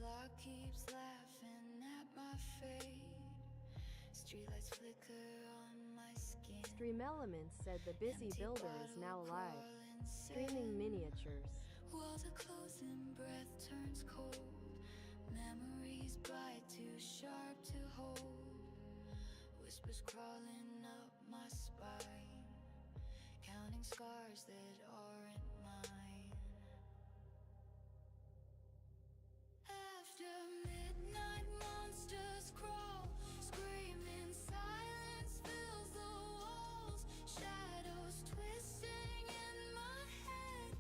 clock keeps laughing at my fate. Streetlights flicker on my skin. Stream Elements said the busy builder is now live, streaming miniatures. Walls are closing, breath turns cold. Memories bite too sharp to hold. Whispers crawling up my spine, counting scars that aren't mine. After midnight, monsters crawl, screaming, silence fills the walls. Shadows twisting in my head,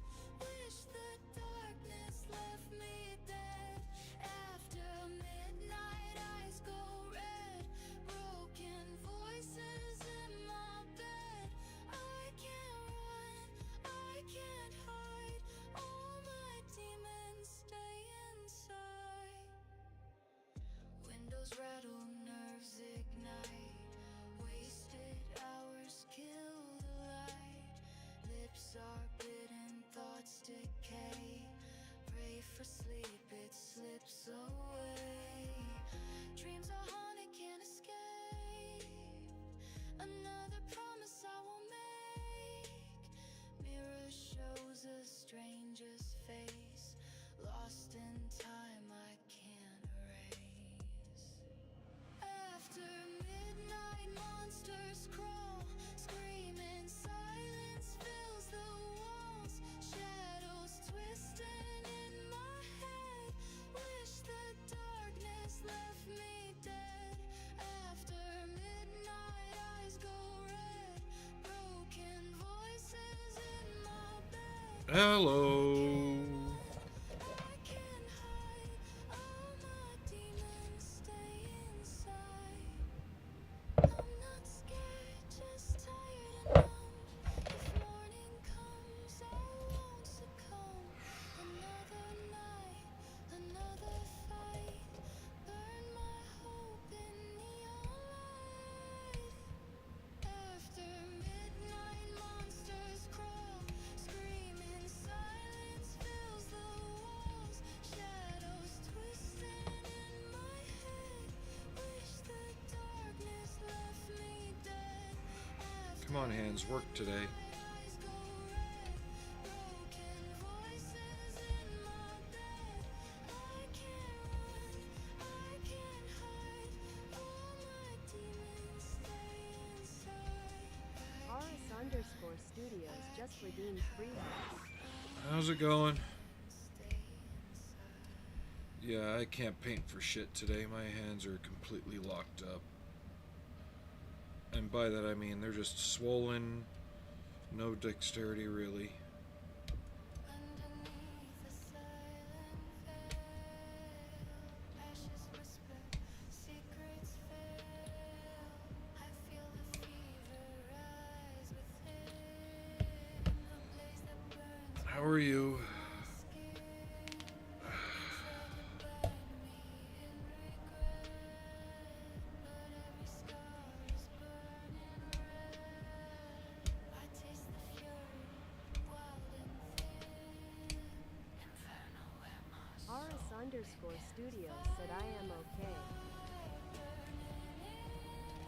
wish the darkness left me dead. After midnight, eyes go red, broken voices in my bed. I can't run, I can't hide, all my demons stay inside. Windows rattle, nerves ignite, wasted hours kill the light. Lips are bitten, thoughts decay. Pray for sleep, it slips away. Dreams are haunted, can't escape. Another promise I will make. Mirror shows a stranger's face, lost in time I can't erase. After midnight, monsters crawl, screaming, silence fills the walls. Shadows twisting in my head, wish the darkness left me dead. After midnight, eyes go red, broken voices in my bed. Hello. I can't hide, all my demons stay inside. I'm not scared, just tired and numb. If morning comes, I won't succumb. Another night, another fight. Burn my hope in neon light. After midnight, monsters crawl, screaming, silence fills the walls. Shadows twisting in my head, wish the darkness left me dead. Come on, hands, work today. Eyes go red, broken voices in my bed. I can't run, I can't hide, all my demons stay inside. Aris_Studios just redeemed free hats. How's it going? Yeah, I can't paint for shit today. My hands are completely locked up. And by that I mean they're just swollen, no dexterity really. Underneath the silent veil, ashes whisper, secrets fail. I feel the fever rise within, a blaze that burns How are you? my skin. Try to burn me in regret, but every scar is burning red. I taste the fury, wild and thin, infernal where my Aris_Studios said I am okay.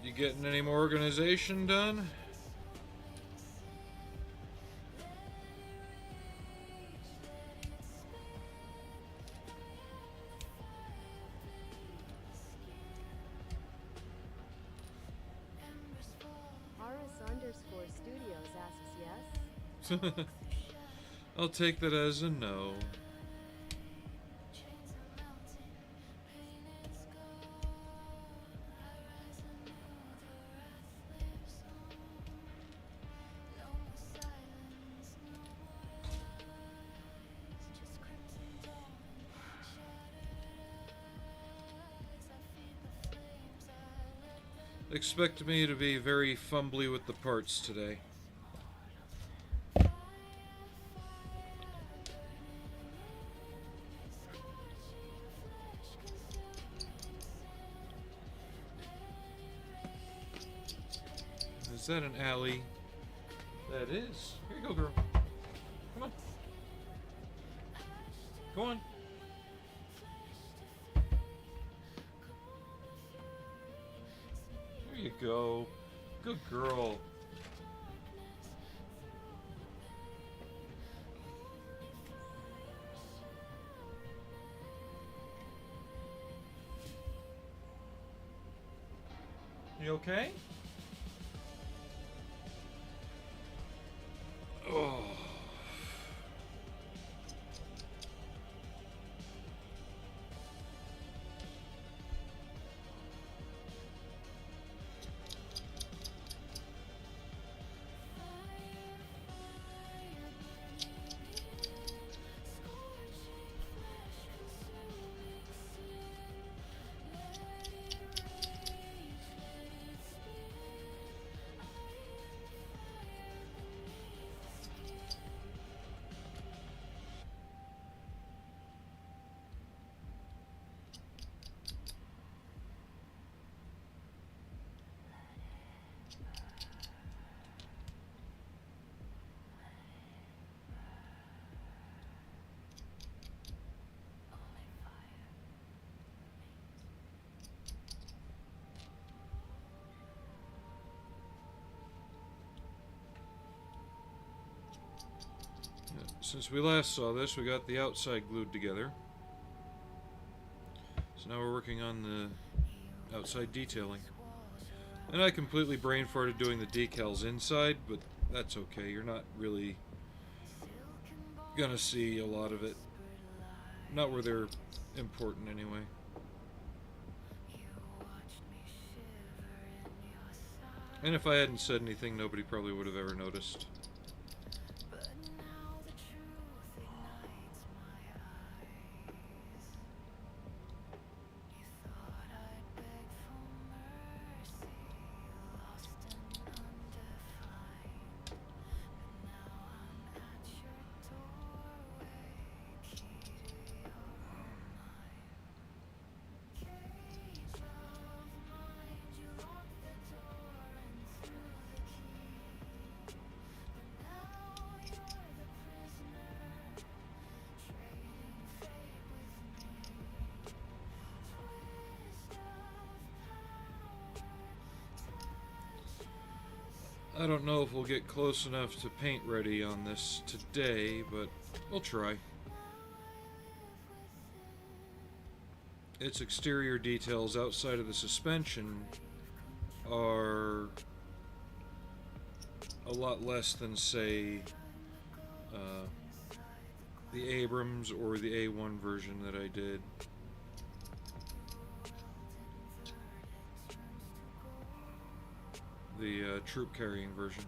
You getting any more organization done? Aris_Studios asks yes. I'll take that as a no. chains are melting, painted skull. I rise anew, the wrath lives on. No more silence, no more lies, just crimson dawn, shattered eyes. I feed the flames, I let them. Expect me to be very fumbly with the parts today. Is that an alley? That is. Here you go, girl. Come on. Go on. you go. Good girl. You okay? Oh. Since we last saw this, we got the outside glued together. So now we're working on the outside detailing. And I completely brain farted doing the decals inside, but that's okay. You're not really gonna see a lot of it. Not where they're important anyway. And if I hadn't said anything, nobody probably would have ever noticed. I don't know if we'll get close enough to paint ready on this today, but we'll try. Its exterior details outside of the suspension are a lot less than, say, the Abrams or the A1 version that I did. The troop carrying version.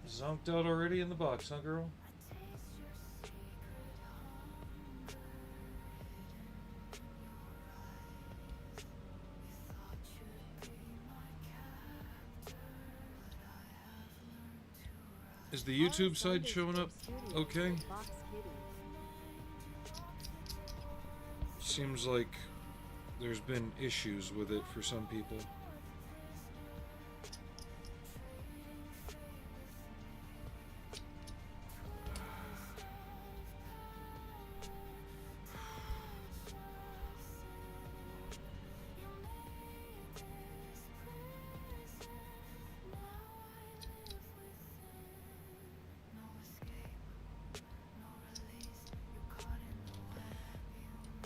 Zonked out already in the box, huh, girl? Is the YouTube side showing up okay? Seems like there's been issues with it for some people.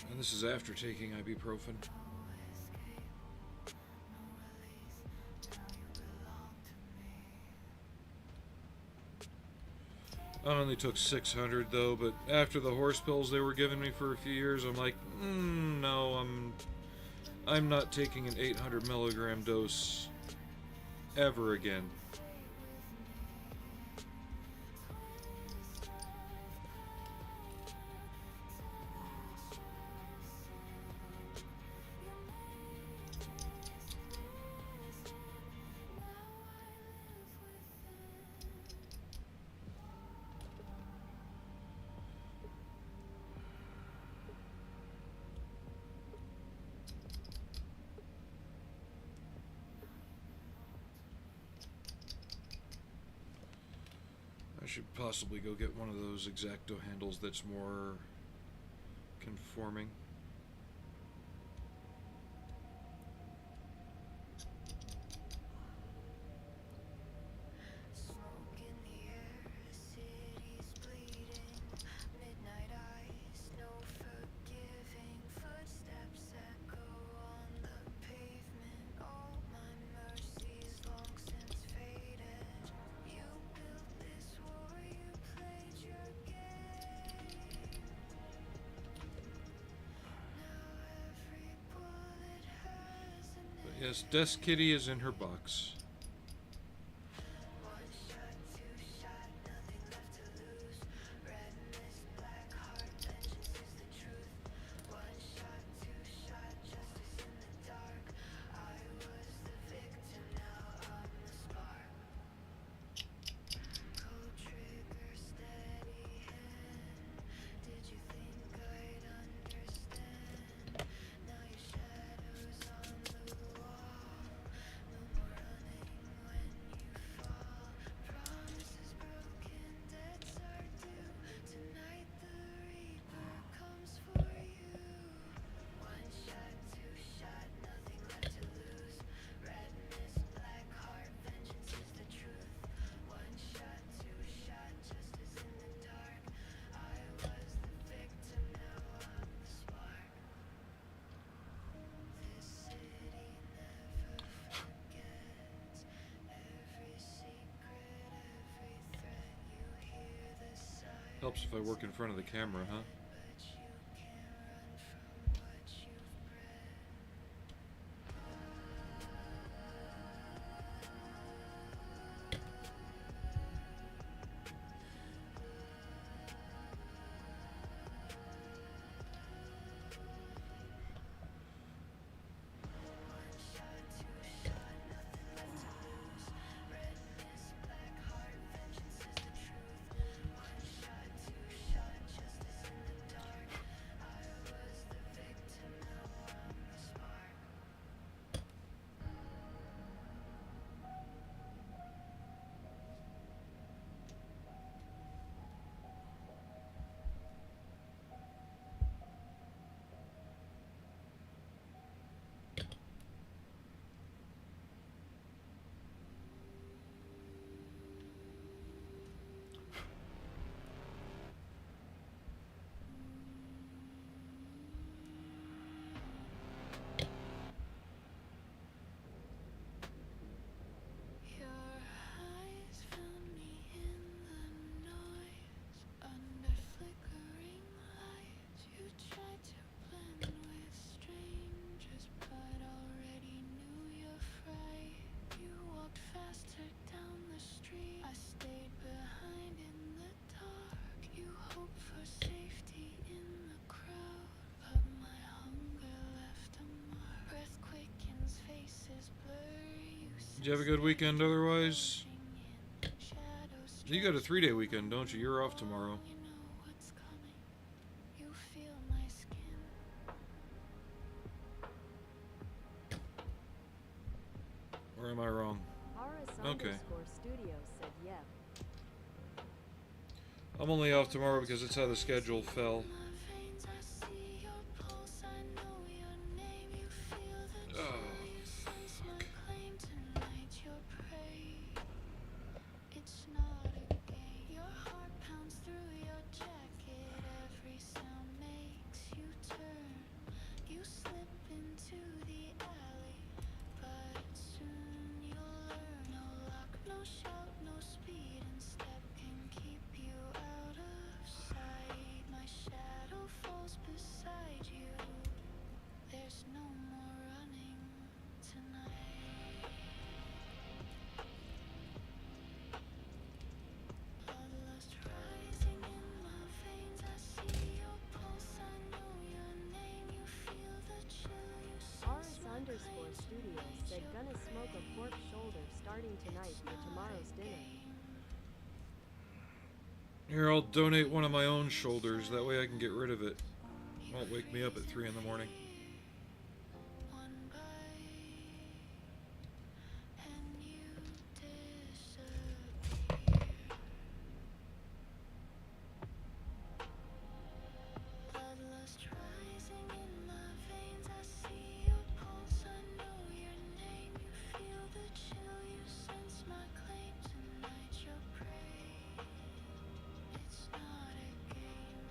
And this is after taking ibuprofen. I only took 600 though, but after the horse pills they were giving me for a few years, I'm like, no, I'm not taking an 800 milligram dose ever again. I should possibly go get one of those X-Acto handles that's more conforming. Yes, Desk Kitty is in her box. Helps if I work in front of the camera, huh? Your eyes found me in the noise, under flickering lights. You tried to blend with strangers, but already knew your fright. You walked faster down the street. I stayed behind in the dark. You hoped for safety in the crowd, but my hunger left a mark. Breath quickens, faces blur. Did you have a good weekend otherwise? You got a 3-day weekend, don't you? You're off tomorrow. Or am I wrong? Okay. Studios said yep. I'm only off tomorrow because it's how the schedule fell. Oh, fuck. It's not a game. Your heart pounds through your jacket. Every sound makes you turn. You slip into the alley, but soon you'll learn. No lock, no shout, no speed, and step can keep you out of sight. My shadow falls beside you. There's no more running tonight. Bloodlust rising in my veins. I see your pulse. I know your name. You feel the chill. You sense my claim to Studios said your gonna smoke a pork shoulder starting tonight for tomorrow's dinner. Here, I'll donate one of my own shoulders. That way I can get rid of it. Won't wake me up at 3 in the morning. one bite, and you disappear. Bloodlust rising in my veins. I see your pulse. I know your name. You feel the chill. You sense my claim. Tonight your prey. It's not a game.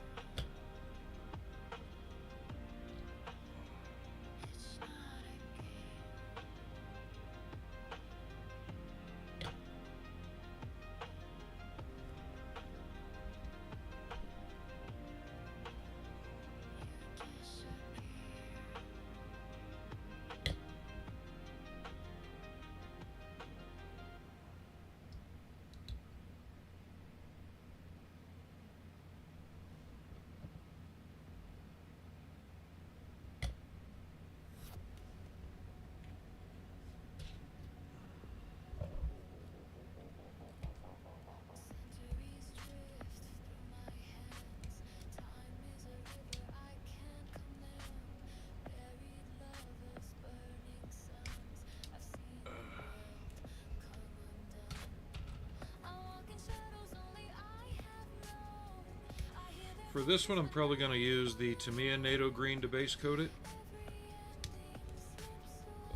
For this one, I'm probably going to use the Tamiya NATO green to base coat it.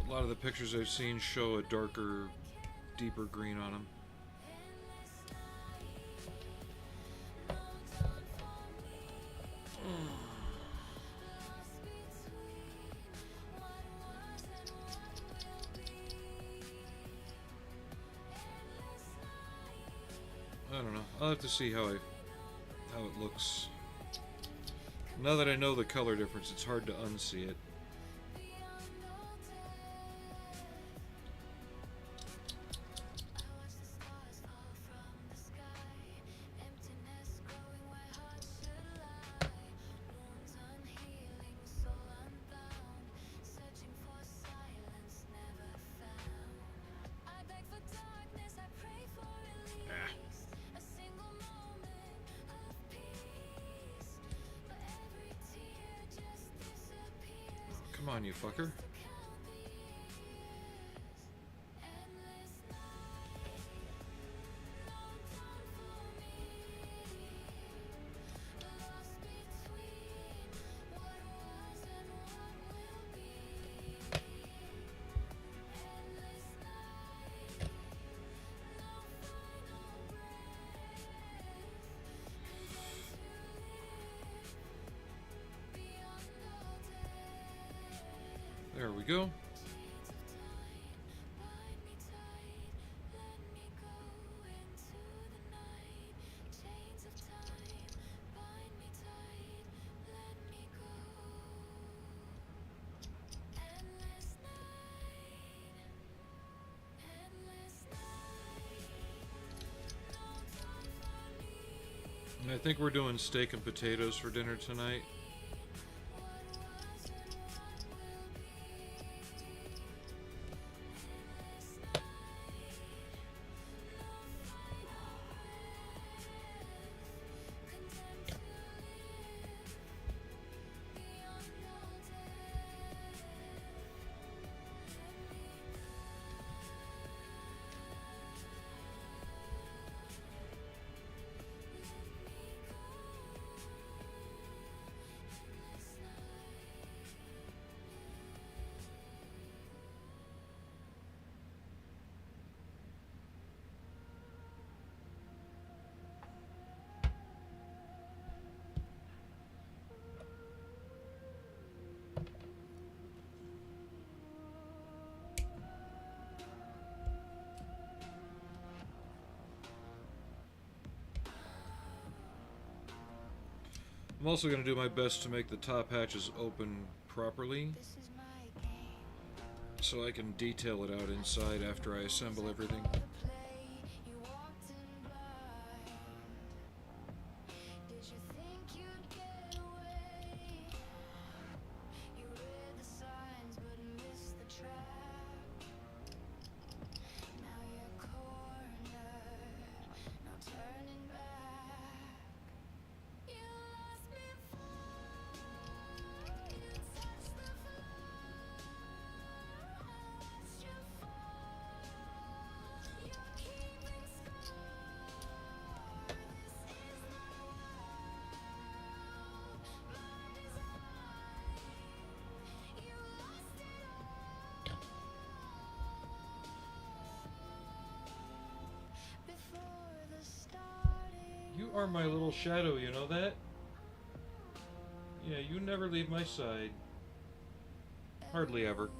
A lot of the pictures I've seen show a darker, deeper green on them. I don't know. I'll have to see how it looks. Now that I know the color difference, it's hard to unsee it. Come on, you fucker. There we go. And I think we're doing steak and potatoes for dinner tonight. I'm also going to do my best to make the top hatches open properly so I can detail it out inside after I assemble everything. You are my little shadow, you know that? Yeah, you never leave my side. Hardly ever.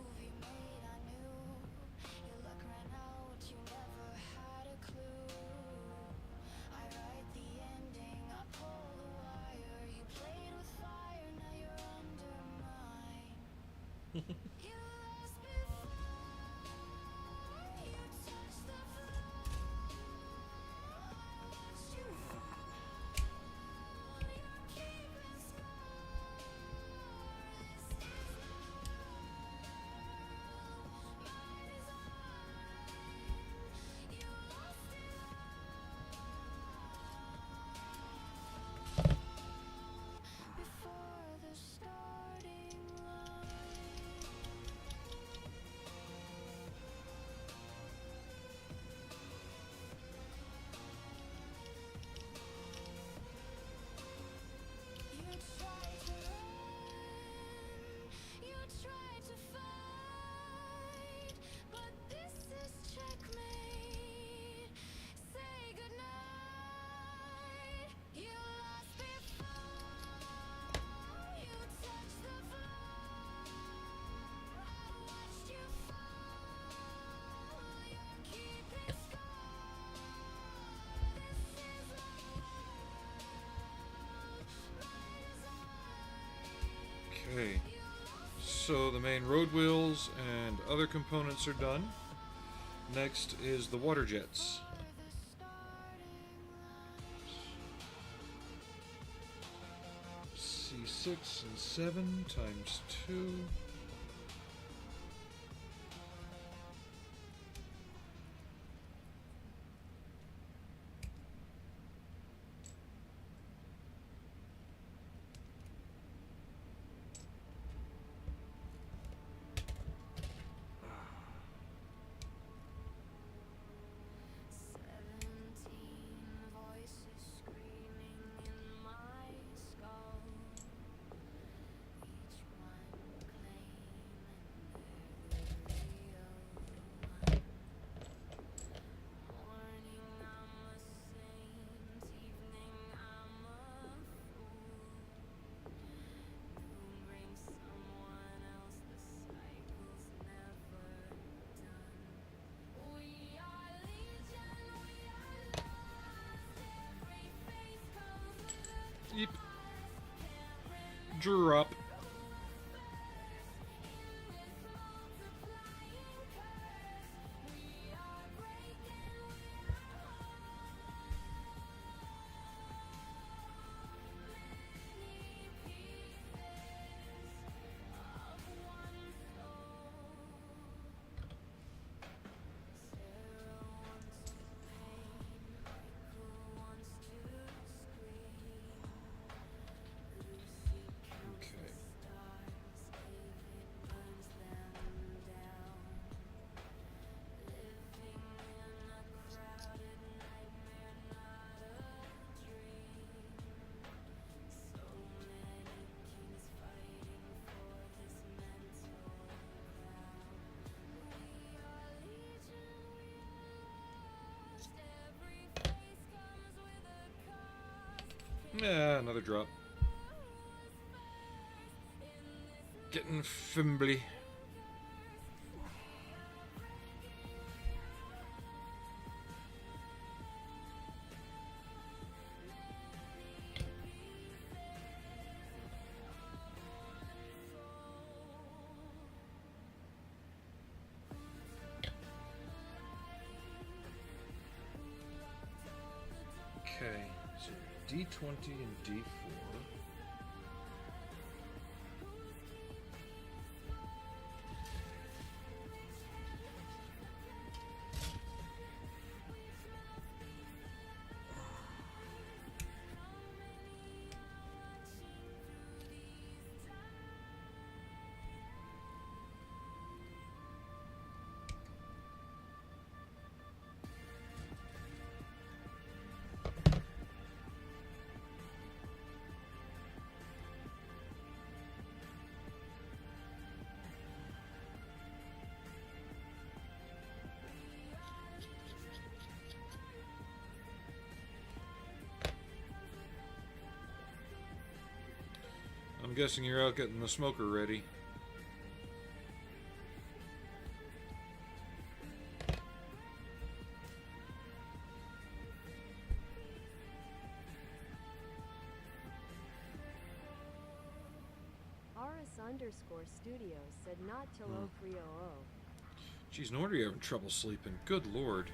Okay. So the main road wheels and other components are done. Next is the water jets. C6 and 7 times 2. Yep. Drop. Okay. Yeah, another drop. Getting fimbly. Okay, so D20 and D4. I'm guessing you're out getting the smoker ready. RS_Studios said not till 0300. Geez, no wonder you're having trouble sleeping. Good lord.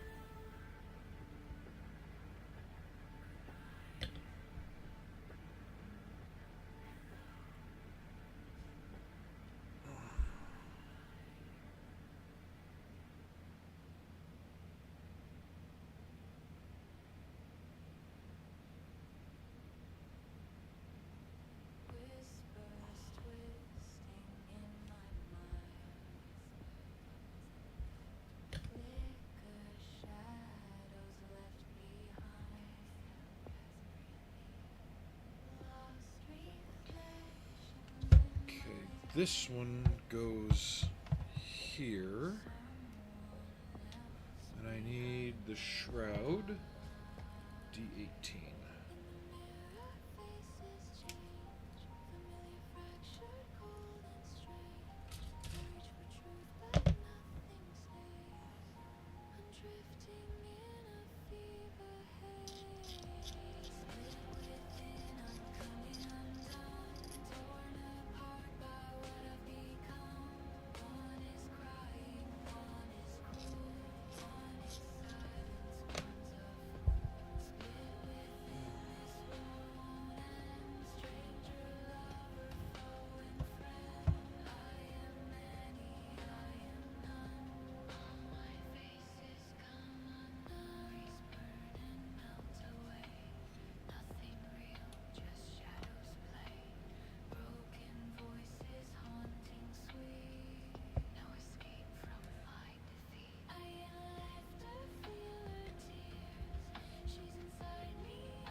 Okay, this one goes here. And I need the shroud. D18.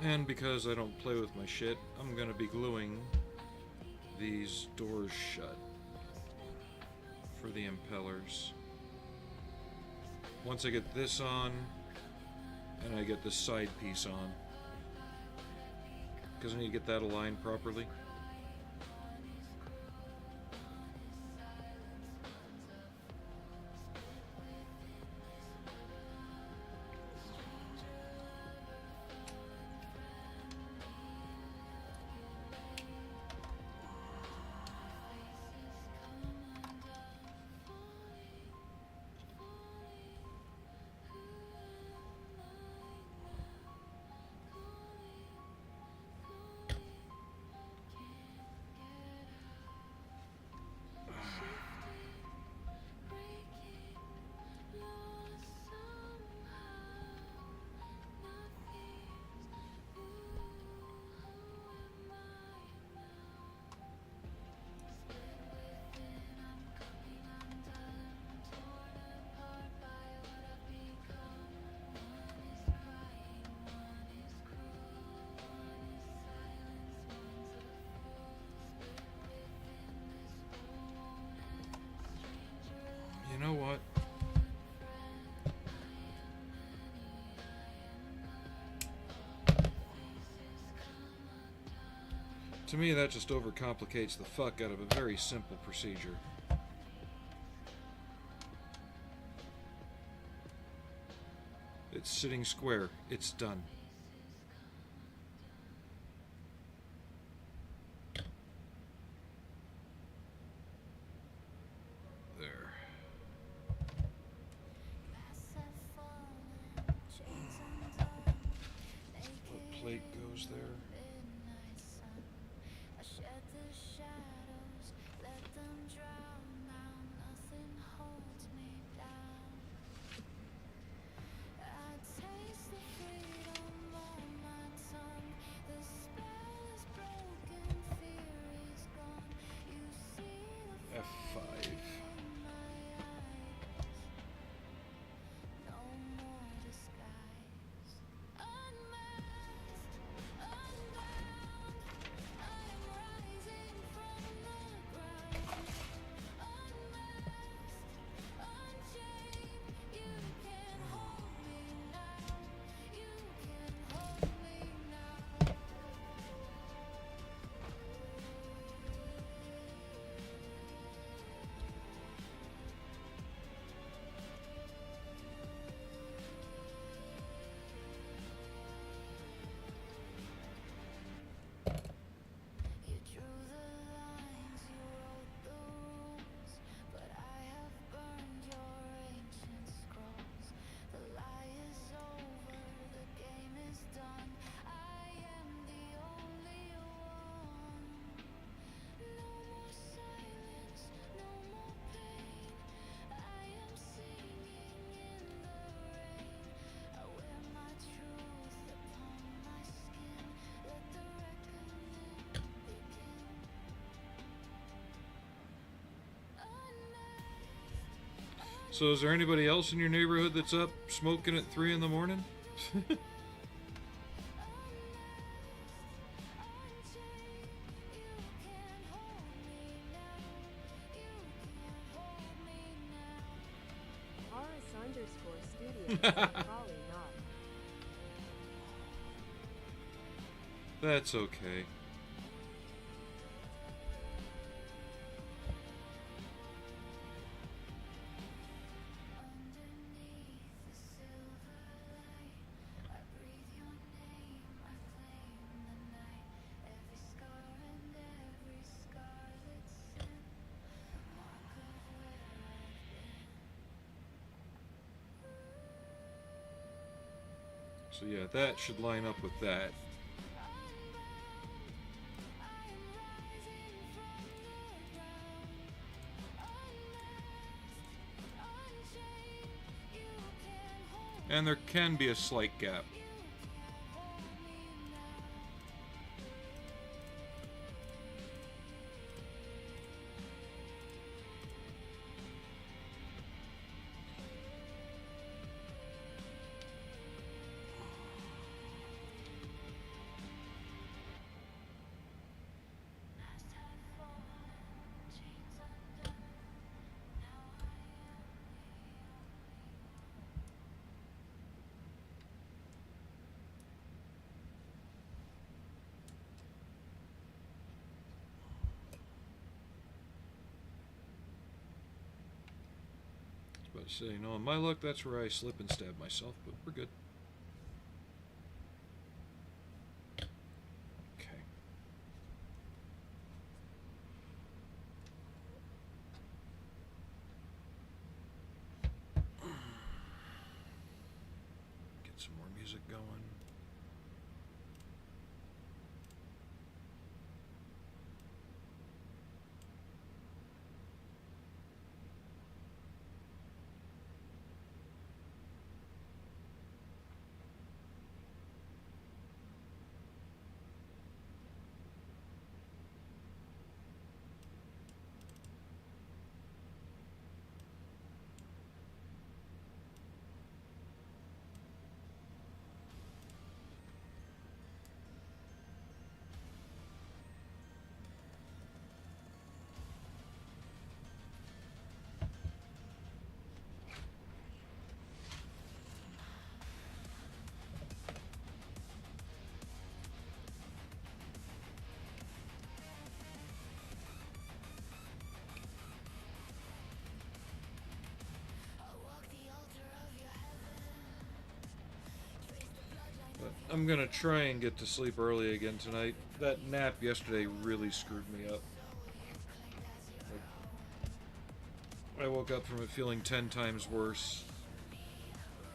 And because I don't play with my shit, I'm gonna be gluing these doors shut for the impellers. Once I get this on, and I get this side piece on, because I need to get that aligned properly. You know what? To me, that just overcomplicates the fuck out of a very simple procedure. It's sitting square. It's done. There. What plate goes there? I shed the shadows, let them drown. Now nothing holds me down. I taste the freedom on my tongue. The spell is broken, fear is gone. You see the F5. in my eyes. No more disguise. Unmasked, unbound. I am rising from the ground. Unmasked, unchained. You can hold me now. You can hold me now. You drew the lines, you wrote the rules, but I have burned your ancient scrolls. The lie is over, the game is done. I am the only one. No more silence, no more pain. I am singing in the rain. I wear my truth upon my skin. Let the reckoning begin. So is there anybody else in your neighborhood that's up smoking at 3 in the morning? Horace_studio. Probably not. That's okay. Underneath the silver light, I breathe your name, I claim the night. Every scar and every scarlet sin, a mark of where I've been. So yeah, that should line up with that. And there can be a slight gap. So, you know, in my luck, that's where I slip and stab myself, but we're good. Okay. Get some more music going. But I'm gonna try and get to sleep early again tonight. That nap yesterday really screwed me up. I woke up from it feeling 10 times worse.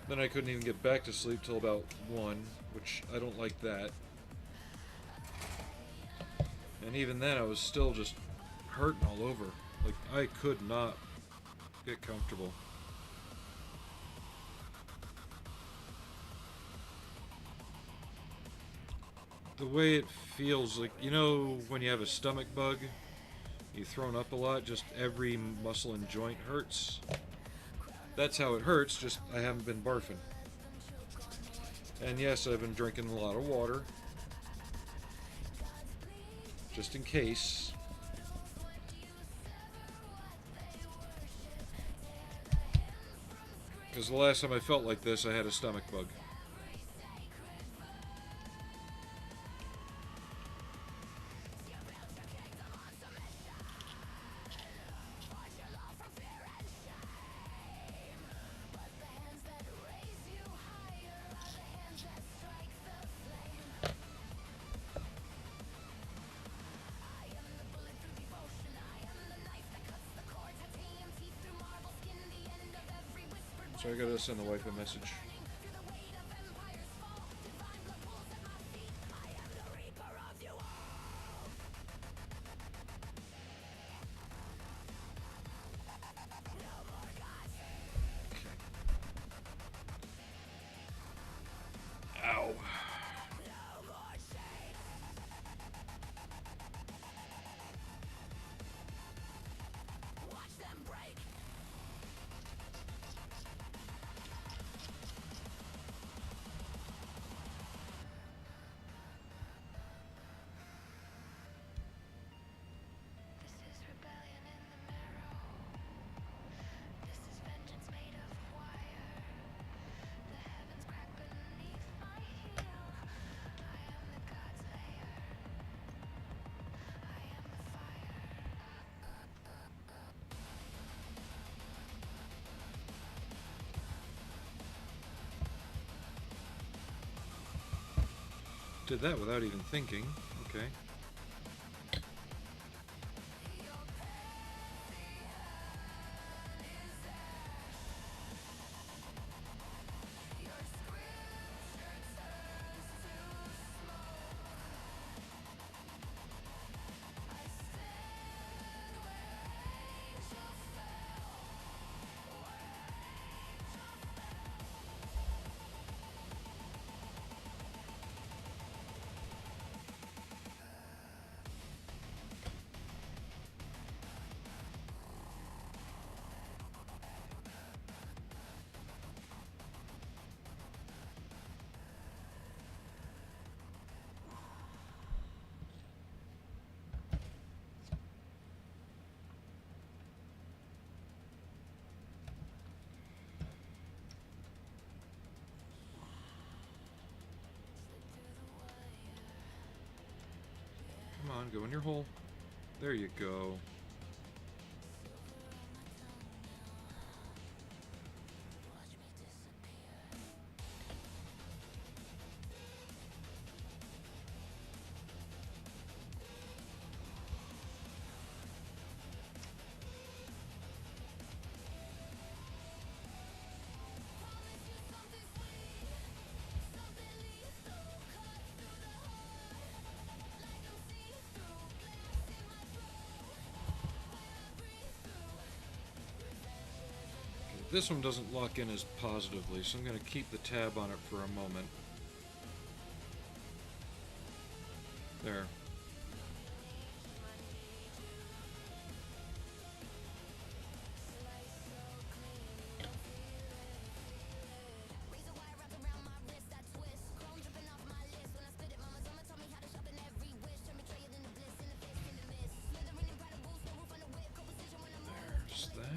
Then I couldn't even get back to sleep till about 1, which I don't like that. And even then I was still just hurting all over. Like, I could not get comfortable. The way it feels, like, you know when you have a stomach bug, you've thrown up a lot, just every muscle and joint hurts. That's how it hurts, just I haven't been barfing. And yes, I've been drinking a lot of water, just in case. Because the last time I felt like this, I had a stomach bug. So I gotta send the wife a message. Ow. This is rebellion in the marrow. This is vengeance made of wire. The heavens crack beneath my heel. I am the god's lair. I am the fire. Did that without even thinking. Okay. Come on, go in your hole. There you go. This one doesn't lock in as positively, so I'm going to keep the tab on it for a moment. There. There's that.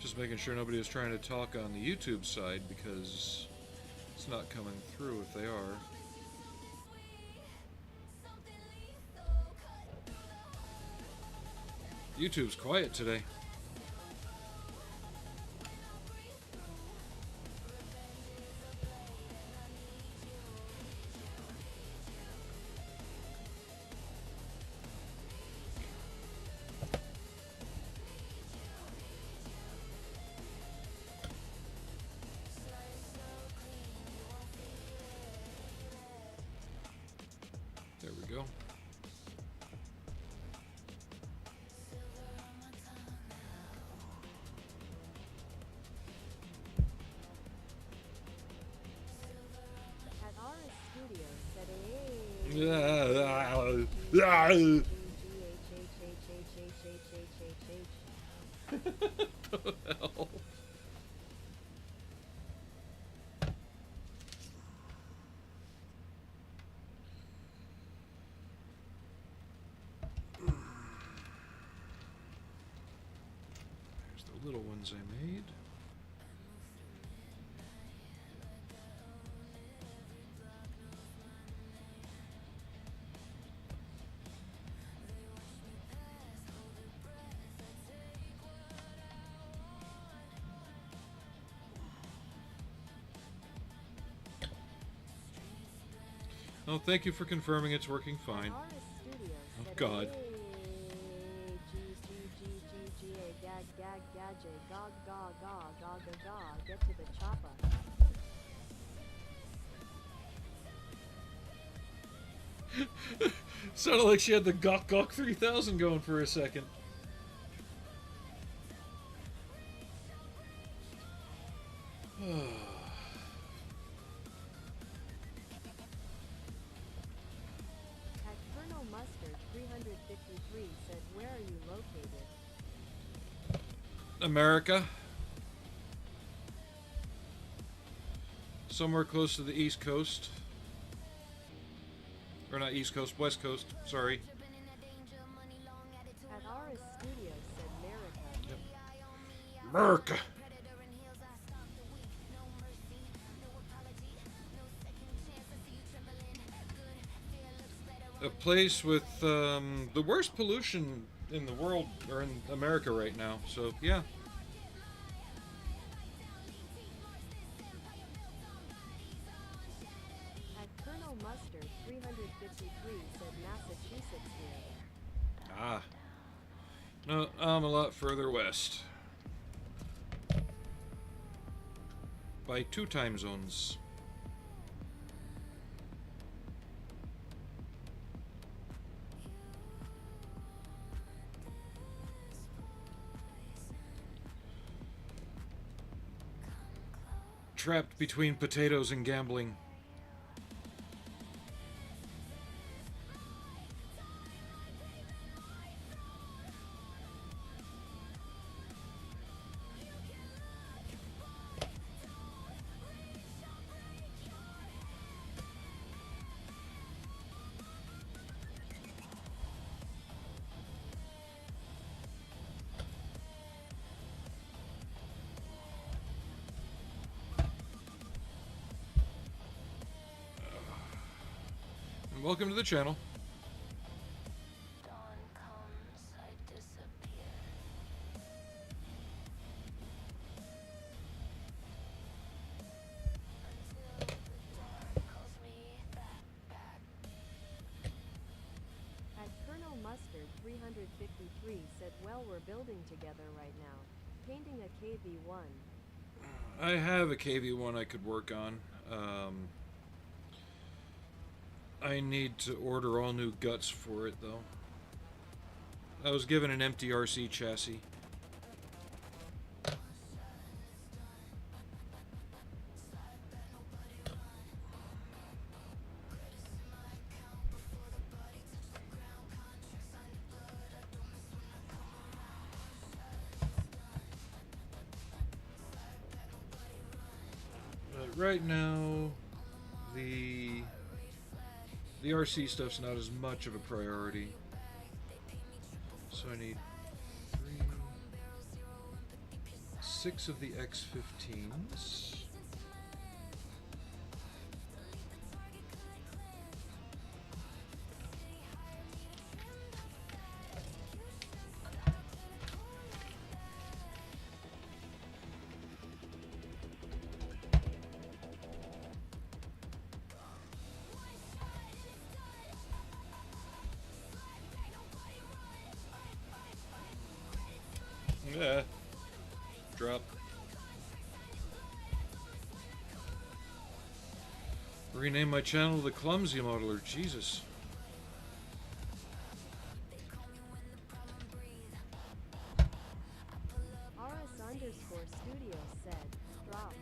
Just making sure nobody is trying to talk on the YouTube side because it's not coming through if they are. YouTube's quiet today. There we go. At RS Studios said What the hell? There's the little ones I made. Oh, thank you for confirming it's working fine. Oh, God. Get to the chopper. Sounded like she had the Gok Gok 3000 going for a second. At Colonel Mustard 353 said, where are you located? America. Somewhere close to the East Coast. Or not East Coast, West Coast, sorry. At RS Studios said America. Yep. America. A place with the worst pollution in the world, or in America right now, so yeah. At Colonel Mustard 353 said Massachusetts here. Ah. No, I'm a lot further west. By 2 time zones. trapped between potatoes and gambling. Welcome to the channel. Dawn comes, I disappear. Until the dark calls me back. At Colonel Mustard 353 said, well, we're building together right now. Painting a KV1. I have a KV1 I could work on. I need to order all new guts for it, though. I was given an empty RC chassis. But right now, the RC stuff's not as much of a priority. So I need 6 of the X15s. Yeah. Drop. Rename my channel the Clumsy Modeler. Jesus. RS_studio said, drop.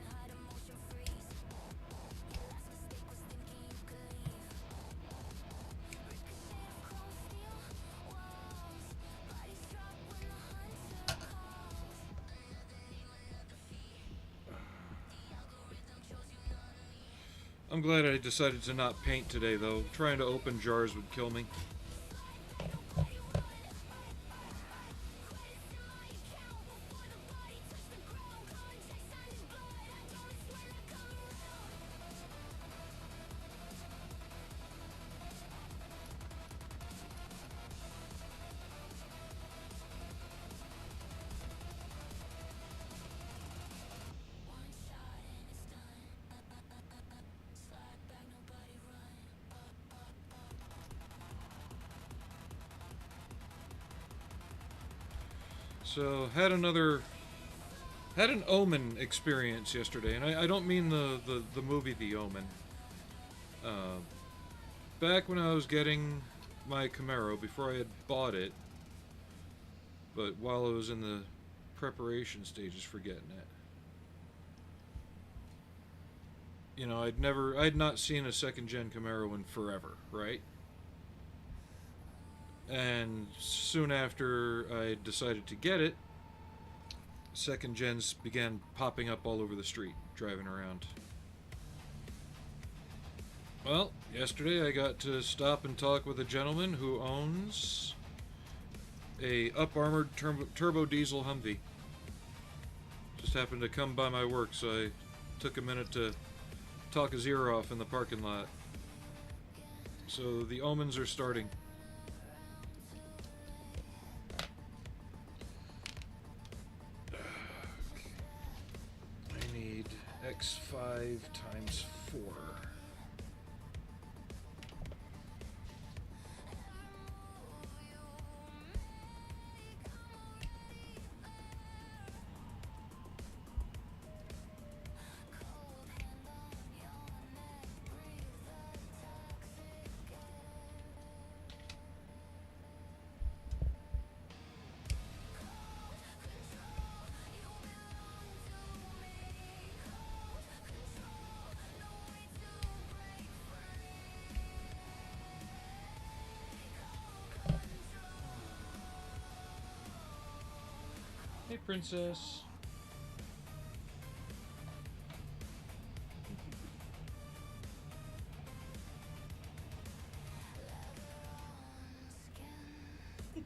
I'm glad I decided to not paint today, though. Trying to open jars would kill me. So, had an Omen experience yesterday, and I don't mean the movie The Omen. Back when I was getting my Camaro, before I had bought it, but while I was in the preparation stages for getting it. You know, I'd not seen a second-gen Camaro in forever, right? And soon after I decided to get it, second gens began popping up all over the street, driving around. Well, yesterday I got to stop and talk with a gentleman who owns a up-armored turbo diesel Humvee. Just happened to come by my work, so I took a minute to talk his ear off in the parking lot. So the omens are starting. I need X5 times 4. Hey, princess. I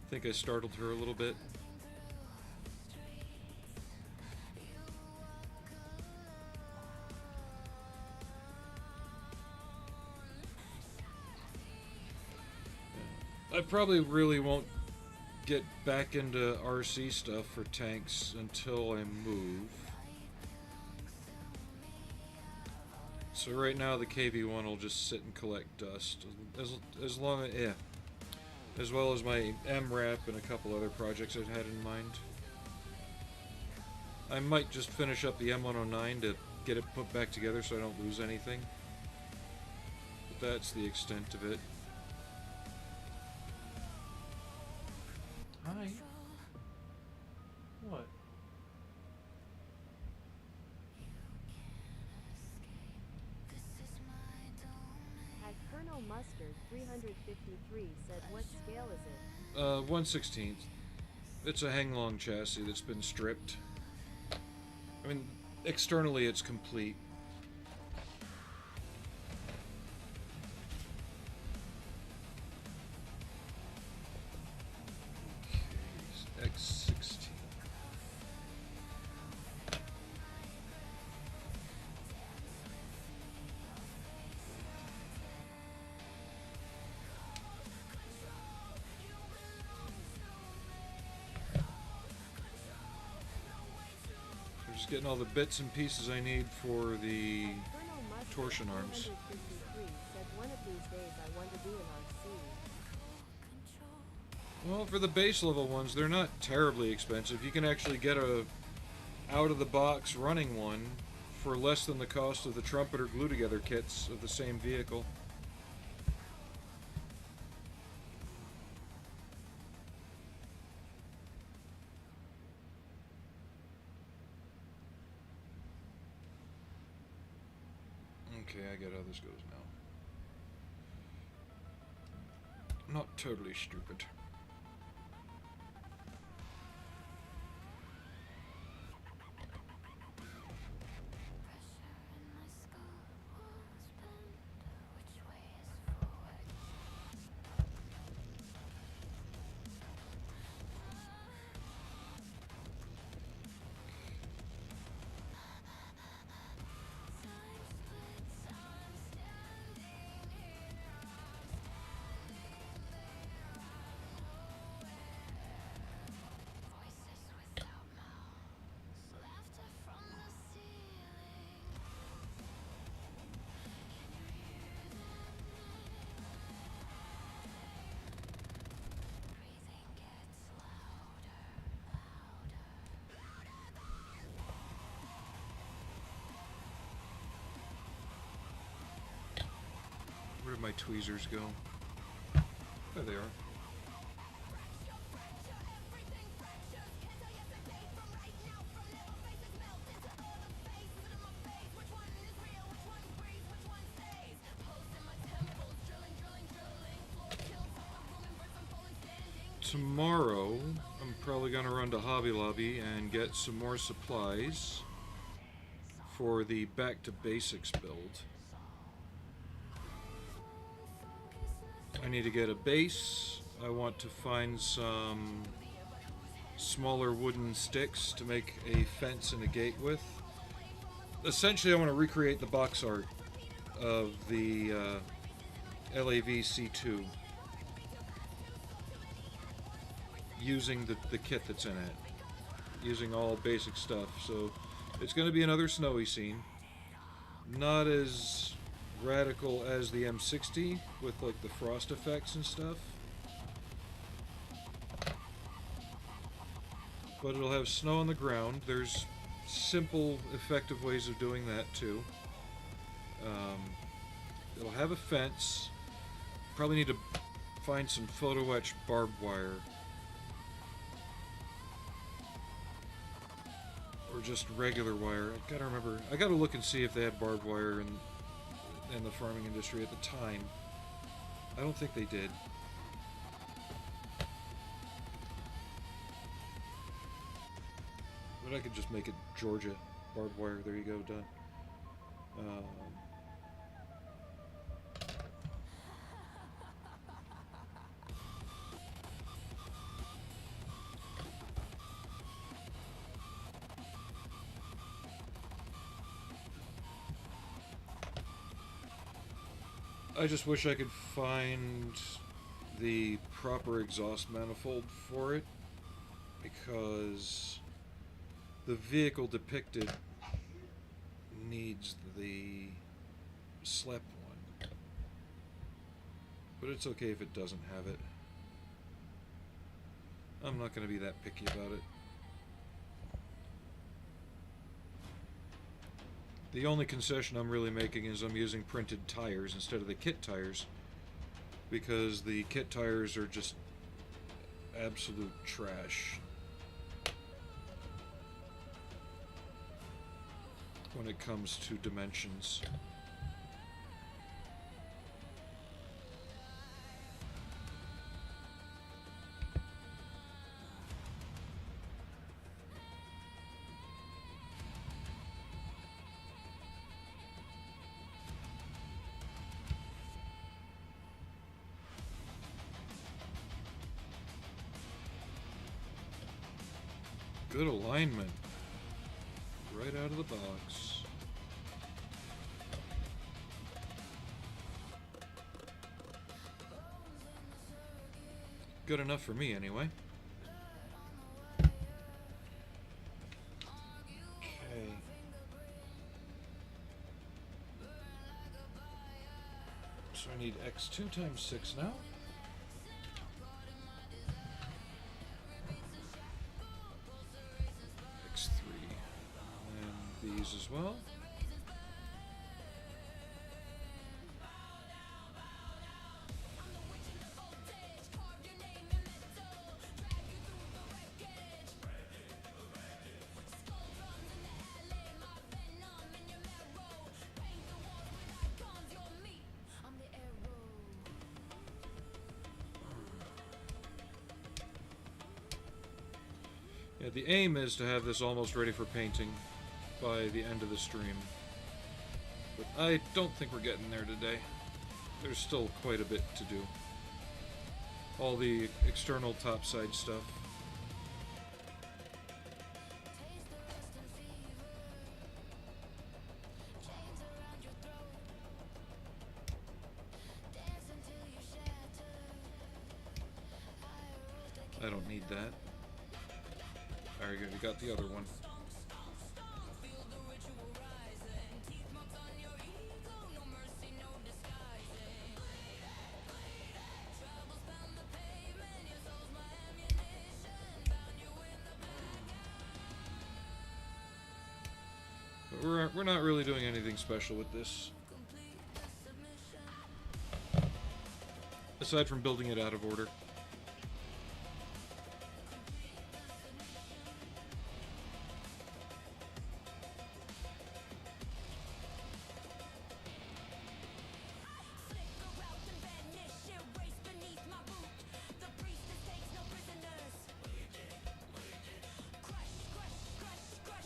think I startled her a little bit. I probably really won't get back into RC stuff for tanks until I move. So right now the KV-1 will just sit and collect dust, as long as, yeah, as well as my MRAP and a couple other projects I've had in mind. I might just finish up the M109 to get it put back together so I don't lose anything. But that's the extent of it. Hi. What? At Colonel Mustard 353 said, what scale is it? 1/16. It's a hang-long chassis that's been stripped. I mean, externally it's complete. Okay, X16. I'm just getting all the bits and pieces I need for the Colonel Mustard torsion arms. 353 said, one of these days I want to do an RC. Well, for the base level ones, they're not terribly expensive. You can actually get a out-of-the-box running one for less than the cost of the trumpeter glue-together kits of the same vehicle. Okay, I get how this goes now. Not totally stupid. Where did my tweezers go? There they are. Tomorrow, I'm probably going to run to Hobby Lobby and get some more supplies for the Back to Basics build. I need to get a base. I want to find some smaller wooden sticks to make a fence and a gate with. Essentially, I want to recreate the box art of the LAV C2 using the kit that's in it, using all basic stuff. So it's going to be another snowy scene. Not as radical as the M60 with like the frost effects and stuff, but it'll have snow on the ground. There's simple, effective ways of doing that too. It'll have a fence. Probably need to find some photo etched barbed wire, or just regular wire. I gotta remember. I gotta look and see if they had barbed wire in the farming industry at the time. I don't think they did. But I could just make it Georgia barbed wire. There you go, done. I just wish I could find the proper exhaust manifold for it, because the vehicle depicted needs the SLEP one. But it's okay if it doesn't have it. I'm not going to be that picky about it. The only concession I'm really making is I'm using printed tires instead of the kit tires, because the kit tires are just absolute trash when it comes to dimensions. Good alignment. Right out of the box. Good enough for me, anyway. Okay. So I need x2 times 6 now. These as well. Yeah, the aim is to have this almost ready for painting by the end of the stream. But I don't think we're getting there today. There's still quite a bit to do. All the external topside stuff. I don't need that. I already got the other one. But we're not really doing anything special with this. Aside from building it out of order.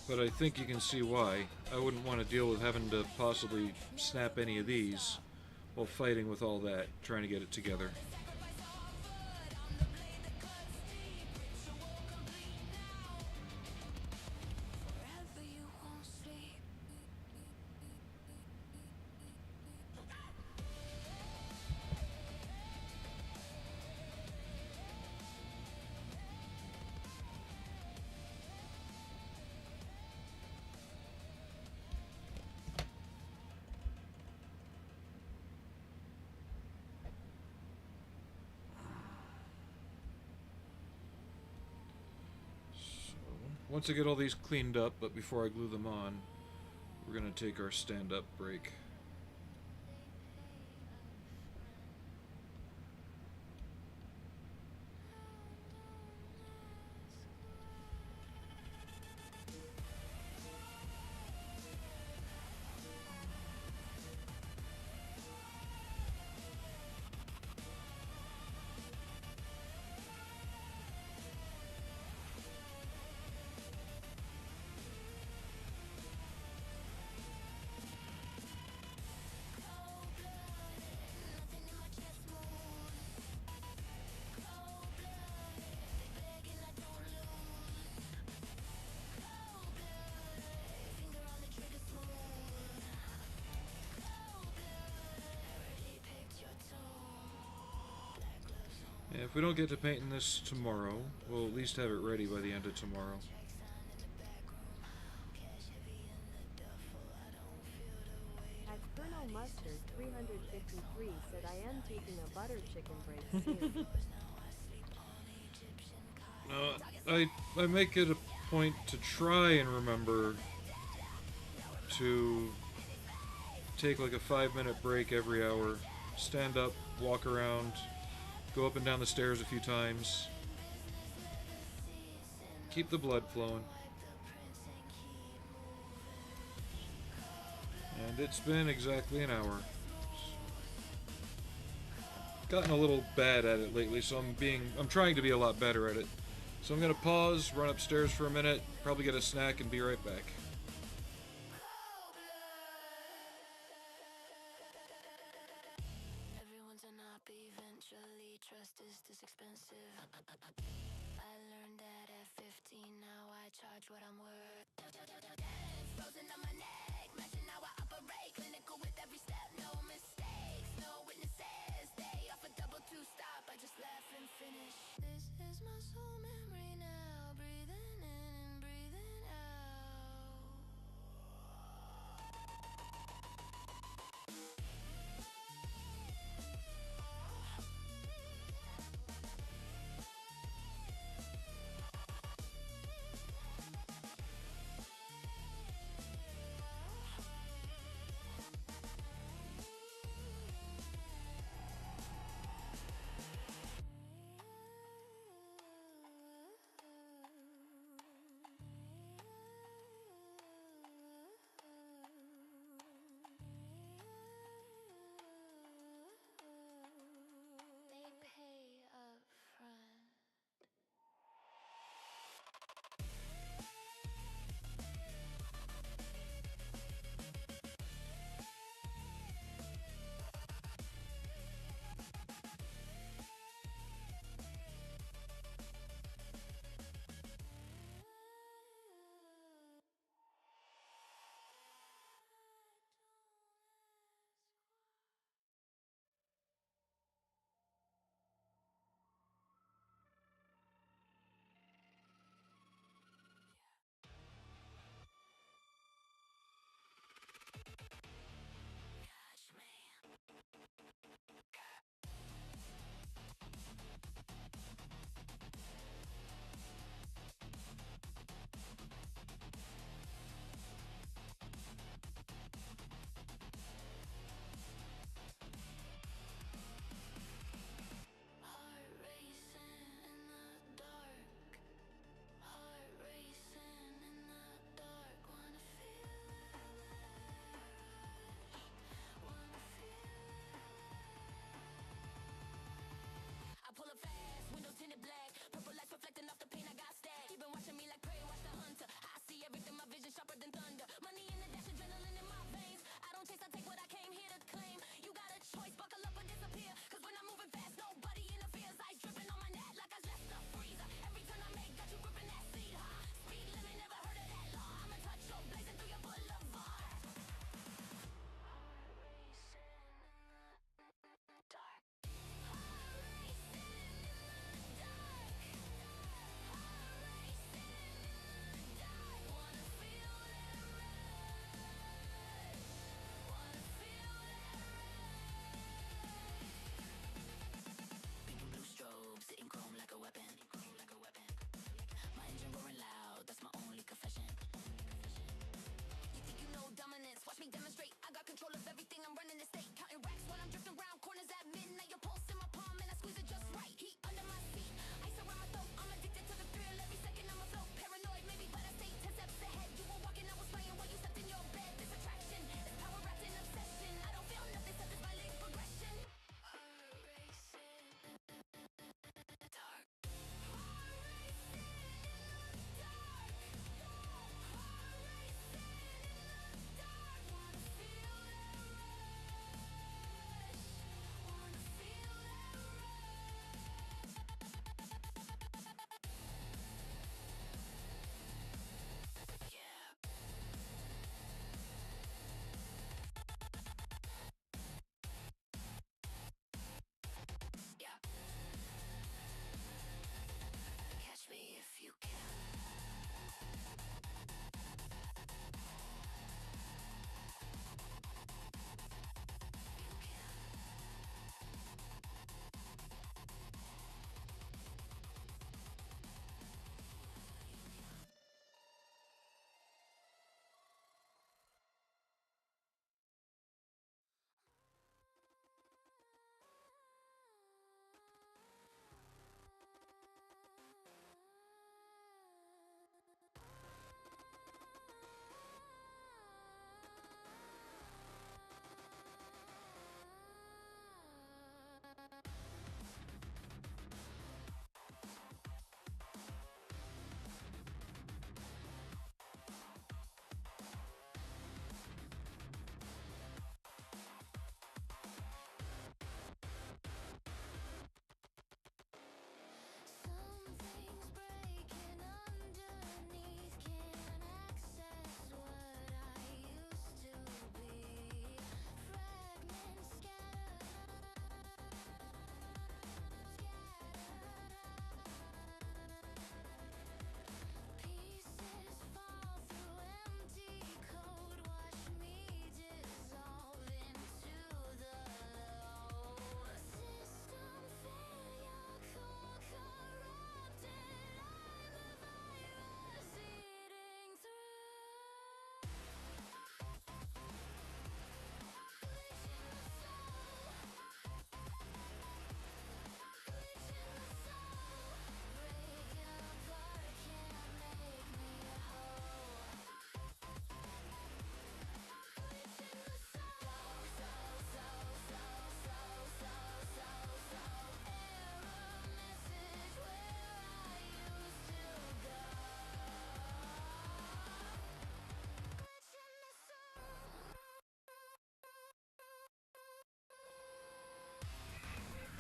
But I think you can see why. I wouldn't want to deal with having to possibly snap any of these while fighting with all that, trying to get it together. Once I get all these cleaned up, but before I glue them on, we're going to take our stand-up break. Yeah, if we don't get to painting this tomorrow, we'll at least have it ready by the end of tomorrow. At Colonel Mustard 353 said I am taking a butter chicken break soon. No, I make it a point to try and remember to take like a 5-minute break every hour, stand up, walk around, go up and down the stairs a few times, keep the blood flowing. And it's been exactly an hour. Gotten a little bad at it lately, so I'm trying to be a lot better at it. So I'm gonna pause, run upstairs for a minute, probably get a snack, and be right back. Everyone's an op eventually. Trust is this expensive. I learned that at 15. Now I charge what I'm worth. Frozen on my neck. Imagine how I operate. Clinical with every step. No mistakes. No witnesses. They off a double two stop. I just laugh and finish. This is my soul memory now. Breathing in and breathing out.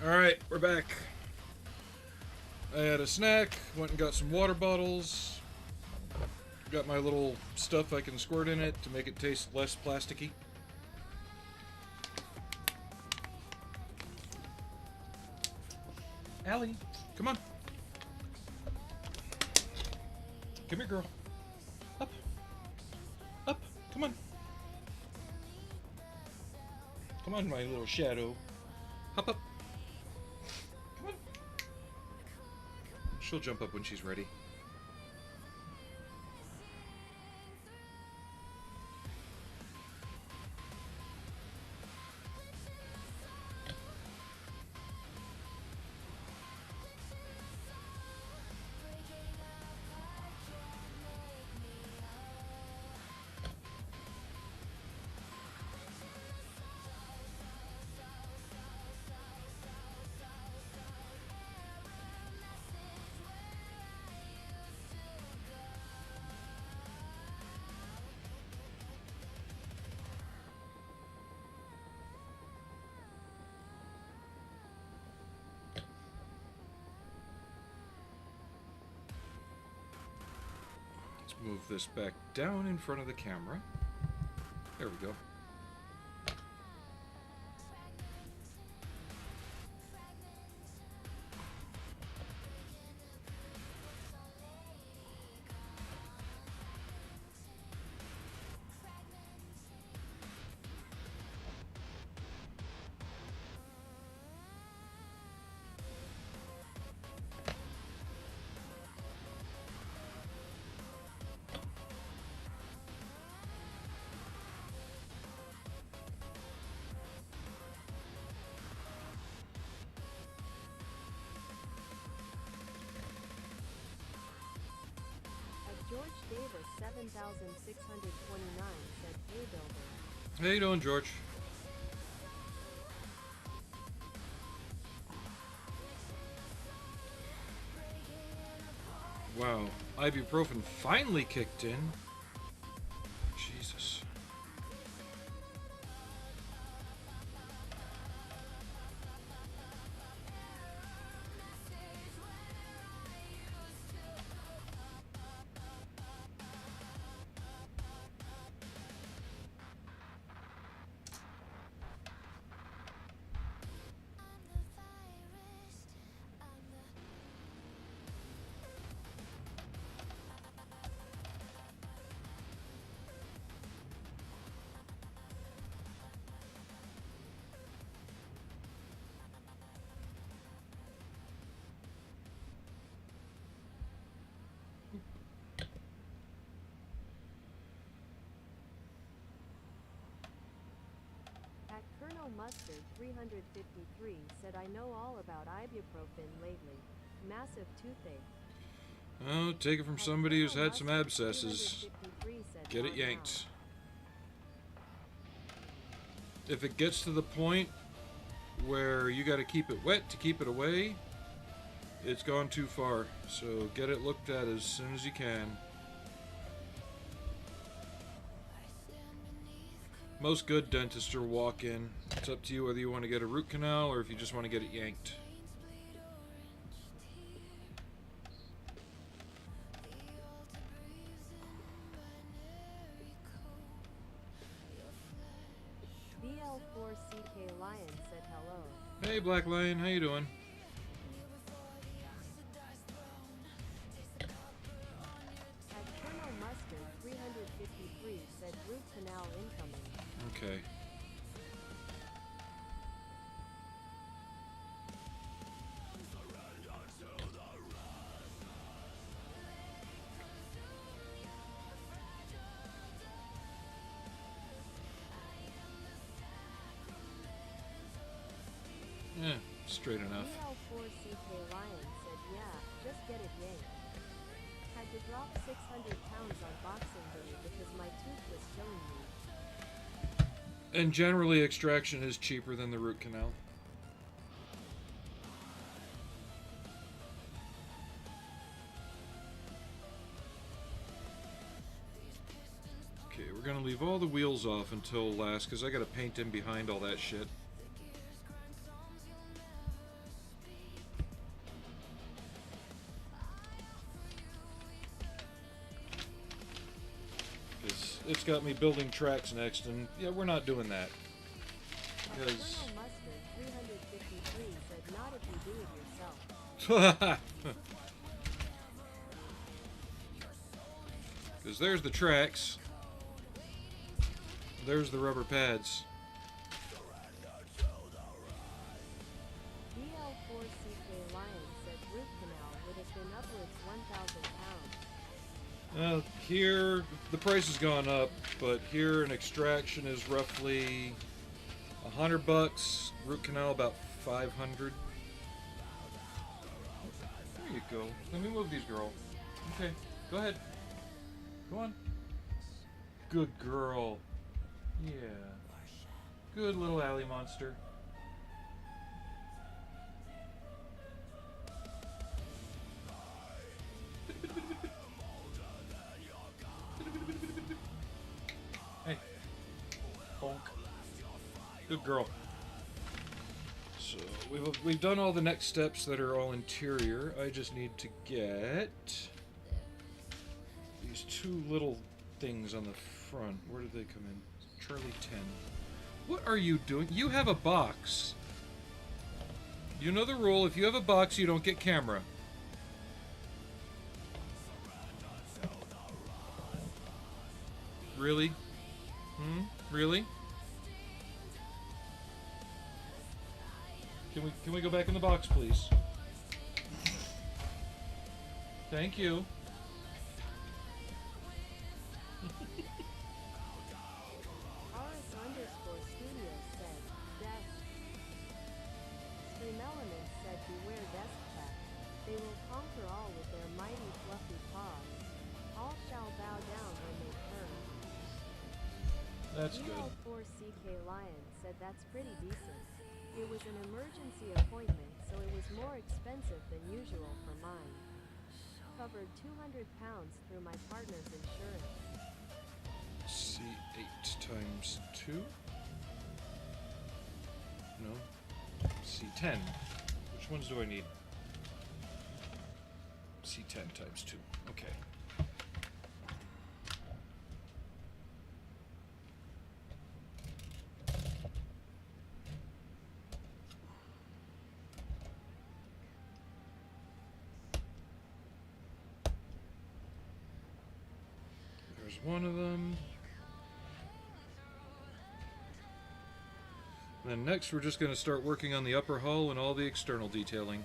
Alright, we're back. I had a snack, went and got some water bottles. Got my little stuff I can squirt in it to make it taste less plasticky. Allie, come on. Come here, girl. Up. Up. Come on. Come on, my little shadow. Hop up. Come on. She'll jump up when she's ready. Let's move this back down in front of the camera. There we go. George Davis 7629 said, "Hey builder." How you doing, George? Wow, ibuprofen finally kicked in. Jesus. At Colonel Mustard 353 said, "I know all about ibuprofen lately. Massive toothache." Oh, take it from At somebody who's Colonel had some Mustard abscesses. 353 said, Get it "Wow, yanked. If it gets to the point where you got to keep it wet to keep it away, it's gone too far. So get it looked at as soon as you can. Most good dentists are walk-in. It's up to you whether you want to get a root canal or if you just want to get it yanked. BL4CK Lion said hello. Hey, Black Lion, how you doing? At Colonel Mustard 353 said, "Root canal incoming." Okay. Yeah, straight enough. BL4CK Lion said, "Yeah, just get it yanked. Had to drop 600 pounds on Boxing Day because my tooth was killing me." And generally, extraction is cheaper than the root canal. Okay, we're gonna leave all the wheels off until last, because I gotta paint in behind all that shit. it's got me building tracks next, and yeah, we're not doing that. Because Colonel Mustard 353 said not if you do it yourself. Because there's the tracks. There's the rubber pads. DL4CK Lion said root canal would have been upwards 1,000 pounds. Here, the price has gone up, but here an extraction is roughly $100. Root canal about 500. There you go. Let me move these, girl. Okay, go ahead. Go on. Good girl. Yeah. Good little alley monster. Hey. Bonk. Good girl. So we've done all the next steps that are all interior. I just need to get these two little things on the front. Where did they come in? Charlie 10. What are you doing? You have a box. You know the rule. If you have a box, you don't get camera. Really? Really? Can we go back in the box, please? Thank you. RS_studio said, desk. Stream Elements said beware desk tech. They will conquer all with their mighty fluffy paws. All shall bow down when they turn. That's good. DL4CK Lion said that's pretty decent. It was an emergency appointment, so it was more expensive than usual for mine. Covered 200 pounds through my partner's insurance. C8 times 2? No. C10. Which ones do I need? C10 times 2. Okay. There's one of them. And then next we're just going to start working on the upper hull and all the external detailing.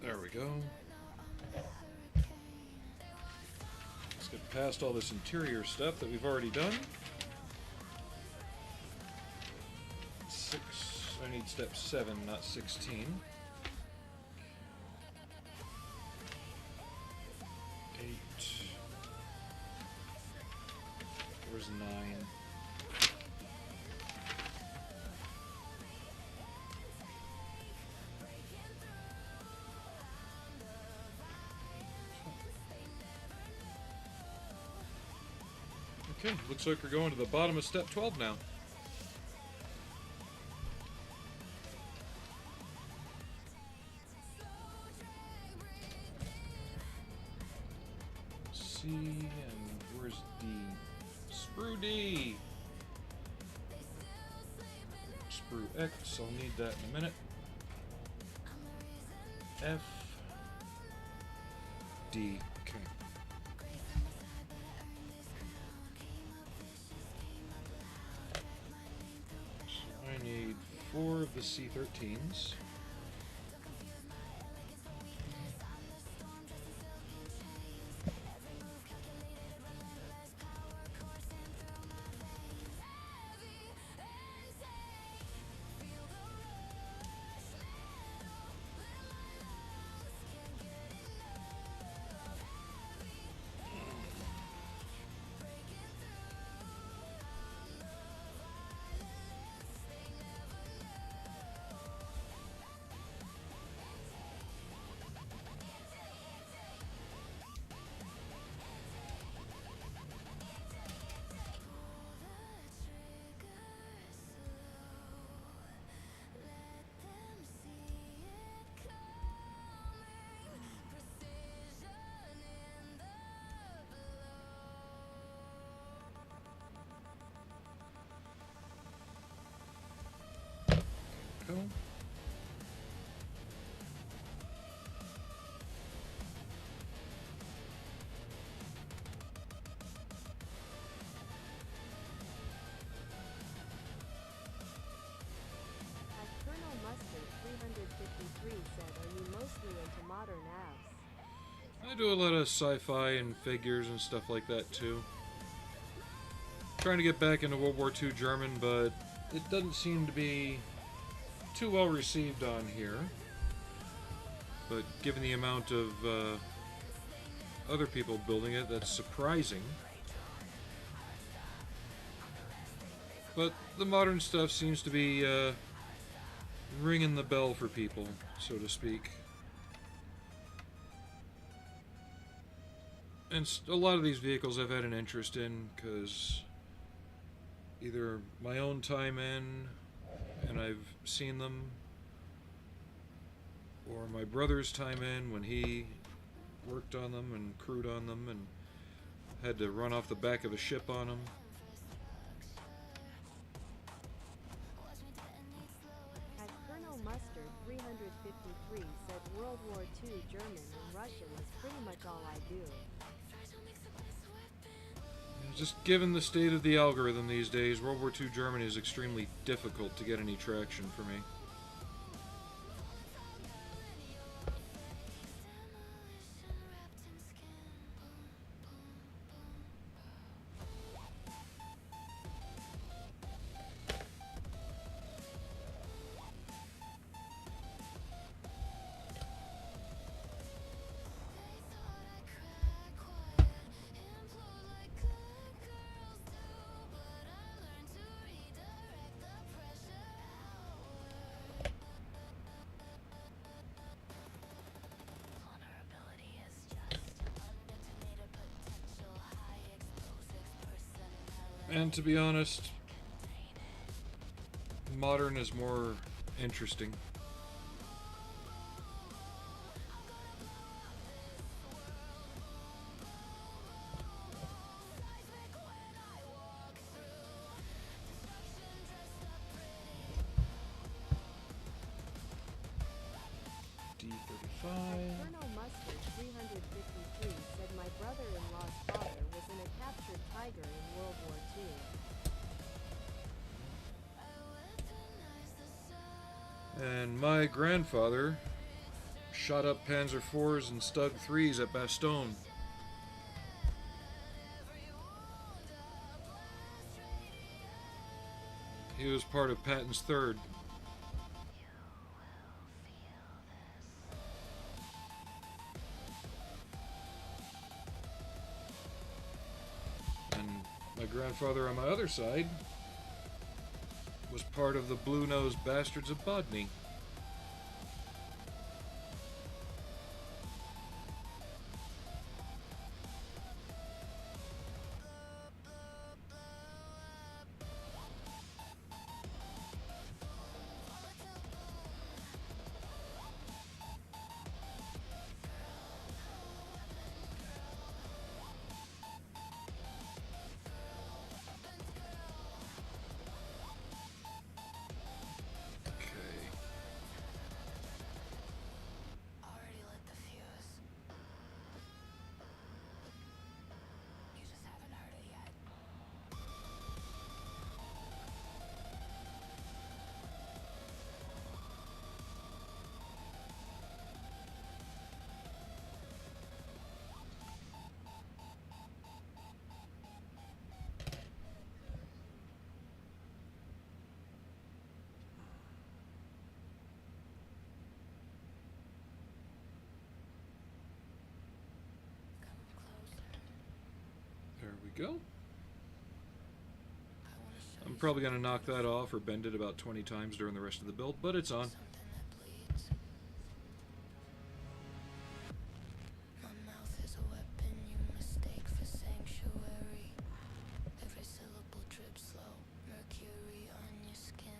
There we go. Let's get past all this interior stuff that we've already done. 6. I need step 7, not 16. 8. Where's 9? Okay, looks like we're going to the bottom of step 12 now. C, and where's D? Sprue D! Sprue X, I'll need that in a minute. F, D, okay. I need 4 of the the C-13s. Go. At Colonel Mustard 353 said, are you mostly into modern AAVs? I do a lot of sci-fi and figures and stuff like that too. Trying to get back into World War II German, but it doesn't seem to be too well received on here. But given the amount of other people building it, that's surprising. But the modern stuff seems to be ringing the bell for people, so to speak. And a lot of these vehicles I've had an interest in because either my own time in and I've seen them, or my brother's time in when he worked on them and crewed on them and had to run off the back of a ship on them. At Colonel Mustard 353 said World War II German and Russian is pretty much all I do. Just given the state of the algorithm these days, World War II German is extremely difficult to get any traction for me. And to be honest, modern is more interesting. D-35. Colonel Mustard 353 said my brother-in-law's father was in a captured Tiger in World War II. And my grandfather shot up Panzer IVs and Stug 3s at Bastogne. He was part of Patton's 3rd. And my grandfather on my other side was part of the Blue-Nosed Bastards of Bodney. go. I'm probably going to knock that off or bend it about 20 times during the rest of the build, but it's on. Something that bleeds. My mouth is a weapon you mistake for sanctuary. Every syllable drips slow, mercury on your skin.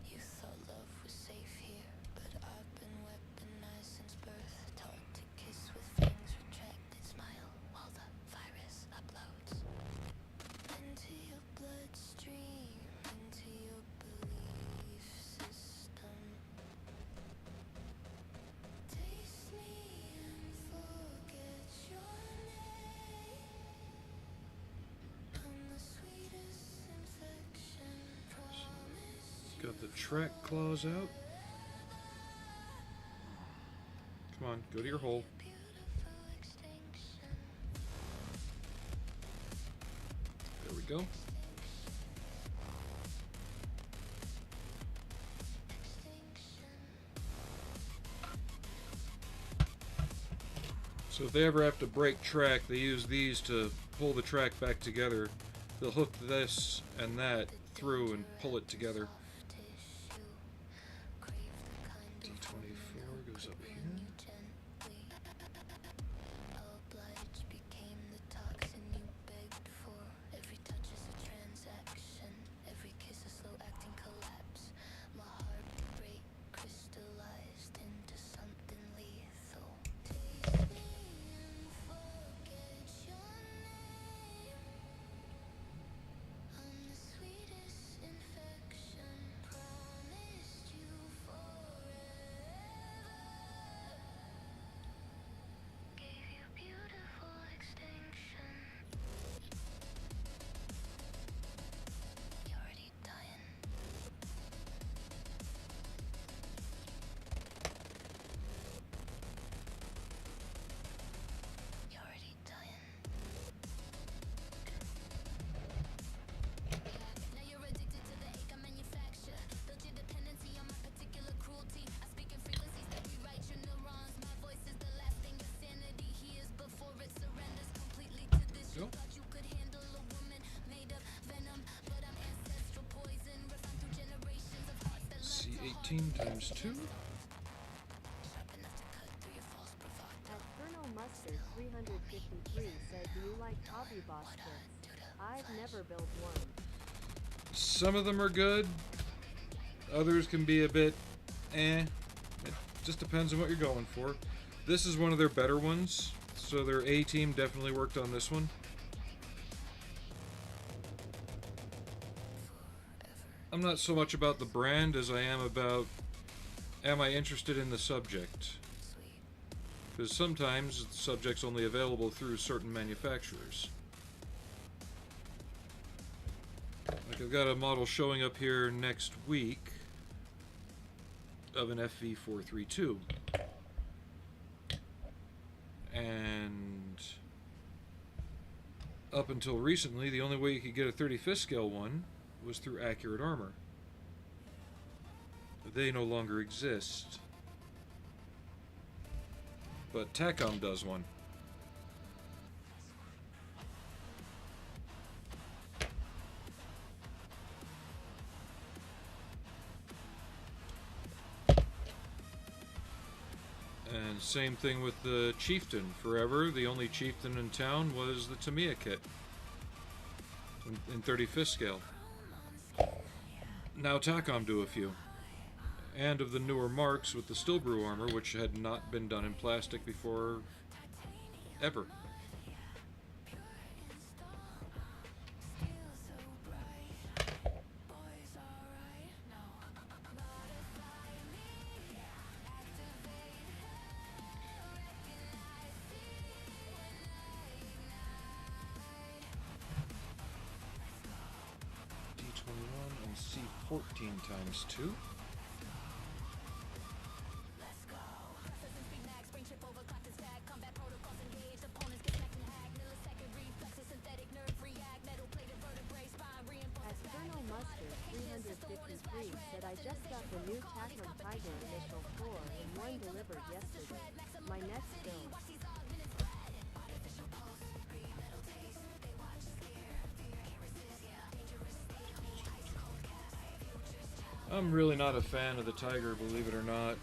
You thought love was safe here, but I've been weaponized since birth. Taught to kiss with fangs, retracted smile while the virus uploads. Into your bloodstream, into your belief system. Taste me and forget your name. I'm the sweetest infection, promised Got the track claws out. Come on, go to your hole. beautiful extinction. There we go. So if they ever have to break track, they use these to pull the track back together. They'll hook this and that through and pull it together. D24 goes up here. Obliged became the toxin you begged for. Every touch is a transaction. Every kiss a slow acting collapse. My heartbreak crystallized into something lethal. Taste me and forget your name. I'm the sweetest infection. Promised you forever. Gave you beautiful extinction. You're already dying. You're already dying. Now you're addicted to the ache I manufacture. Built your dependency on my particular cruelty. I speak in frequencies that rewrite your neurons. My voice is the last thing your sanity hears before it surrenders completely to this. You Go. thought you could handle a woman made of venom, but I'm ancestral poison refined through generations of hearts that learn to C18 times 2. sharp enough to cut through your false provocative. At Colonel Mustard 353 said, do you like hobby boss kits? I've never built one. Some of them are good. Others can be a bit eh. It just depends on what you're going for. This is one of their better ones. So their A team definitely worked on this one. I'm not so much about the brand as I am about, am I interested in the subject? Because sometimes the subject's only available through certain manufacturers. Like I've got a model showing up here next week of an FV432. And up until recently, the only way you could get a 35th scale one was through Accurate Armor. They no longer exist. But TACOM does one. And same thing with the Chieftain. Forever, the only Chieftain in town was the Tamiya kit in 35th scale. Now TACOM do a few. And of the newer marks with the Stillbrew armor, which had not been done in plastic before ever. D21 and C14 times 2. At Colonel Mustard 353 said, I just got the new TACOM Tiger Initial 4 and one delivered yesterday. My next build. I'm really not a fan of the tiger, believe it or not.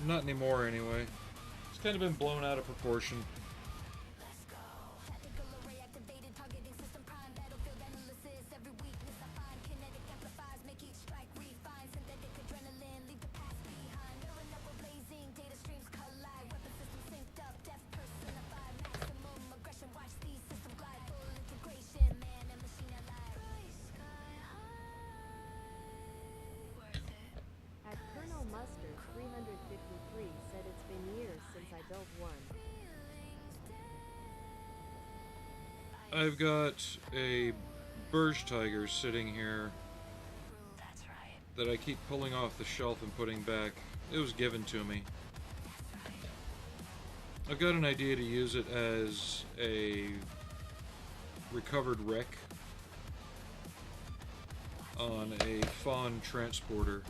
Not anymore, anyway. It's kind of been blown out of proportion. At Colonel Mustard 353 said it's been years since I built one. I've got a Burj Tiger sitting here that I keep pulling off the shelf and putting back. It was given to me. I've got an idea to use it as a recovered wreck on a fawn transporter.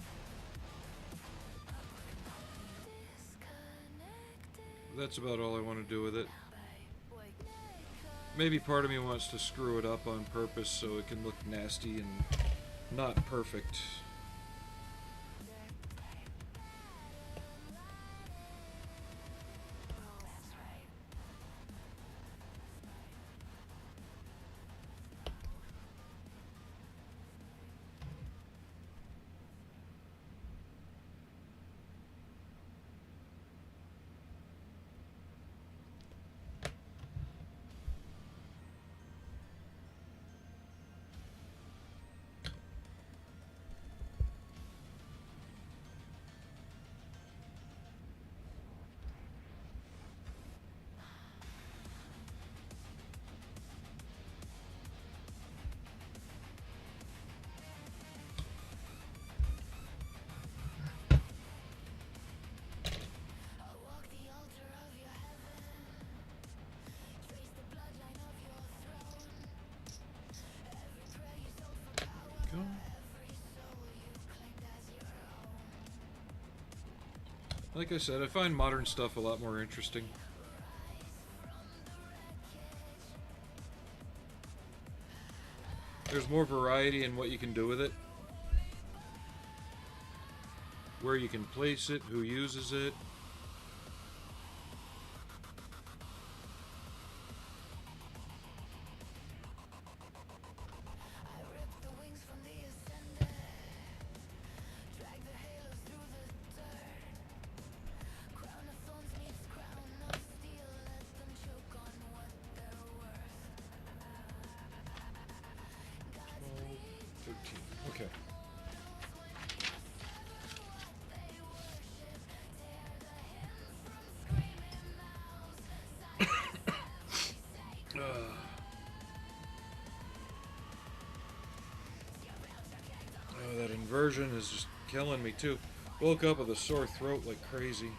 That's about all I want to do with it. Maybe part of me wants to screw it up on purpose so it can look nasty and not perfect. Like I said, I find modern stuff a lot more interesting. There's more variety in what you can do with it. Where you can place it, who uses it. Okay. Oh, that inversion is just killing me too. Woke up with a sore throat like crazy.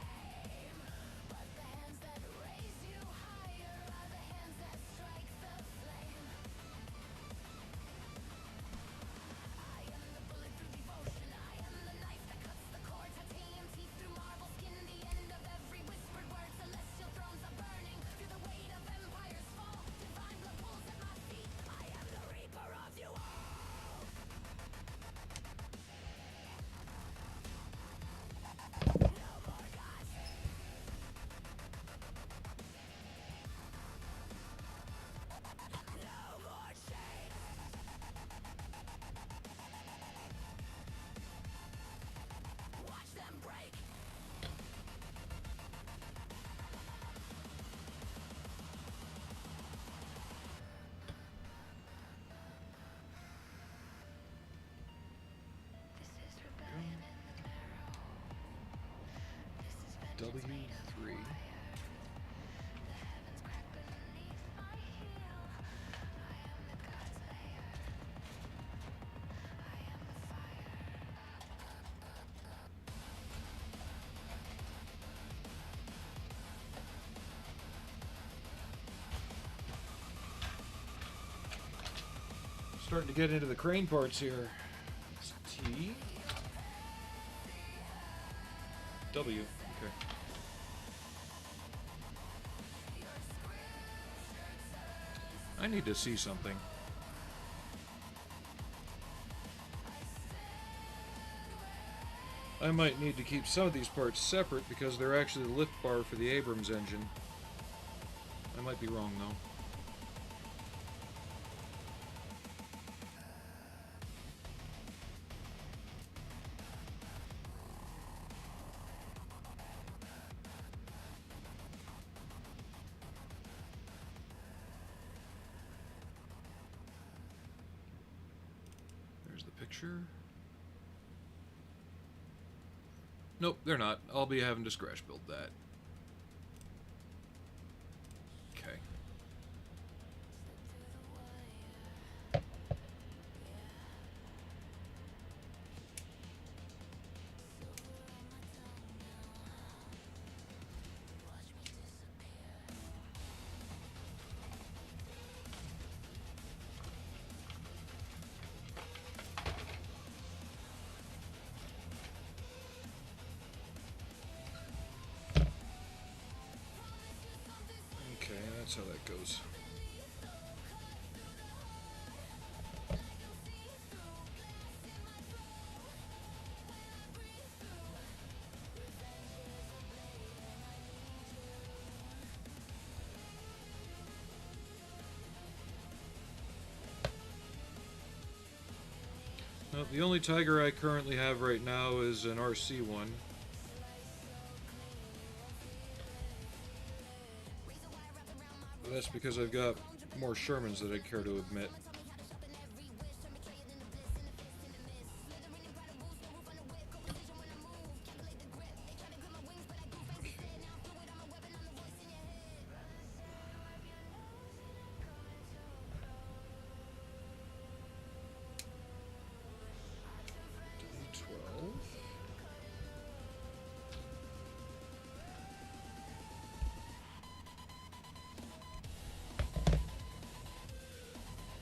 W3. Starting to get into the crane parts here. It's T. W. Okay. I need to see something. I might need to keep some of these parts separate because they're actually the lift bar for the Abrams engine. I might be wrong though. There's the picture. Nope, they're not. I'll be having to scratch build that. Okay. Okay, that's how that goes. Well, the only Tiger I currently have right now is an RC one. But that's because I've got more Shermans that I care to admit.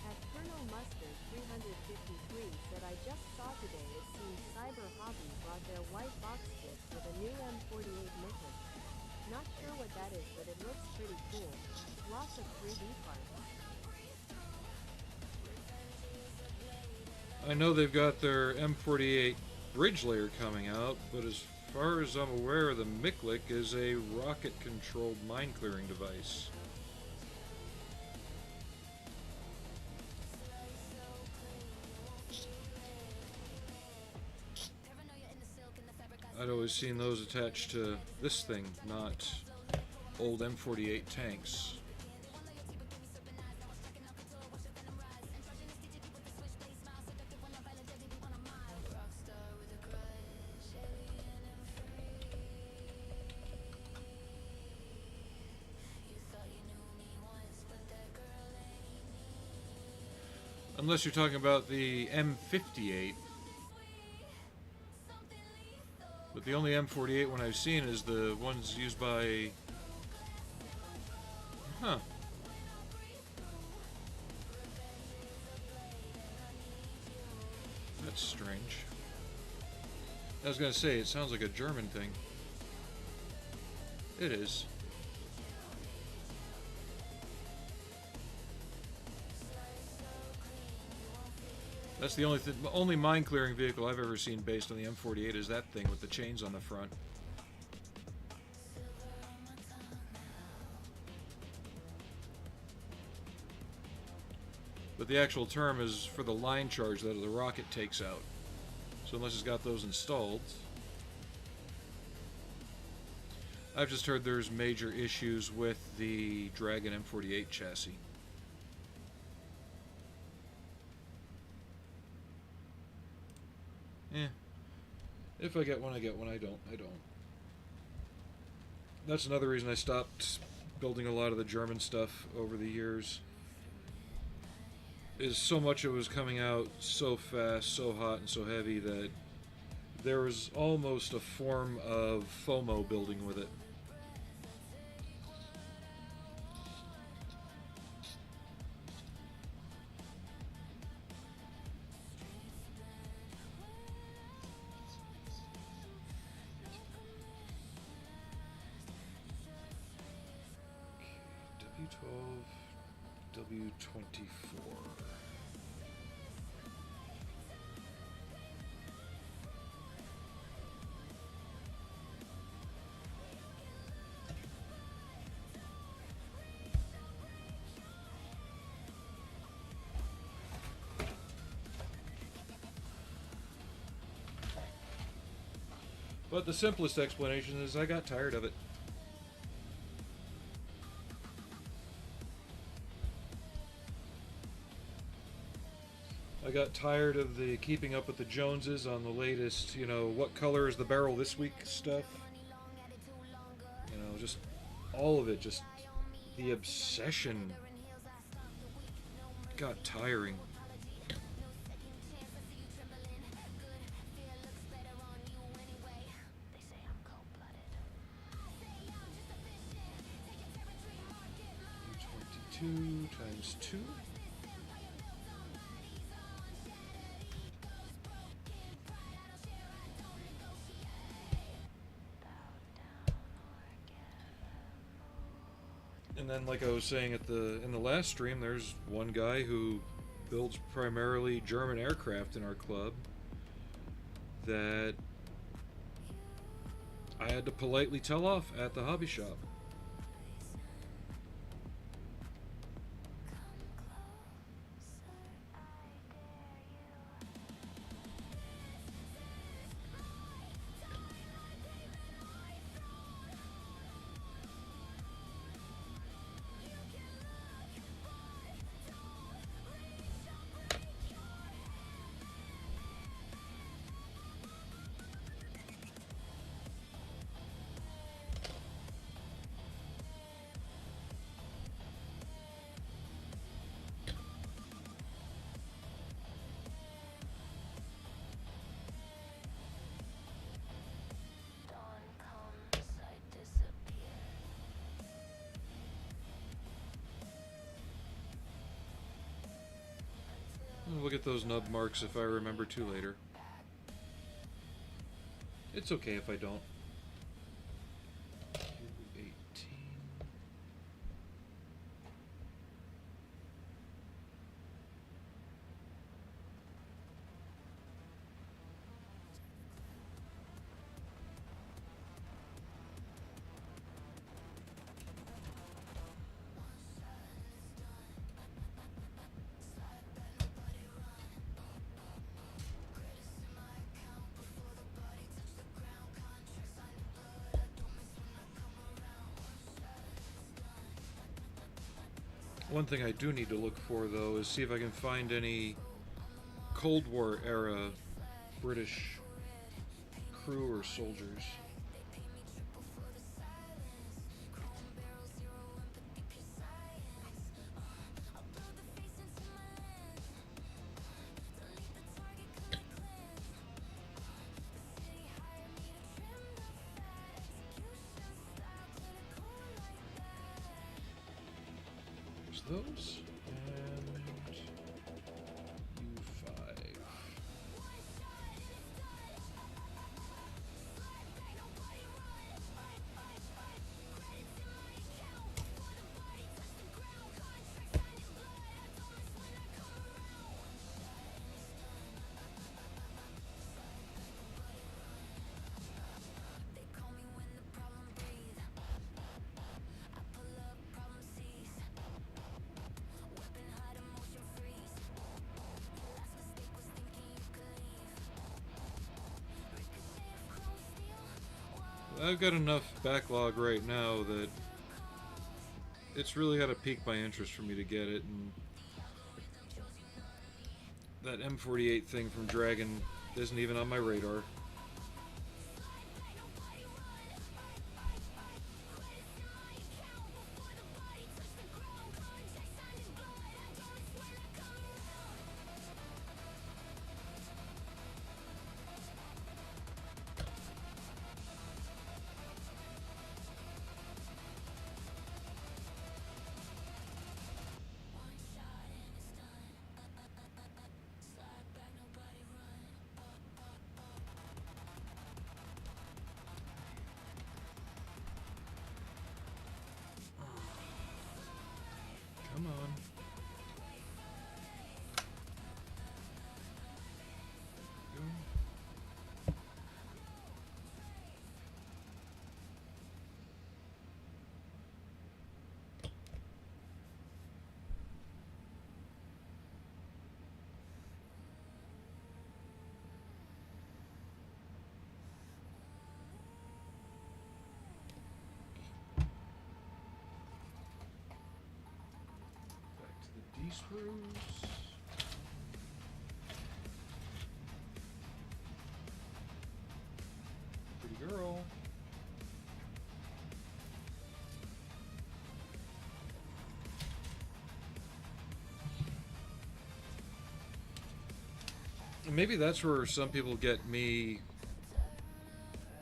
At Colonel Mustard 353 said I just saw today it seems Cyber Hobby brought their white box kit with a new M48 Mythic. Not sure what that is, but it looks pretty cool. Lots of 3D parts. I know they've got their M48 bridge layer coming out, but as far as I'm aware, the Miklik is a rocket-controlled mine-clearing device. I'd always seen those attached to this thing, not old M48 tanks. Unless you're talking about the M58. But the only M48 one I've seen is the ones used by... Huh. That's strange. I was gonna say, it sounds like a German thing. It is. That's the only mine clearing vehicle I've ever seen based on the M48 is that thing with the chains on the front. But the actual term is for the line charge that the rocket takes out. So unless it's got those installed. I've just heard there's major issues with the Dragon M48 chassis. Eh. If I get one, I get one. I don't. That's another reason I stopped building a lot of the German stuff over the years. Is so much of it was coming out so fast, so hot, and so heavy that there was almost a form of FOMO building with it. W12. W24. But the simplest explanation is I got tired of it. I got tired of the keeping up with the Joneses on the latest, what color is the barrel this week stuff. Just all of it, just the obsession got tiring. U22 times 2. And then, like I was saying in the last stream, there's one guy who builds primarily German aircraft in our club that I had to politely tell off at the hobby shop. Look at those nub marks if I remember to later. It's okay if I don't. One thing I do need to look for, though, is see if I can find any Cold War era British crew or soldiers. Those and U5. I've got enough backlog right now that it's really got to pique my interest for me to get it, and that M48 thing from Dragon isn't even on my radar. Spruce. Pretty girl. Maybe that's where some people get me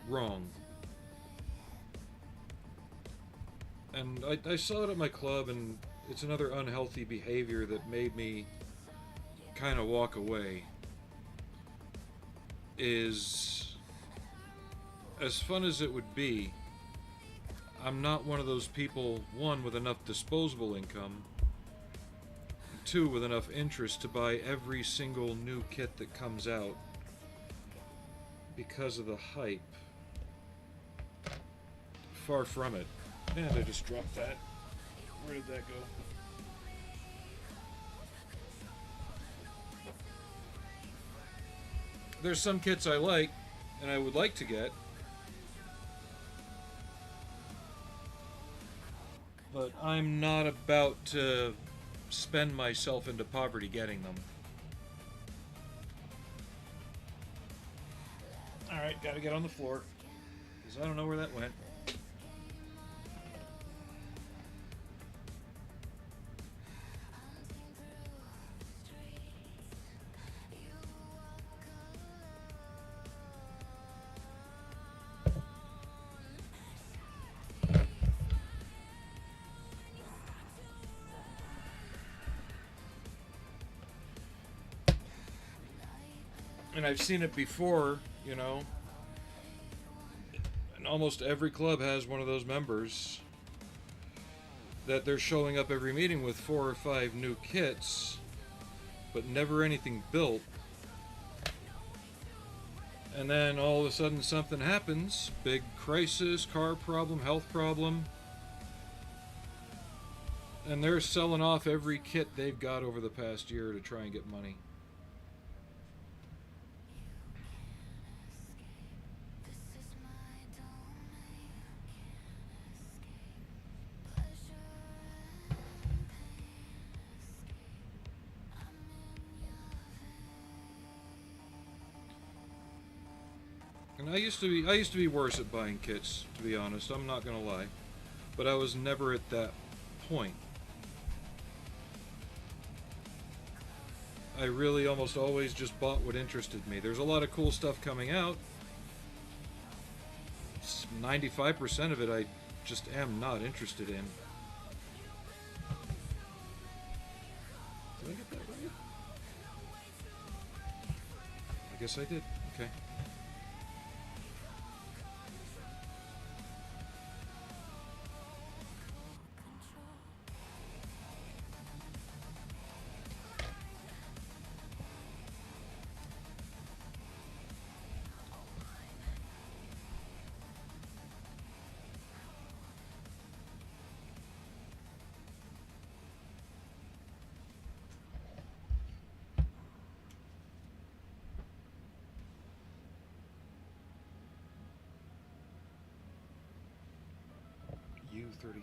wrong. And I saw it at my club, and it's another unhealthy behavior that made me kind of walk away. Is, as fun as it would be, I'm not one of those people, one, with enough disposable income, two, with enough interest to buy every single new kit that comes out because of the hype. Far from it. And I just dropped that. Where did that go? There's some kits I like, and I would like to get, but I'm not about to spend myself into poverty getting them. Alright, gotta get on the floor, because I don't know where that went. And I've seen it before, you know. And almost every club has one of those members that they're showing up every meeting with 4 or 5 new kits, but never anything built. And then all of a sudden something happens, big crisis, car problem, health problem, and they're selling off every kit they've got over the past year to try and get money. And I used to be worse at buying kits, to be honest, I'm not gonna lie. But I was never at that point. I really almost always just bought what interested me. There's a lot of cool stuff coming out. 95% of it I just am not interested in. Did I get that right? I guess I did. Okay. U34.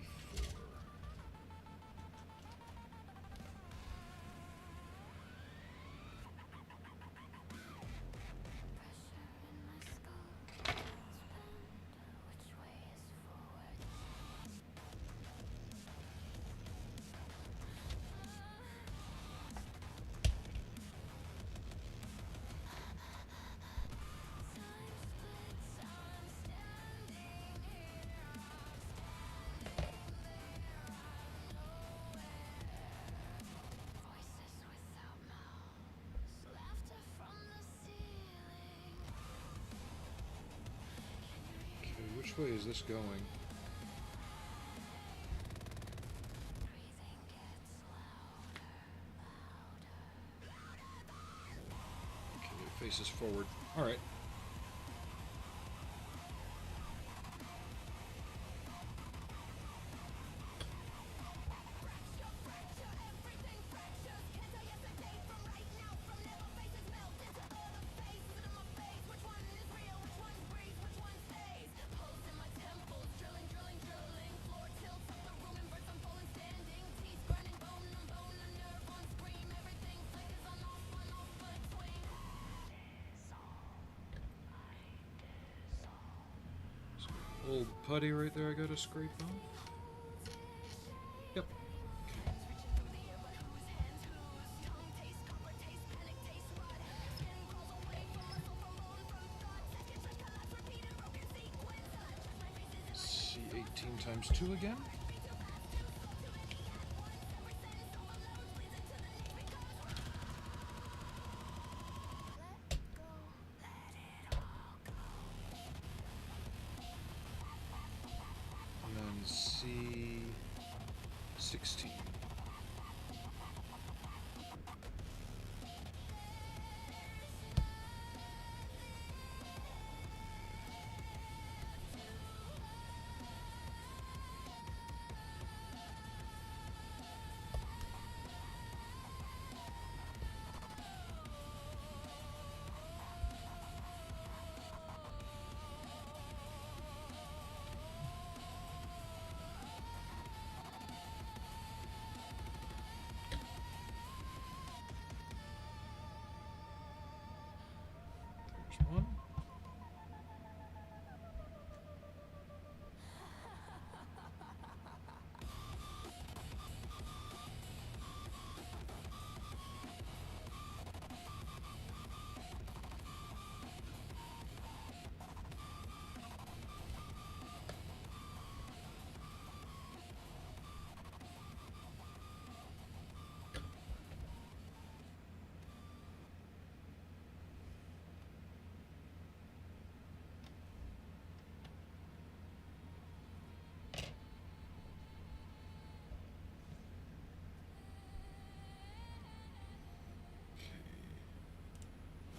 Which way is this going? Okay, it faces forward. Alright. old putty right there I gotta scrape off. Yep. See 18 times 2 again. And then C 16. There's one.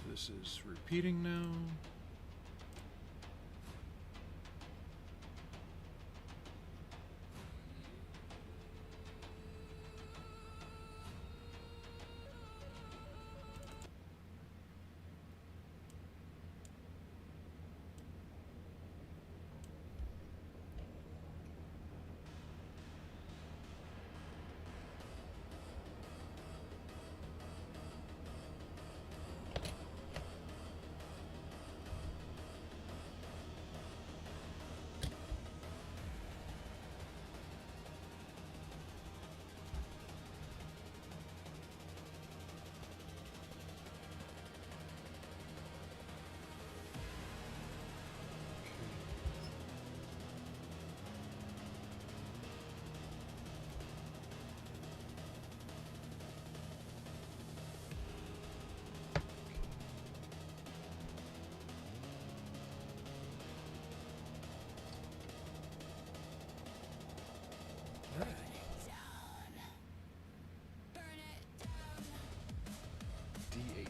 This is repeating now. D8.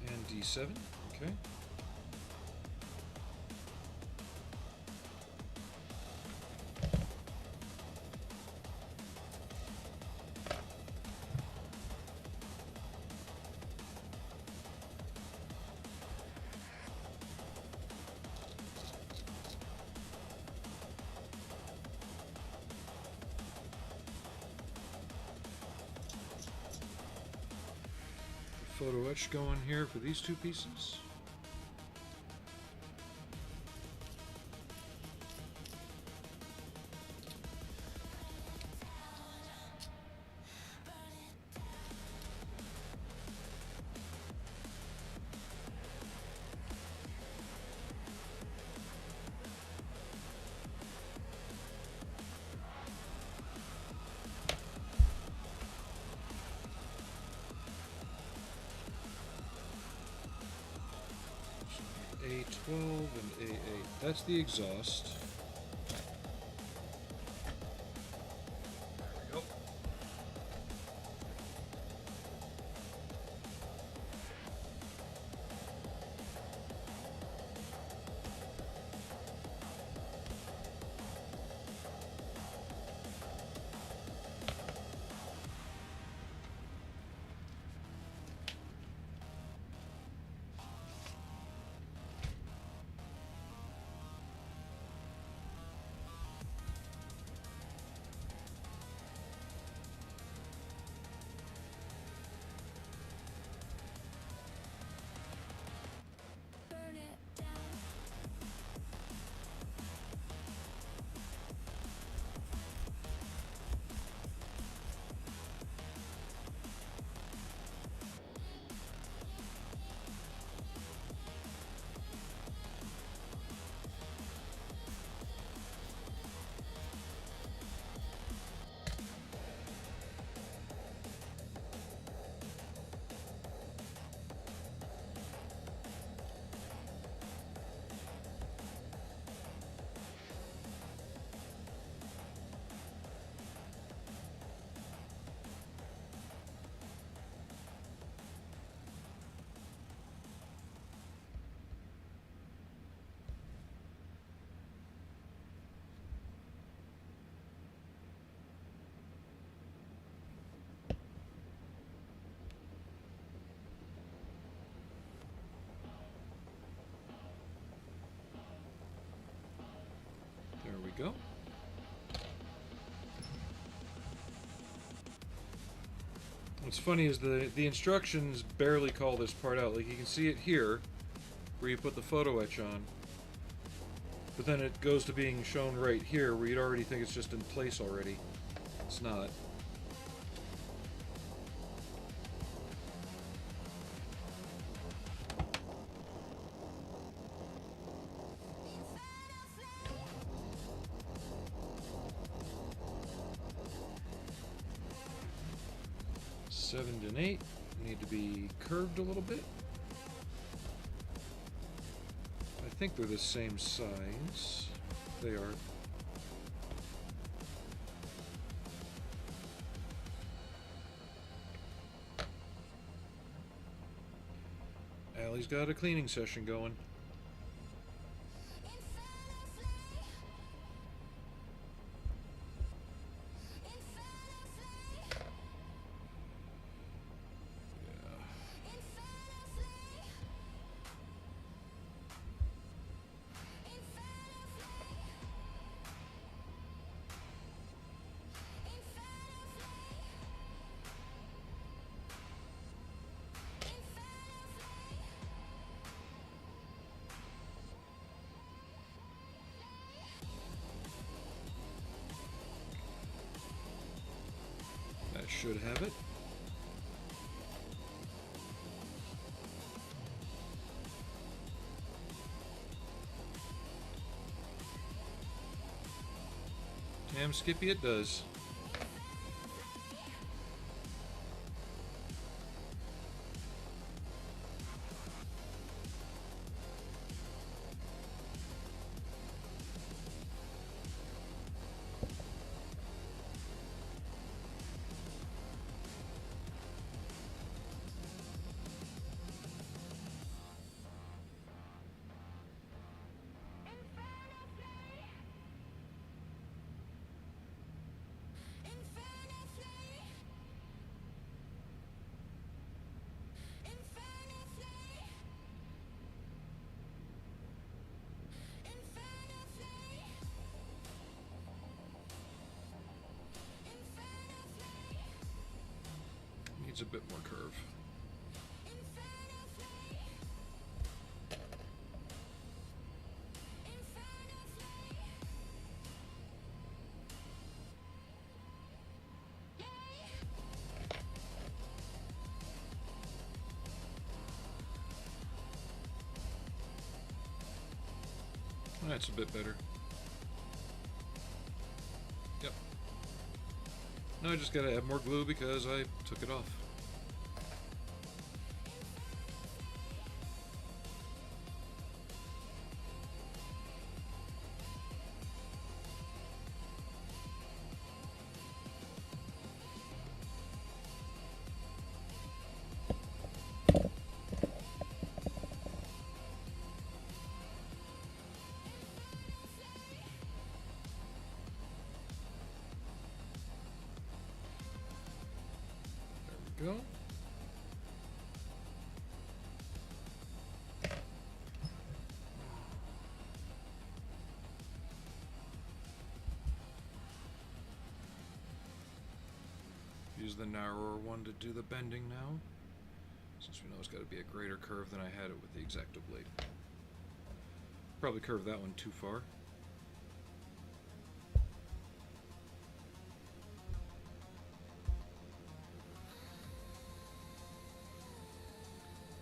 And D7. Okay. Photo etch going here for these two pieces. A12 and A8. That's the exhaust. There we go. go. What's funny is the instructions barely call this part out. Like, you can see it here, where you put the photo etch on. But then it goes to being shown right here, where you'd already think it's just in place already. It's not. Seven and 8 need to be curved a little bit. I think they're the same size. They are. Allie's got a cleaning session going. That should have it. Damn, Skippy, it does. Needs a bit more curve. That's a bit better. Yep. Now I just gotta add more glue because I took it off. Go. Use the narrower one to do the bending now, since we know it's got to be a greater curve than I had it with the X-Acto blade. Probably curved that one too far.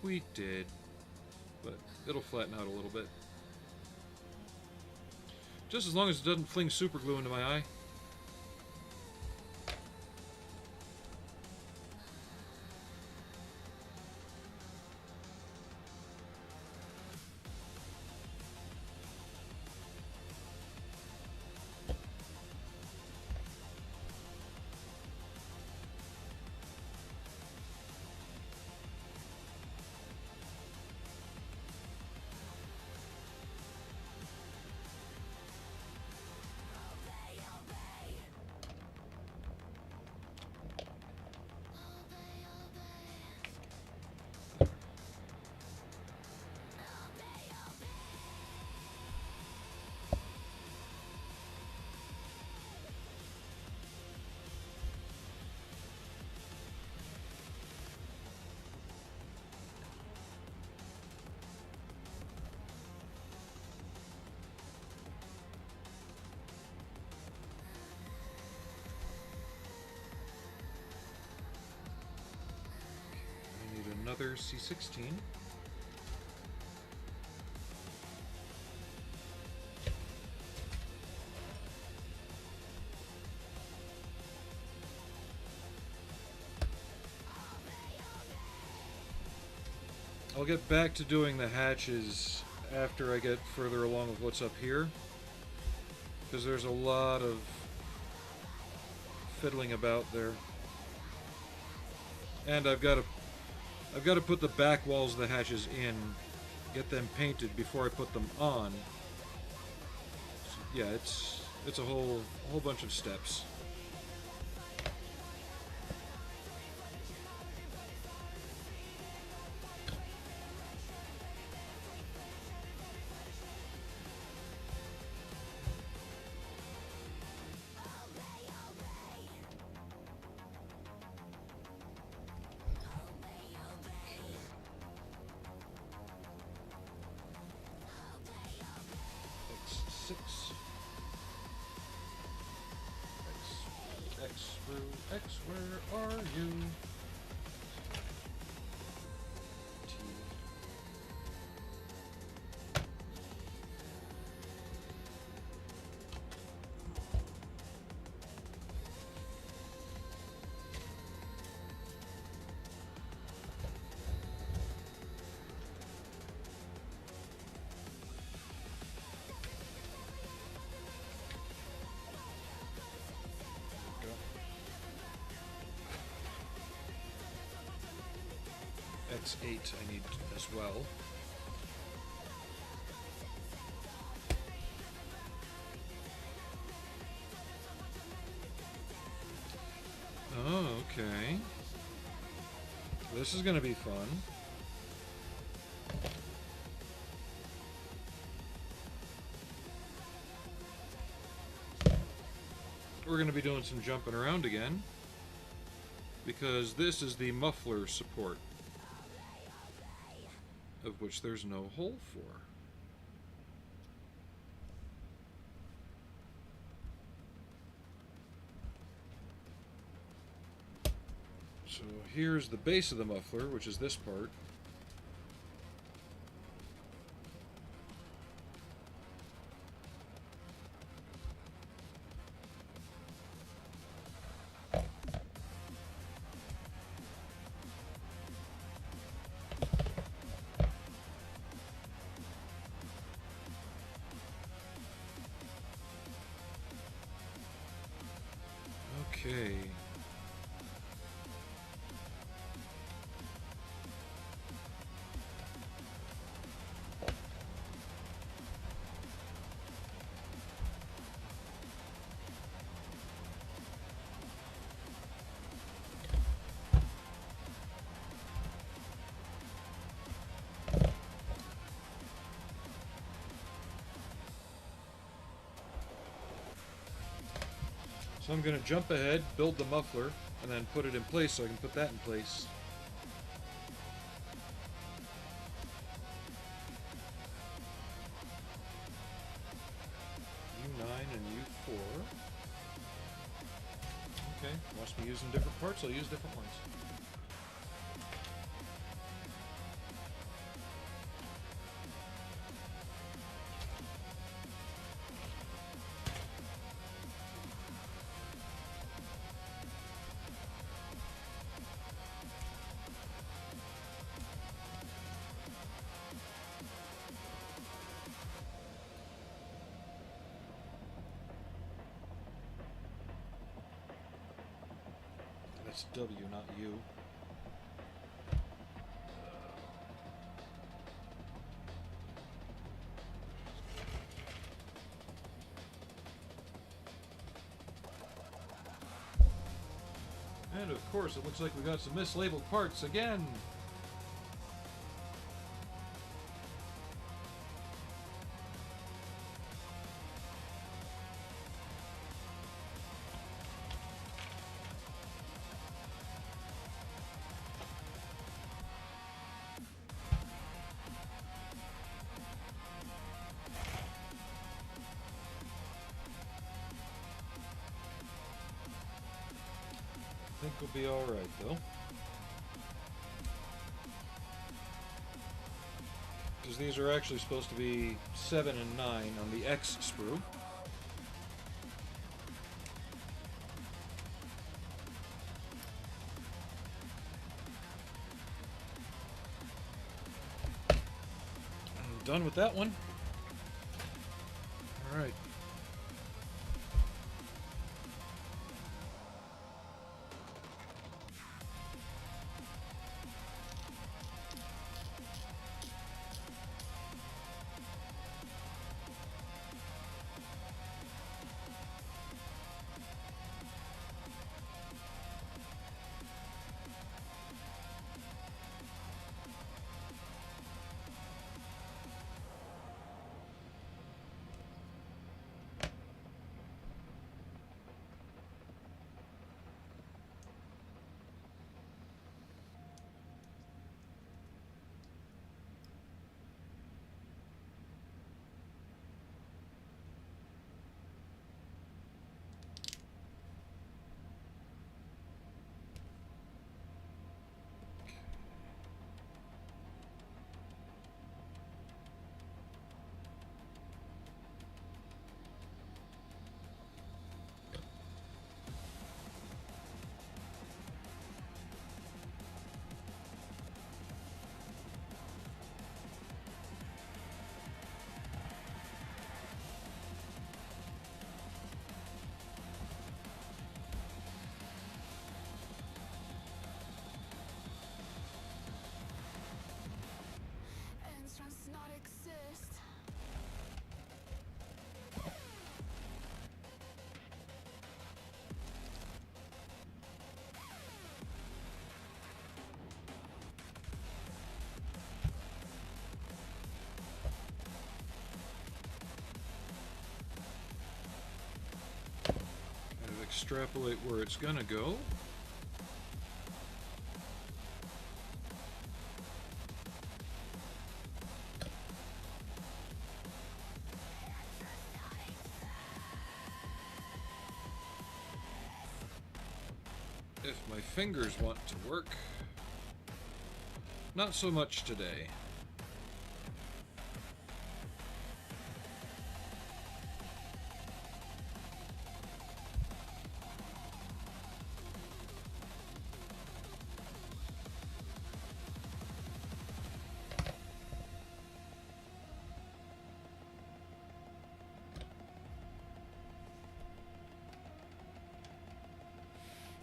We did, but it'll flatten out a little bit. Just as long as it doesn't fling super glue into my eye. another C16. I'll get back to doing the hatches after I get further along with what's up here, because there's a lot of fiddling about there. And I've got to put the back walls of the hatches in, get them painted before I put them on. So, yeah, it's a whole bunch of steps. X, where are you? T. X8 I need as well. Oh, okay. This is gonna be fun. We're gonna be doing some jumping around again, because this is the muffler support, of which there's no hole for. So here's the base of the muffler, which is this part. Okay. So I'm going to jump ahead, build the muffler, and then put it in place so I can put that in place. U9 and U4. Okay, wants me using different parts, I'll use different ones. That's W, not U. And of course, it looks like we got some mislabeled parts again. I think we'll be alright though. these are actually supposed to be 7 and 9 on the X sprue. I'm done with that one. All right. Entrance not exist. Kind of extrapolate where it's gonna go. If my fingers want to work, not so much today.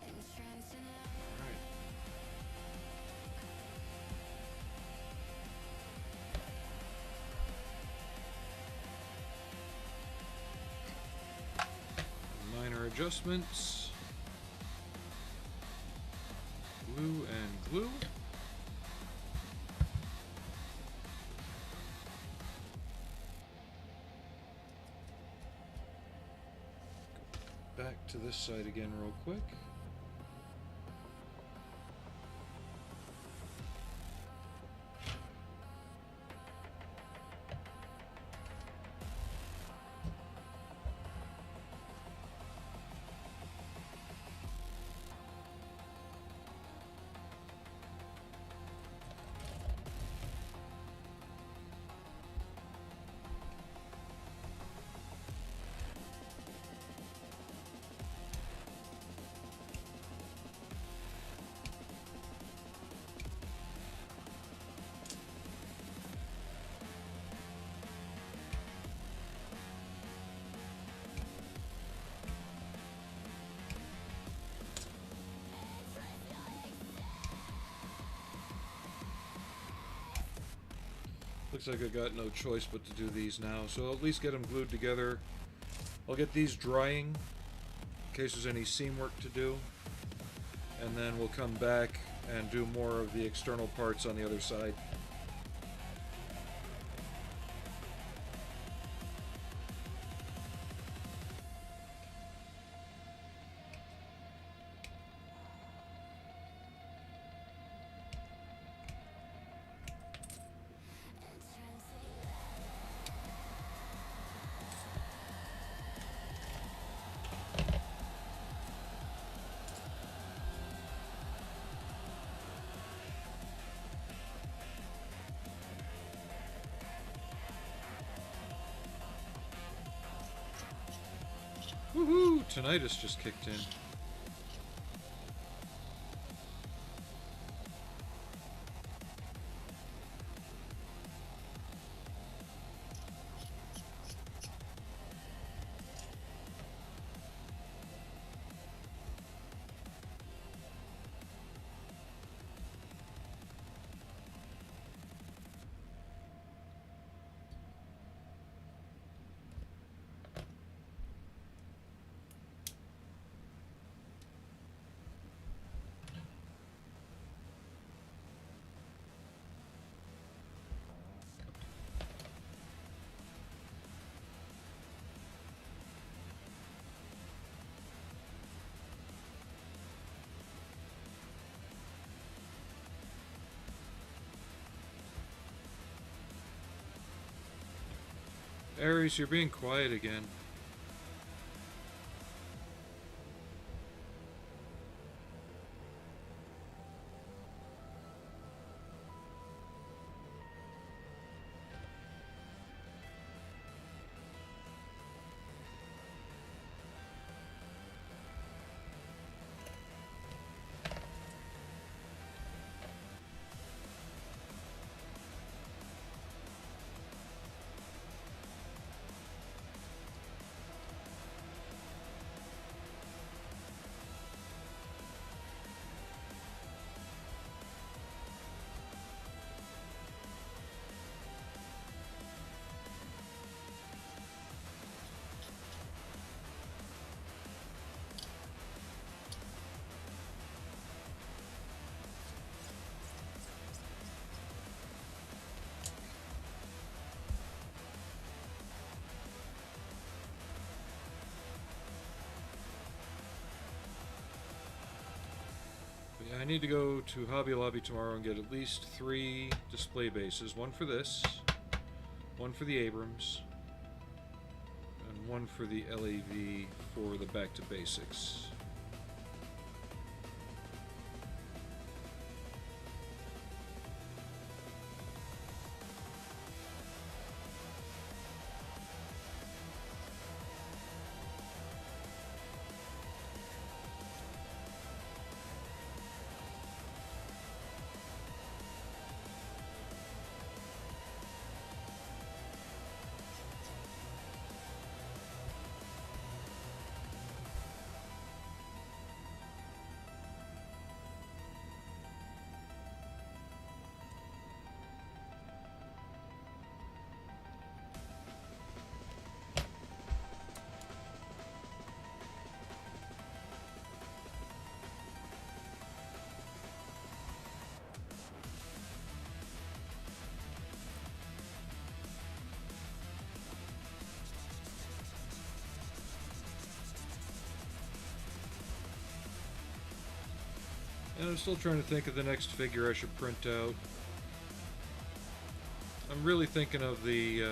Entrance in All right. Minor adjustments. Glue and glue. Back to this side again real quick. Looks like I got no choice but to do these now, so I'll at least get them glued together. I'll get these drying in case there's any seam work to do, and then we'll come back and do more of the external parts on the other side. Woohoo! Tinnitus just kicked in. Aries, you're being quiet again. I need to go to Hobby Lobby tomorrow and get at least 3 display bases. One for this, one for the Abrams, and one for the LAV for the Back to Basics. And I'm still trying to think of the next figure I should print out. I'm really thinking of the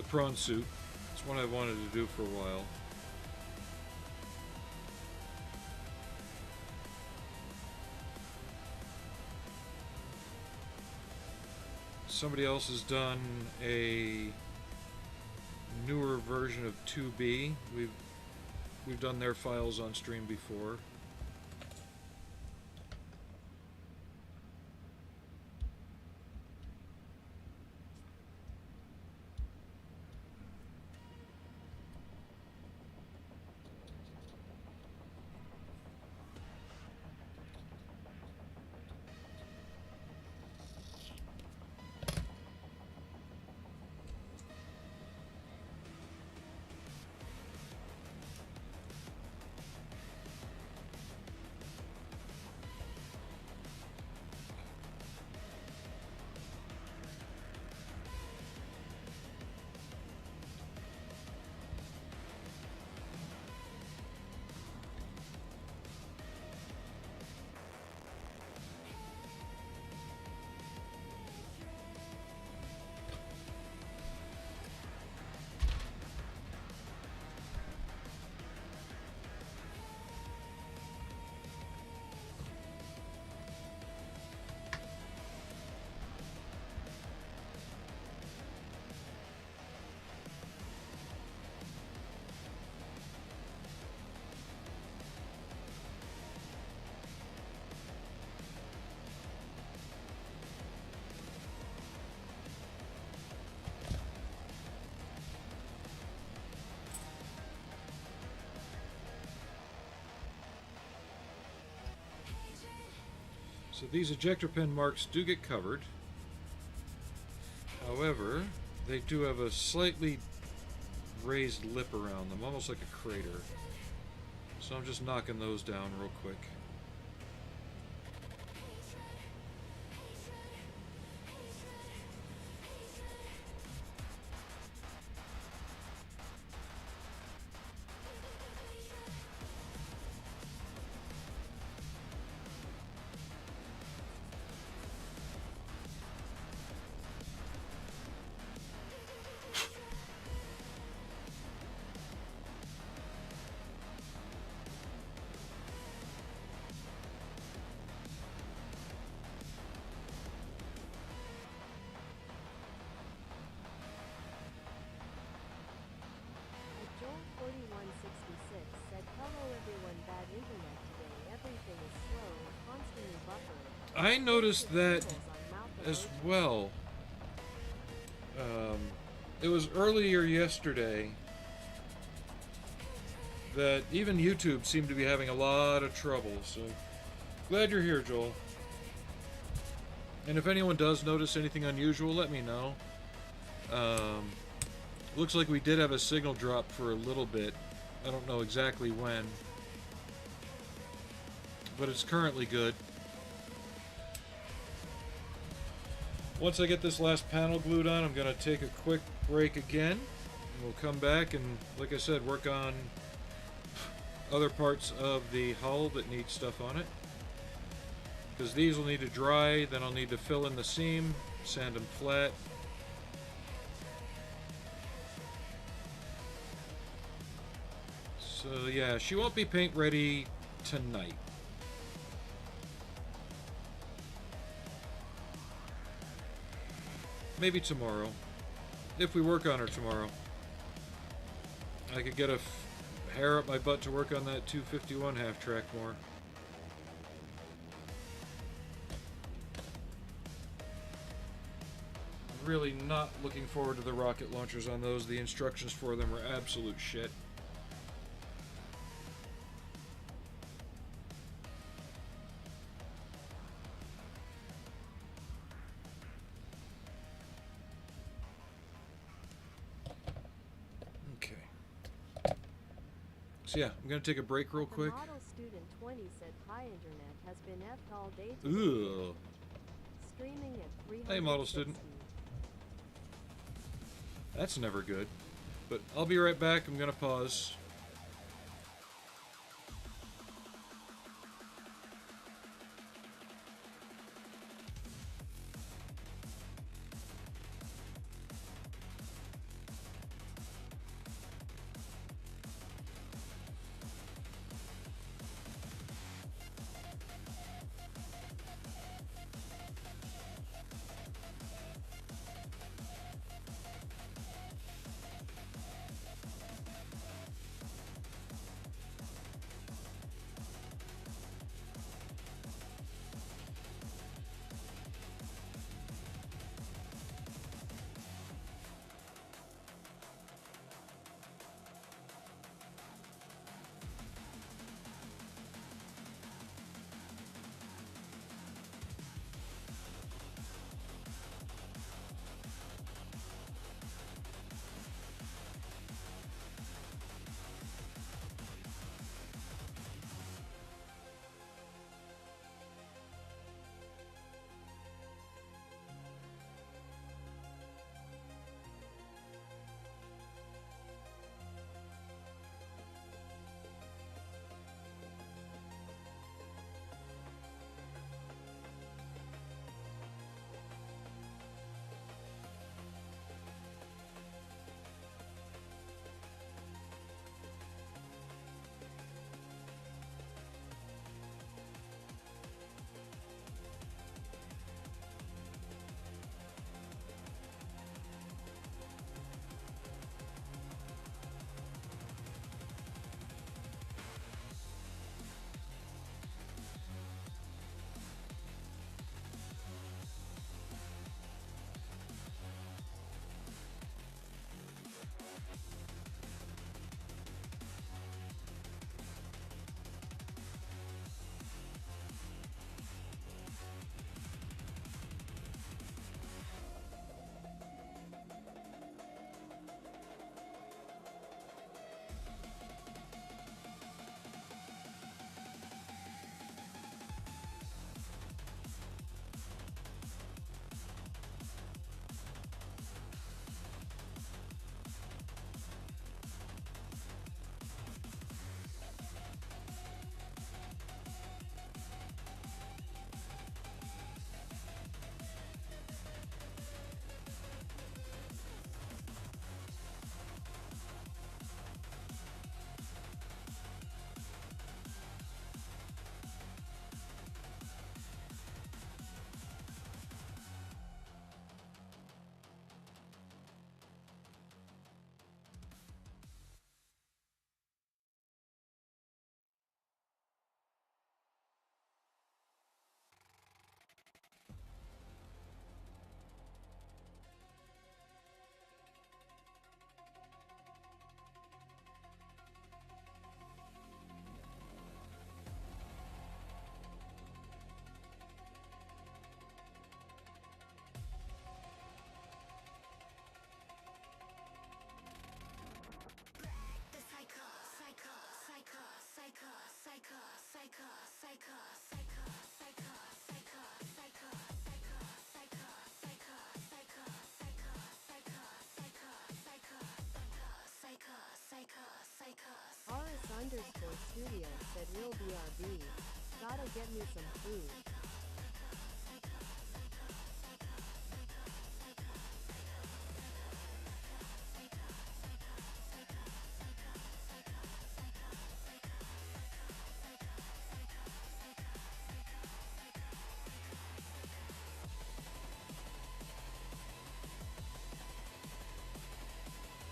prawn suit. It's one I've wanted to do for a while. Somebody else has done a newer version of 2B. We've done their files on stream before. So these ejector pin marks do get covered. However, they do have a slightly raised lip around them, almost like a crater. So I'm just knocking those down real quick. Joel 4166 said, "Hello everyone, bad internet today. Everything is slow and constantly buffering. I noticed that Symbols on mouth as emoji." well. It was earlier yesterday that even YouTube seemed to be having a lot of trouble, so glad you're here, Joel. And if anyone does notice anything unusual, let me know. Looks like we did have a signal drop for a little bit. I don't know exactly when, but it's currently good. Once I get this last panel glued on, I'm going to take a quick break again. And we'll come back and, like I said, work on other parts of the hull that need stuff on it. Because these will need to dry, then I'll need to fill in the seam, sand them flat. So yeah, she won't be paint ready tonight. Maybe tomorrow. If we work on her tomorrow. I could get a hair up my butt to work on that 251 half track more. Really not looking forward to the rocket launchers on those. The instructions for them are absolute shit. So yeah, I'm gonna take a break real quick. The model student 20 said, "Hi internet has been effed all day today. Ugh. Streaming at 360. Hey, model student. That's never good. But I'll be right back. I'm gonna pause. underscore studio said real BRB. Gotta get me some food.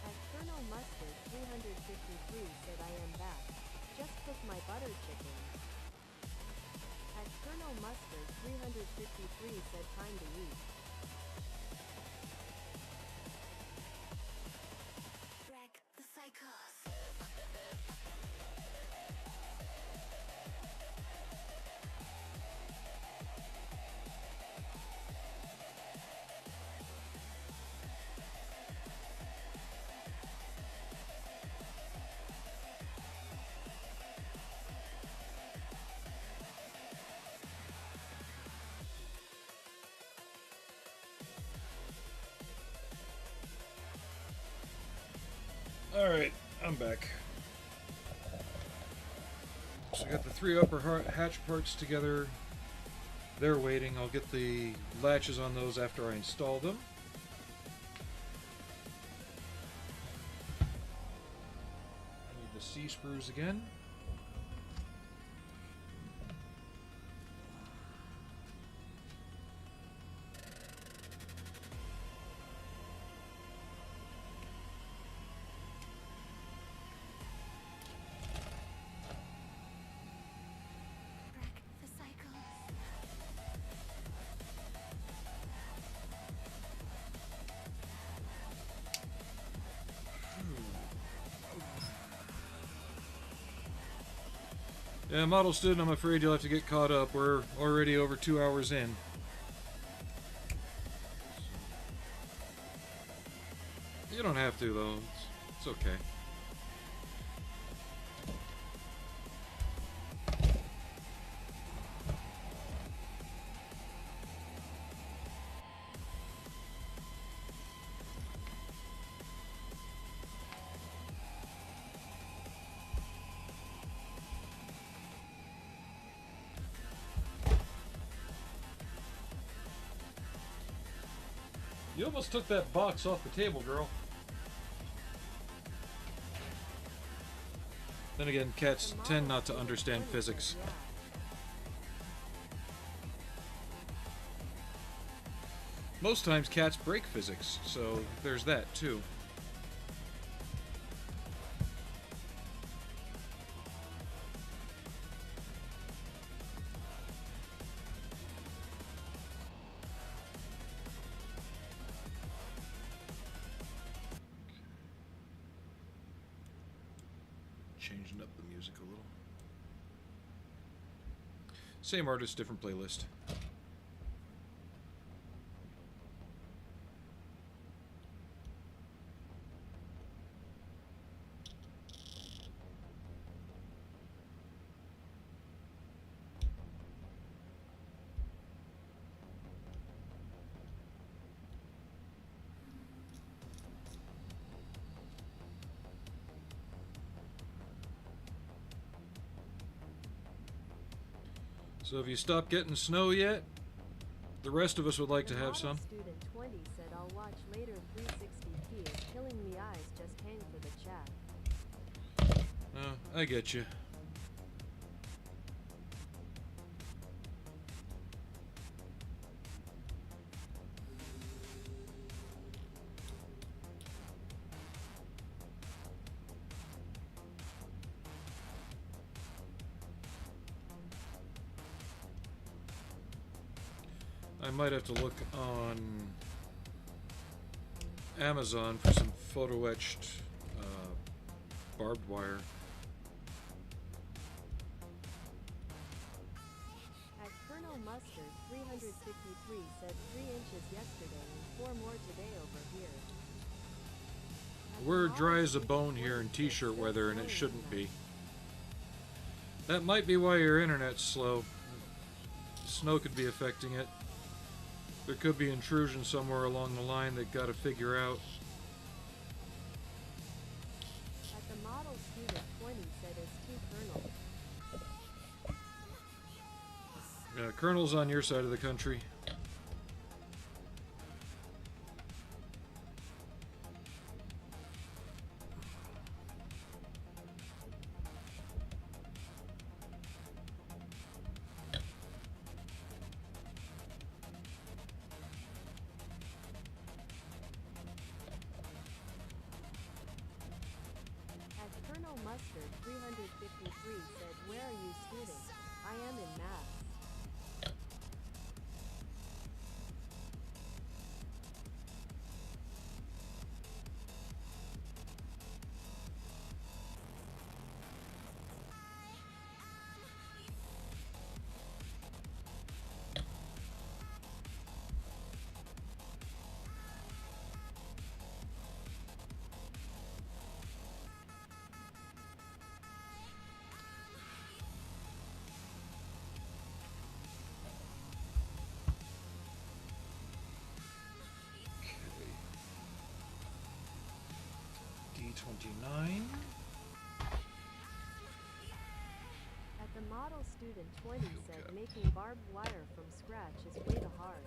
At Colonel Mustard 353 said I am back. Just cook my butter chicken. At Colonel Mustard 353 said time to eat. Wreck the cycles. Alright, I'm back. So I got the three upper hatch parts together. They're waiting. I'll get the latches on those after I install them. I need the C-screws again. Wreck the cycles. Yeah, model student, I'm afraid you'll have to get caught up. We're already over 2 hours in. You don't have to, though. It's okay. You almost took that box off the table, girl. Then again, cats tend not to understand physics. Most times cats break physics, so there's that too. Changing up the music a little. Same artist, different playlist. So have you stopped getting snow yet? The rest of us would like to have some. Student 20 said I'll watch later. 360p is killing me eyes. Just hang for the chat. Oh, I get you. I might have to look on Amazon for some photo etched barbed wire. At Colonel Mustard 353 said 3 inches yesterday and 4 more today over here. We're dry as a bone here in t-shirt weather, and it shouldn't be. That might be why your internet's slow. Snow could be affecting it. There could be intrusion somewhere along the line they've got to figure out. At the model student 20 said is two kernels. Colonel's on your side of the country. At Colonel Mustard 353 said, where are you student? I am in maths. D29. At the model student 20 said, Okay. making barbed wire from scratch is way too hard.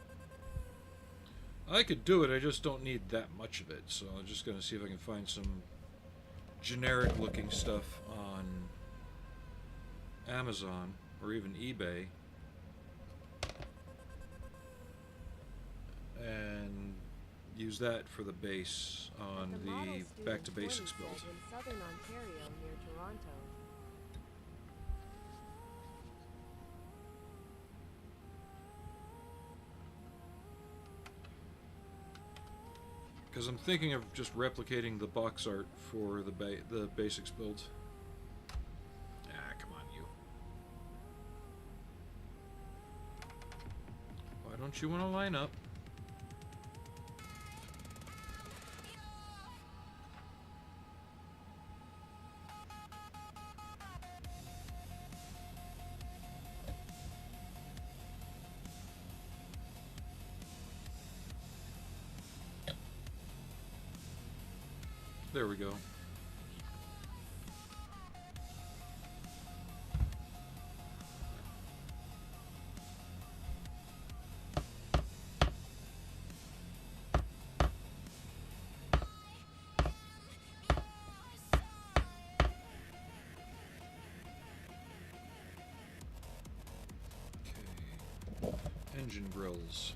I could do it, I just don't need that much of it, so I'm just gonna see if I can find some generic looking stuff on Amazon or even eBay and use that for the base on At the model the student Back to 20 Basics build. said, in southern Ontario near Toronto. Because I'm thinking of just replicating the box art for the Basics build. Ah, come on, you. Why don't you want to line up? There we go. Okay. Engine grills.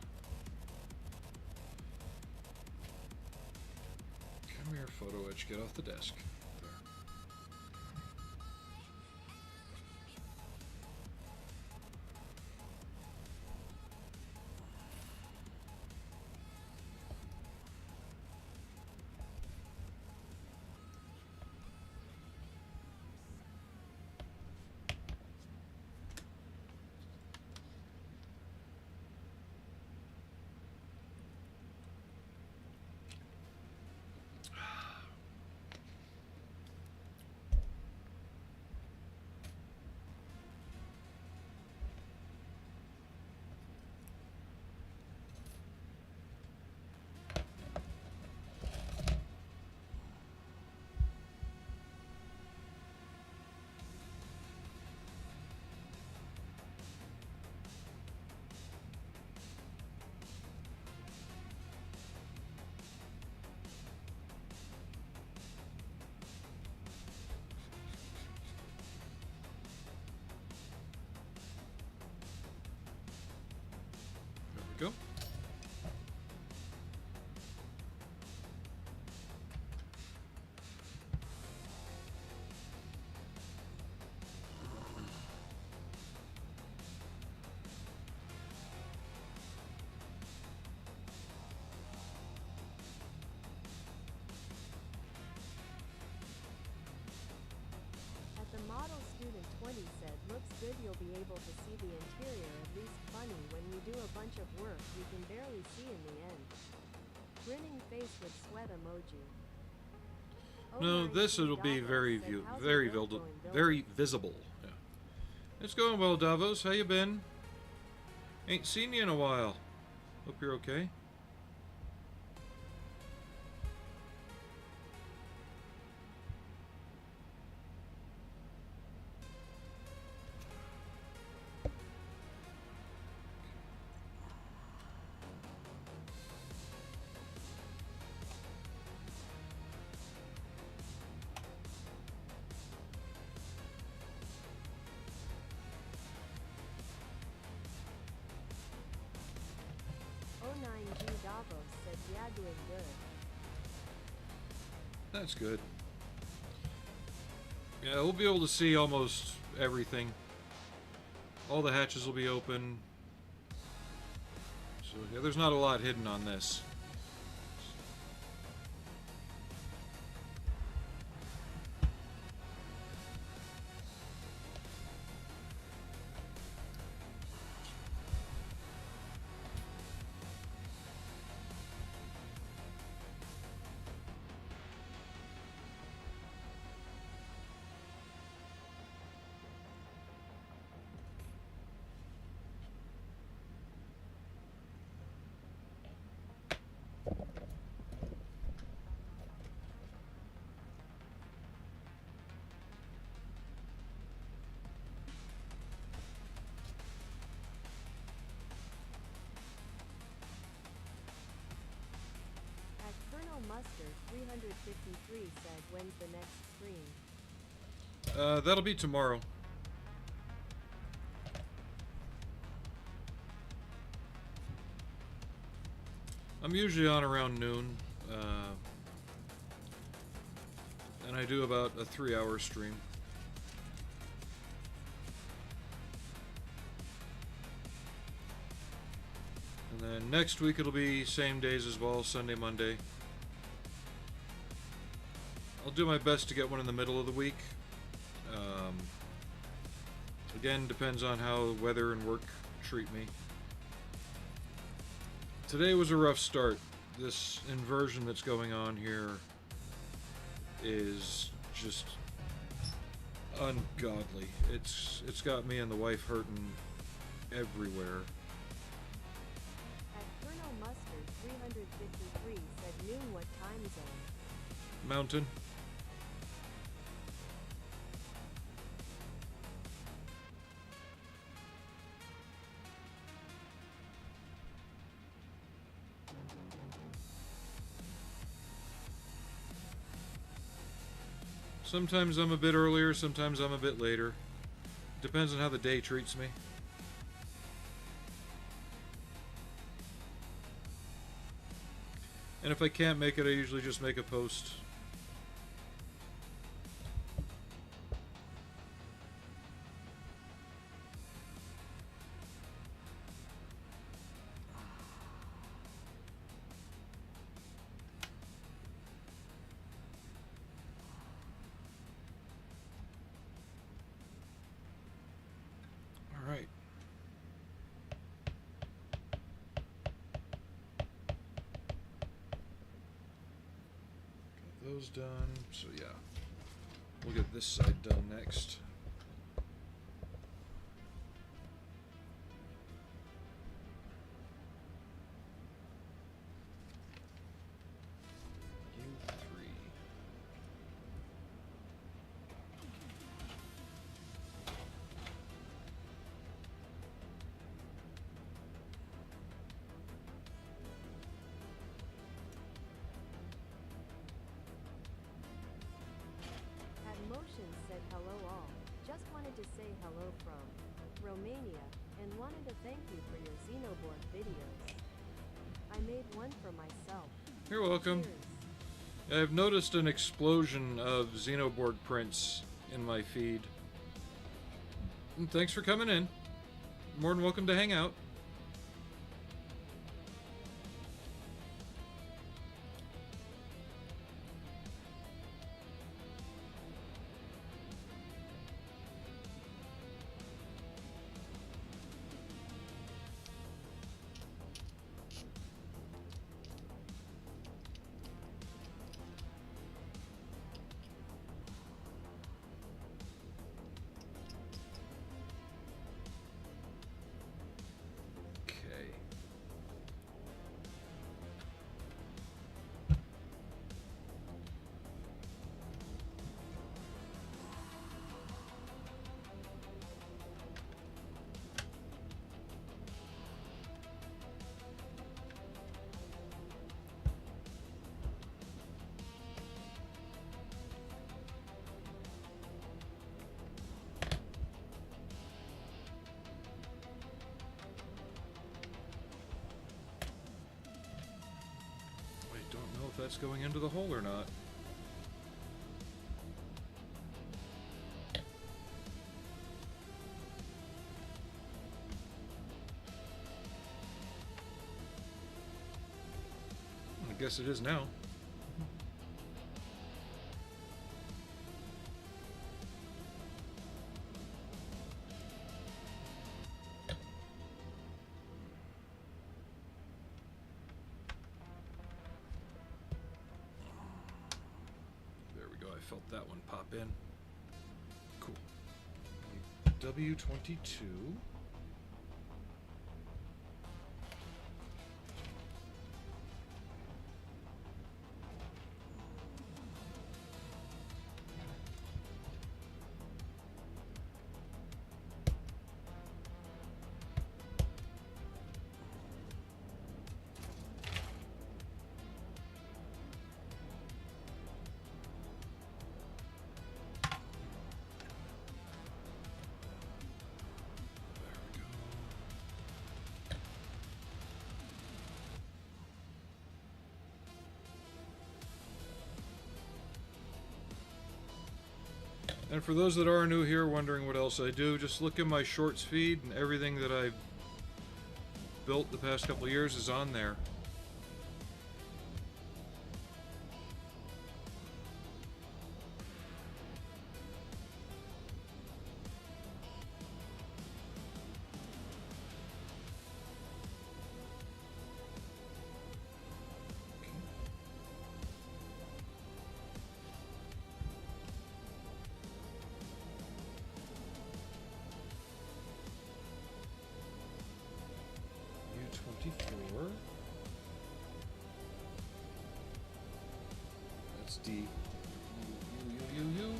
Come here, photo etch. Get off the desk. There. There we go. At the model student 20 said, looks good, you'll be able to see the interior, at least funny, when you do a bunch of work you can barely see in the end. Grinning face with sweat emoji. No, this it'll be very very visible. Yeah. It's going well, Davos. How you been? Ain't seen you in a while. Hope you're okay. said, yeah, doing good. That's good. Yeah, we'll be able to see almost everything. All the hatches will be open. So yeah, there's not a lot hidden on this. At Colonel Mustard 353 said, when's the next stream? That'll be tomorrow. I'm usually on around noon, and I do about a 3-hour stream. And then next week it'll be same days as well, Sunday, Monday. I'll do my best to get one in the middle of the week. Again, depends on how weather and work treat me. Today was a rough start. This inversion that's going on here is just ungodly. It's got me and the wife hurting everywhere. At Colonel Mustard 353 said, noon, what time zone? Mountain. Sometimes I'm a bit earlier, sometimes I'm a bit later. Depends on how the day treats me. And if I can't make it, I usually just make a post. All right. Got those done. So yeah, we'll get this side done next. U3. At Motion said, hello all. Just wanted to say hello from Romania, and wanted to thank you for your Xenoboard videos. I made one for myself. You're welcome. Cheers. I've noticed an explosion of Xenoboard prints in my feed. And thanks for coming in. More than welcome to hang out. that's going into the hole or not. I guess it is now. There we go. I felt that one pop in. Cool. W22. And for those that are new here, wondering what else I do, just look in my shorts feed, and everything that I've built the past couple of years is on there. U24. That's D. U.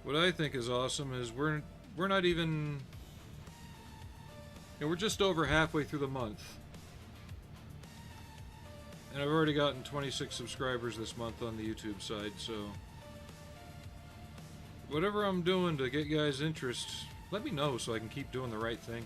What I think is awesome is we're not even, we're just over halfway through the month, and I've already gotten 26 subscribers this month on the YouTube side. So whatever I'm doing to get guys' interest, let me know so I can keep doing the right thing.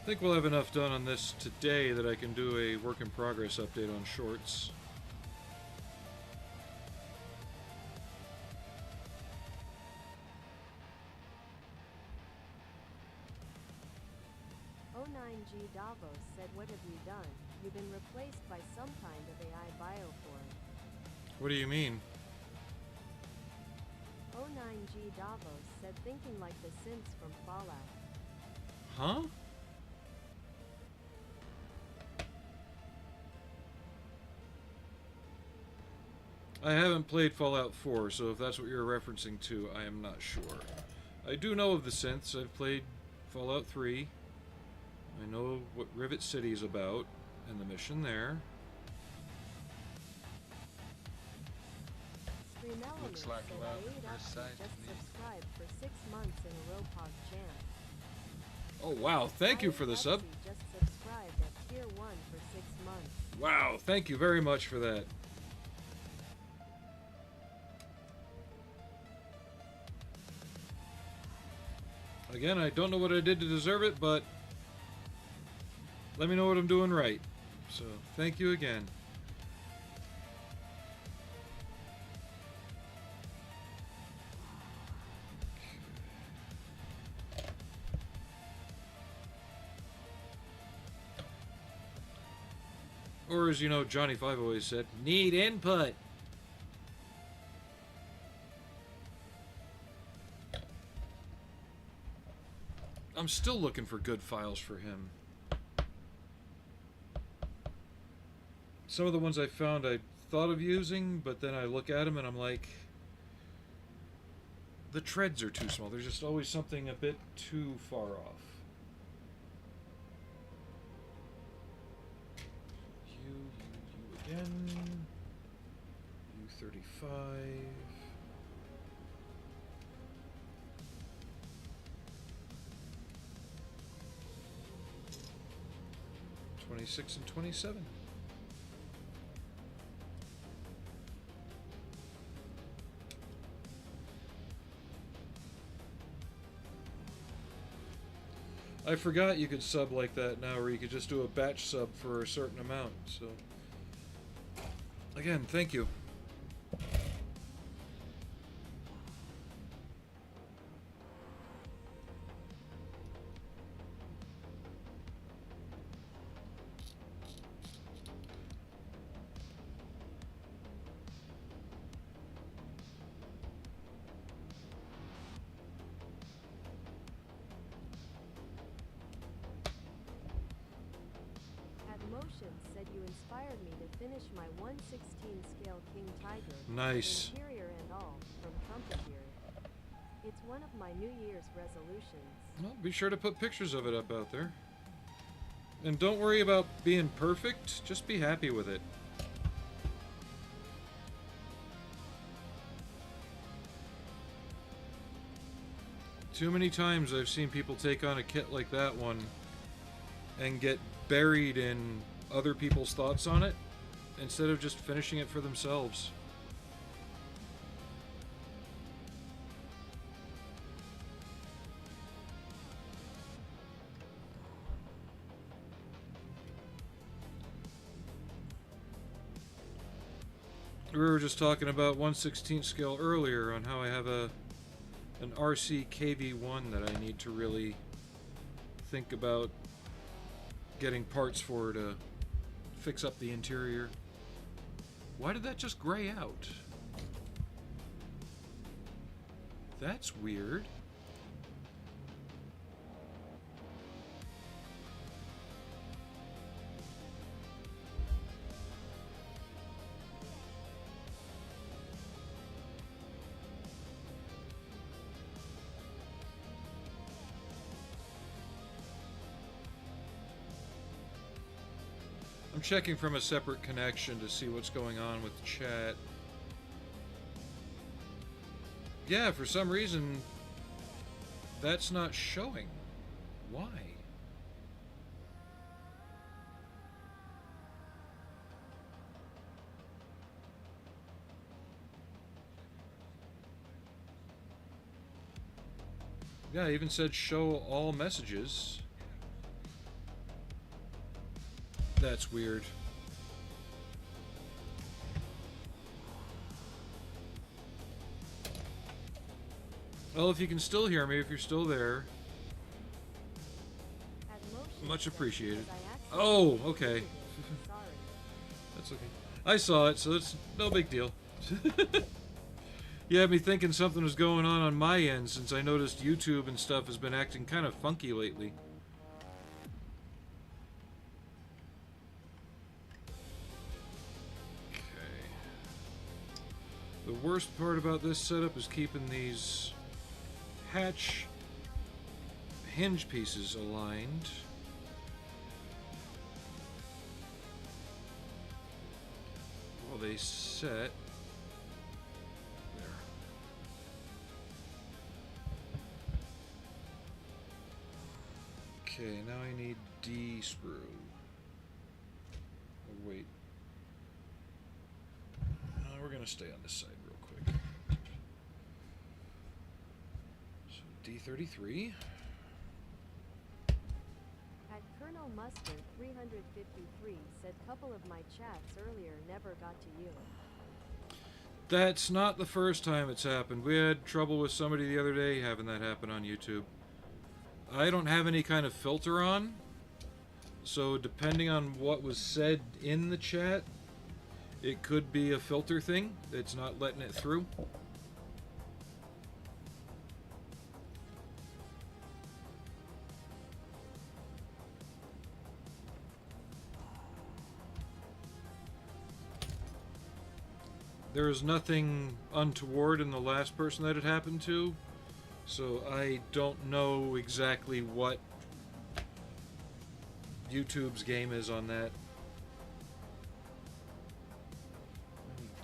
I think we'll have enough done on this today that I can do a work in progress update on shorts. O9G Davos said, "What have you done? You've been replaced by some kind of AI bioform." What do you mean? O9G Davos said, "Thinking like the synths from Fallout." Huh? I haven't played Fallout 4, so if that's what you're referencing to, I am not sure. I do know of the synths. I've played Fallout 3. I know what Rivet City is about and the mission there. Looks like said, love "I ate at up first and sight just to me." subscribed for 6 months in a row. Pog Jam. Oh wow, thank you for the sub. Just subscribed at tier 1 for 6 months. Wow, thank you very much for that. Again, I don't know what I did to deserve it, but let me know what I'm doing right. So, thank you again. Or as you know, Johnny Five always said, need input. I'm still looking for good files for him. Some of the ones I found I thought of using, but then I look at them and I'm like, the treads are too small. There's just always something a bit too far off. You again. U35. 26 and 27. I forgot you could sub like that now, where you could just do a batch sub for a certain amount. So, again, thank you. Motion said you inspired me to finish my 1/16 scale King Tiger. Nice. Interior and all, from Computeer. It's one of my New Year's resolutions. Well, be sure to put pictures of it up out there. And don't worry about being perfect, just be happy with it. Too many times I've seen people take on a kit like that one and get buried in other people's thoughts on it instead of just finishing it for themselves. We were just talking about 1/16 scale earlier on how I have an RC KV1 that I need to really think about getting parts for to fix up the interior. Why did that just gray out? That's weird. I'm checking from a separate connection to see what's going on with chat. Yeah, for some reason, that's not showing. Why? Yeah, I even said show all messages. That's weird. Well, if you can still hear me, if you're still there, much appreciated. Oh, okay. That's okay. I saw it, so it's no big deal. You had me thinking something was going on my end, since I noticed YouTube and stuff has been acting kind of funky lately. The worst part about this setup is keeping these hatch hinge pieces aligned. While they set. There. Okay, now I need D sprue. Oh, wait. We're going to stay on this side real quick. So D33. Mustard 353 said couple of my chats earlier never got to you. That's not the first time it's happened. We had trouble with somebody the other day having that happen on YouTube. I don't have any kind of filter on, so depending on what was said in the chat, it could be a filter thing that's not letting it through. There was nothing untoward in the last person that it happened to, so I don't know exactly what YouTube's game is on that.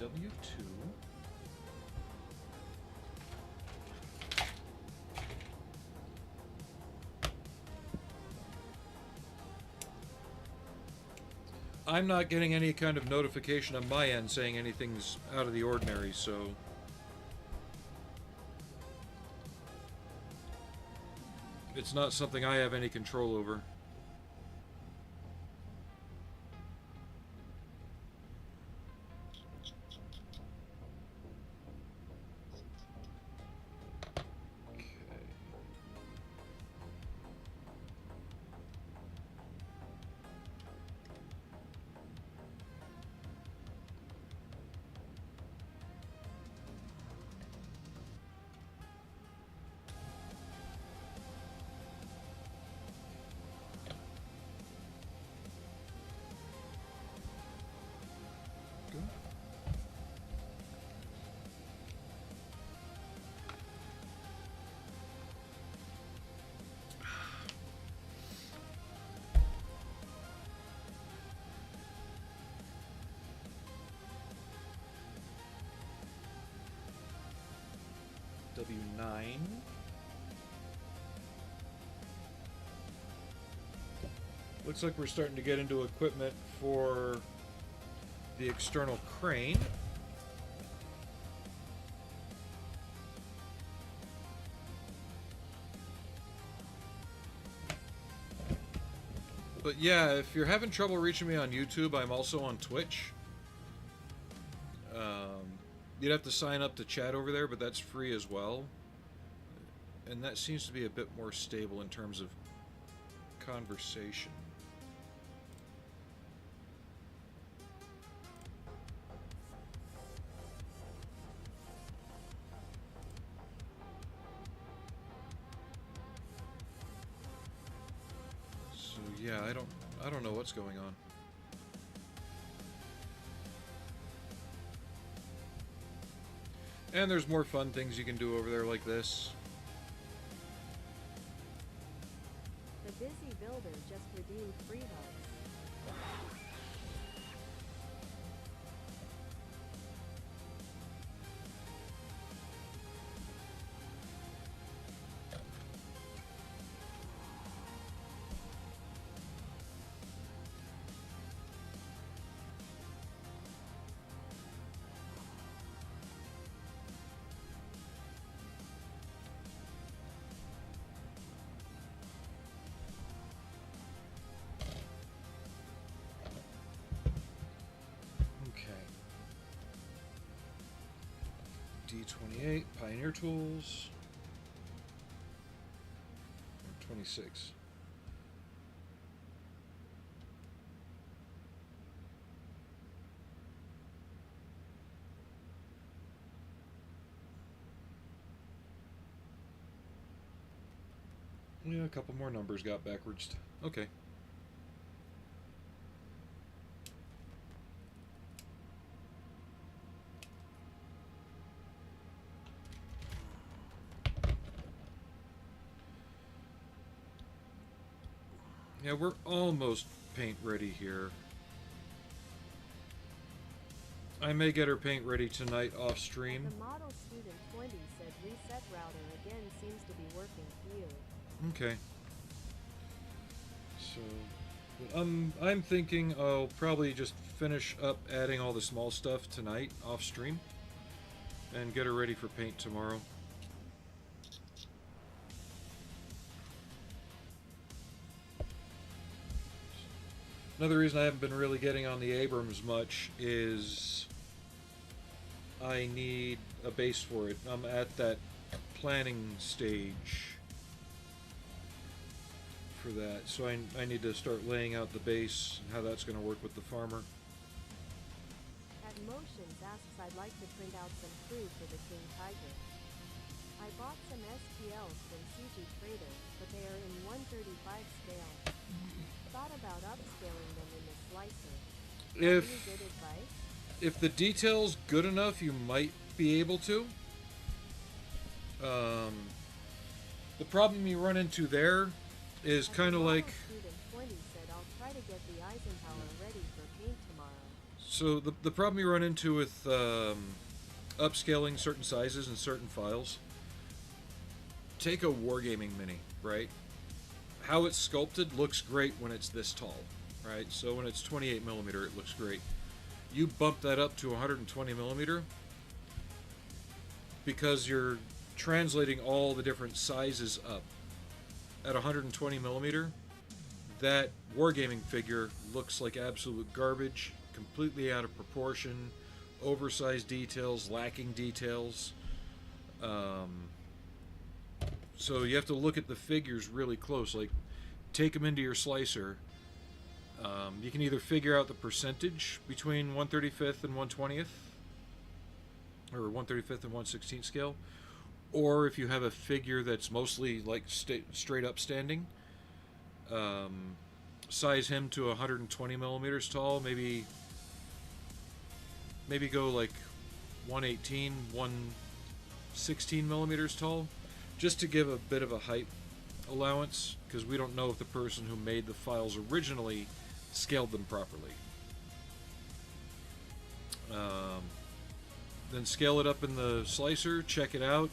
W2. I'm not getting any kind of notification on my end saying anything's out of the ordinary, so... It's not something I have any control over. W9. Looks like we're starting to get into equipment for the external crane. But yeah, if you're having trouble reaching me on YouTube, I'm also on Twitch. You'd have to sign up to chat over there, but that's free as well. And that seems to be a bit more stable in terms of conversation. So yeah, I don't know what's going on. And there's more fun things you can do over there like this. The busy builder just redeemed free hugs. D28, Pioneer Tools. 26. Yeah, a couple more numbers got backwards. Okay. Yeah, we're almost paint ready here. I may get her paint ready tonight off stream. The model student 20 said reset router again seems to be working for you. Okay. So, I'm thinking I'll probably just finish up adding all the small stuff tonight off stream and get her ready for paint tomorrow. Another reason I haven't been really getting on the Abrams much is I need a base for it. I'm at that planning stage for that, so I need to start laying out the base and how that's going to work with the farmer. At Motions asks I'd like to print out some crew for the King Tiger. I bought some STLs from CG Trader, but they are in 135 scale. Thought about upscaling them in the slicer. Any good advice? If the detail's good enough, you might be able to. The problem you run into there is kind of like... Student 20 said I'll try to get the Eisenhower ready for paint tomorrow. So the problem you run into with upscaling certain sizes and certain files, take a Wargaming Mini, right? How it's sculpted looks great when it's this tall, right? So when it's 28 millimeter, it looks great. You bump that up to 120 millimeter because you're translating all the different sizes up. At 120 millimeter, that Wargaming figure looks like absolute garbage, completely out of proportion, oversized details, lacking details. So you have to look at the figures really close. Like, take them into your slicer. You can either figure out the percentage between 135th and 120th, or 135th and 116th scale, or if you have a figure that's mostly like straight up standing, size him to 120 millimeters tall. Maybe go like 118, 116 millimeters tall, just to give a bit of a height allowance, because we don't know if the person who made the files originally scaled them properly. Then scale it up in the slicer, check it out.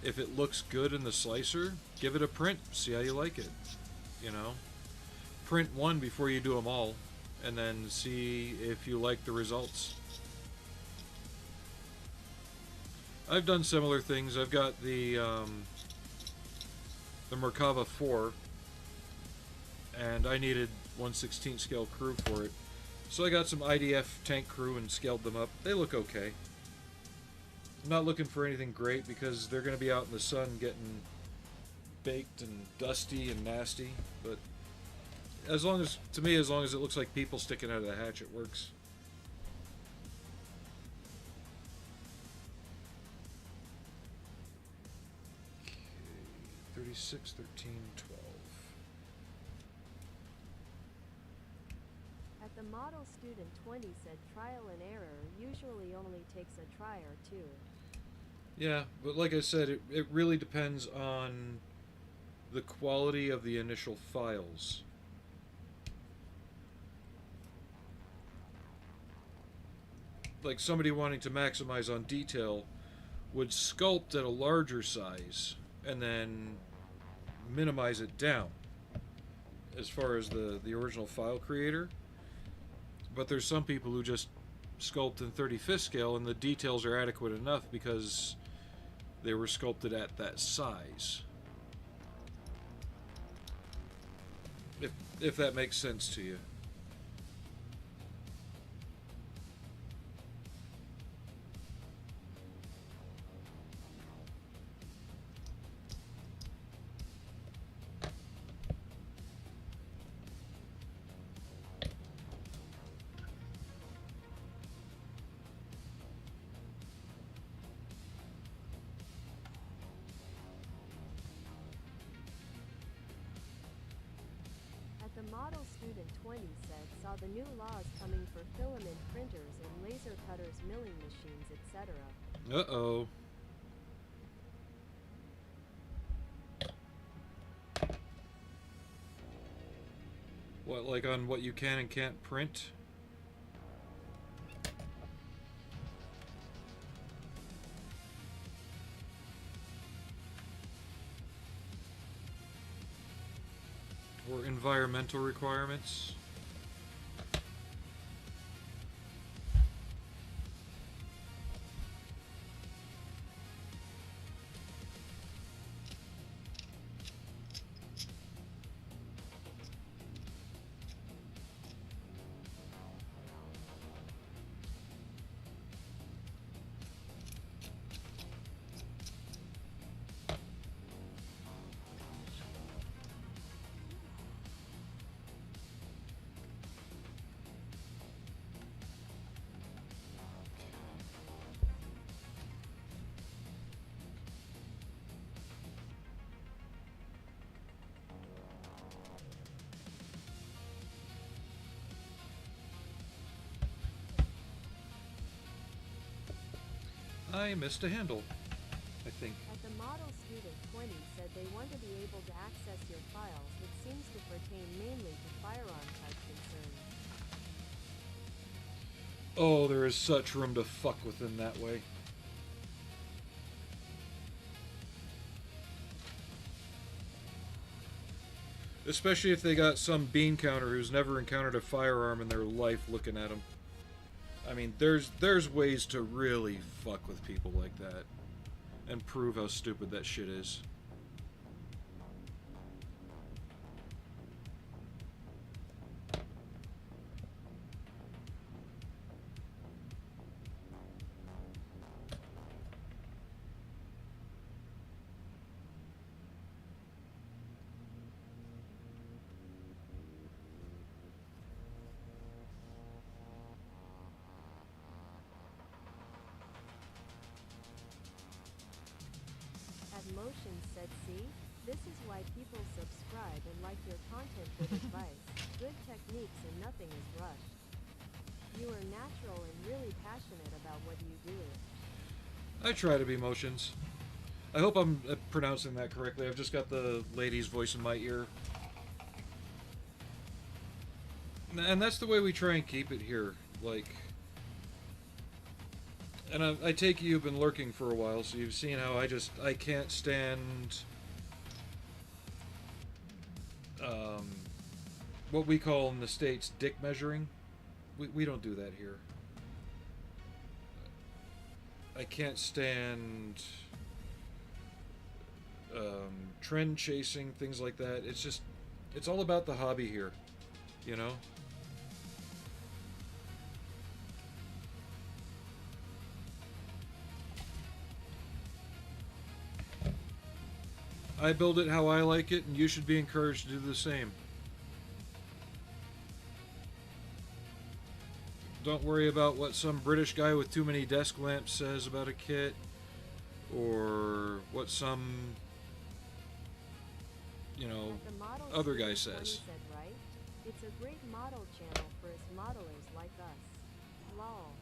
If it looks good in the slicer, give it a print, see how you like it. You know, print one before you do them all, and then see if you like the results. I've done similar things. I've got the Merkava 4, and I needed 1/16 scale crew for it. So I got some IDF tank crew and scaled them up. They look okay. I'm not looking for anything great because they're going to be out in the sun getting baked and dusty and nasty. But as long as, to me, as long as it looks like people sticking out of the hatch, it works. Okay, 36, 13, 12. At the model student 20 said trial and error usually only takes a try or two. Yeah, but like I said, it really depends on the quality of the initial files. Like somebody wanting to maximize on detail would sculpt at a larger size and then minimize it down as far as the original file creator. But there's some people who just sculpt in 35th scale and the details are adequate enough because they were sculpted at that size. If that makes sense to you. The model student 20 said saw the new laws coming for filament printers and laser cutters, milling machines, etc. Uh-oh. What, like on what you can and can't print? Or environmental requirements? I missed a handle, I think. At the model student 20 said they want to be able to access your files, which seems to pertain mainly to firearm type concerns. Oh, there is such room to fuck within that way. Especially if they got some bean counter who's never encountered a firearm in their life looking at them. I mean, there's ways to really fuck with people like that and prove how stupid that shit is. Motion said, see, this is why people subscribe and like your content. Good advice, good techniques, and nothing is rushed. You are natural and really passionate about what you do. I try to be Motions. I hope I'm pronouncing that correctly. I've just got the lady's voice in my ear. And that's the way we try and keep it here. Like... And I take it you've been lurking for a while, so you've seen how I can't stand what we call in the States dick measuring. We don't do that here. I can't stand trend chasing, things like that. It's all about the hobby here, you know? I build it how I like it, and you should be encouraged to do the same. Don't worry about what some British guy with too many desk lamps says about a kit, or what some, you know, other guy says. Said, right? It's a great model channel for us modelers like us. Lol.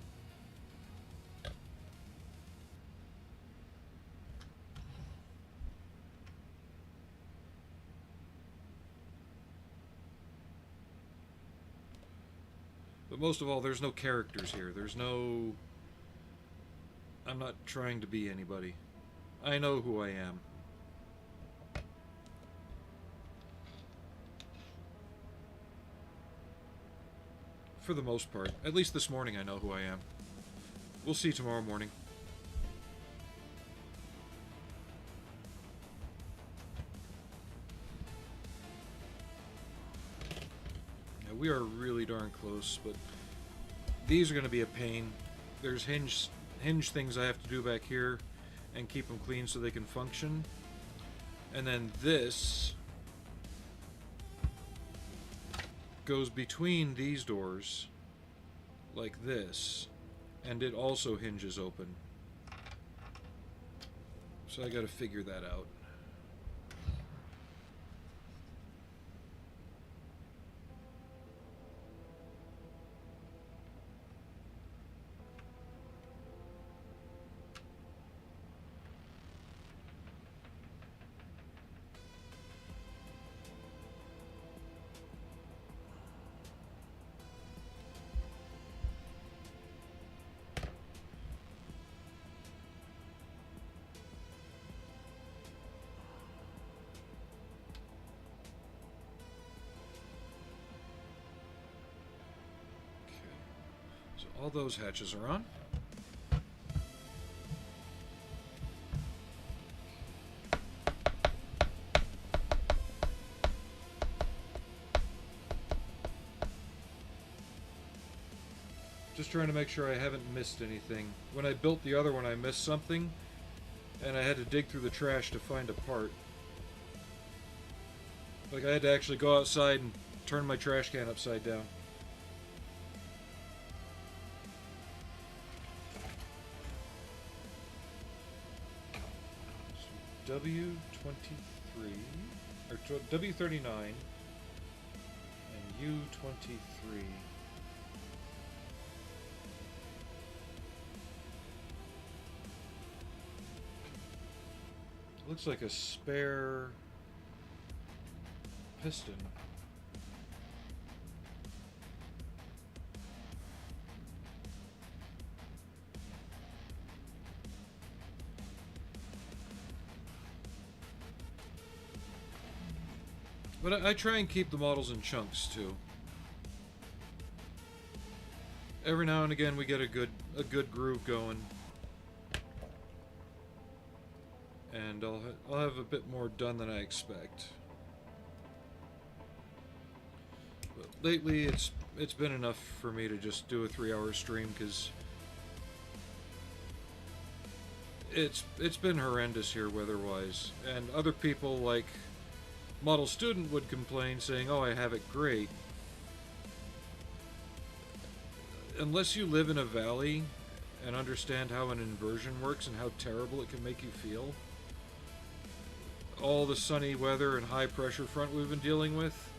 But most of all, there's no characters here. There's no... I'm not trying to be anybody. I know who I am. For the most part. At least this morning I know who I am. We'll see tomorrow morning. We are really darn close, but these are going to be a pain. There's hinge things I have to do back here and keep them clean so they can function. And then this goes between these doors like this, and it also hinges open. So I got to figure that out. All those hatches are on. Just trying to make sure I haven't missed anything. When I built the other one, I missed something, and I had to dig through the trash to find a part. Like, I had to actually go outside and turn my trash can upside down. W23, or W39, and U23. looks like a spare piston. But I try and keep the models in chunks too. Every now and again we get a good groove going. And I'll have a bit more done than I expect. But lately it's been enough for me to just do a 3-hour stream because it's been horrendous here weather-wise, and other people like Model Student would complain saying, "Oh, I have it great." Unless you live in a valley and understand how an inversion works and how terrible it can make you feel, all the sunny weather and high pressure front we've been dealing with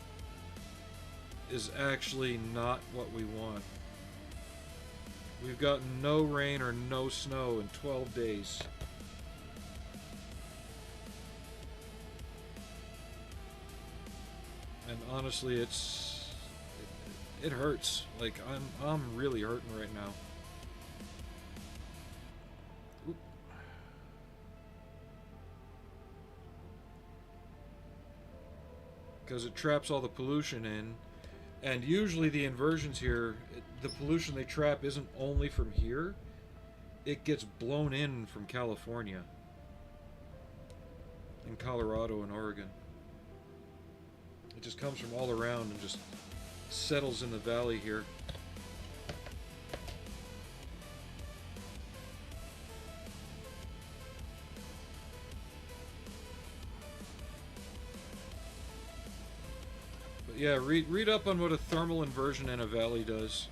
is actually not what we want. We've gotten no rain or no snow in 12 days. And honestly, it hurts. Like I'm really hurting right now. Oop. Because it traps all the pollution in, and usually the inversions here, the pollution they trap isn't only from here, it gets blown in from California and Colorado and Oregon. It just comes from all around and just settles in the valley here. But yeah, read up on what a thermal inversion in a valley does.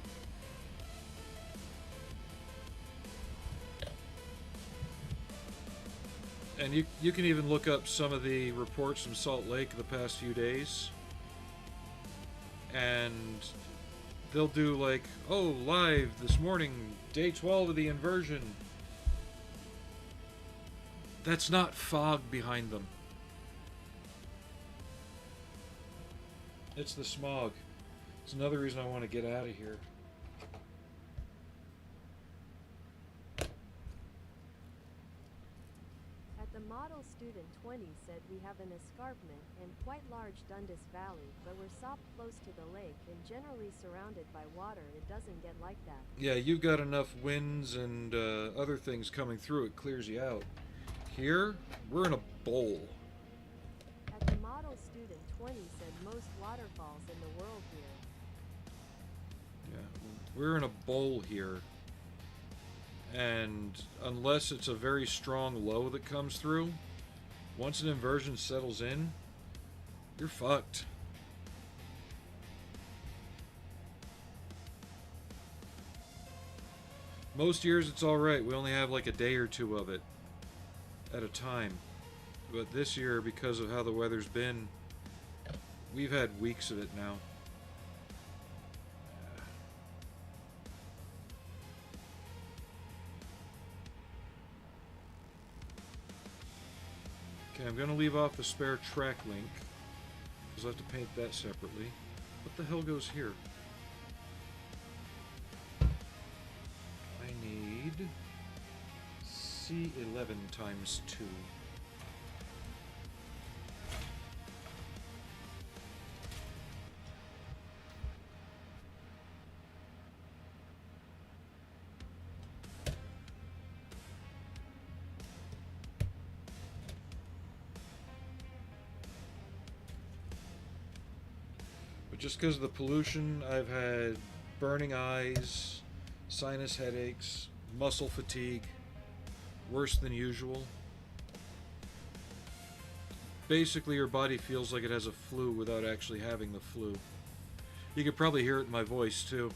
And you can even look up some of the reports from Salt Lake the past few days. And they'll do like, "Oh, live this morning, day 12 of the inversion." That's not fog behind them. It's the smog. It's another reason I want to get out of here. The Model Student 20 said we have an escarpment and quite large Dundas Valley, but we're soft close to the lake and generally surrounded by water. It doesn't get like that. Yeah, you've got enough winds and other things coming through, it clears you out. Here, we're in a bowl. At the Model Student 20 said most waterfalls in the world here. Yeah, we're in a bowl here. And unless it's a very strong low that comes through, once an inversion settles in, you're fucked. Most years it's alright, we only have like a day or two of it at a time. But this year, because of how the weather's been, we've had weeks of it now. Okay, I'm going to leave off the spare track link, because I have to paint that separately. What the hell goes here? I need C11 times 2. Just because of the pollution, I've had burning eyes, sinus headaches, muscle fatigue, worse than usual. Basically, your body feels like it has a flu without actually having the flu. You could probably hear it in my voice, too.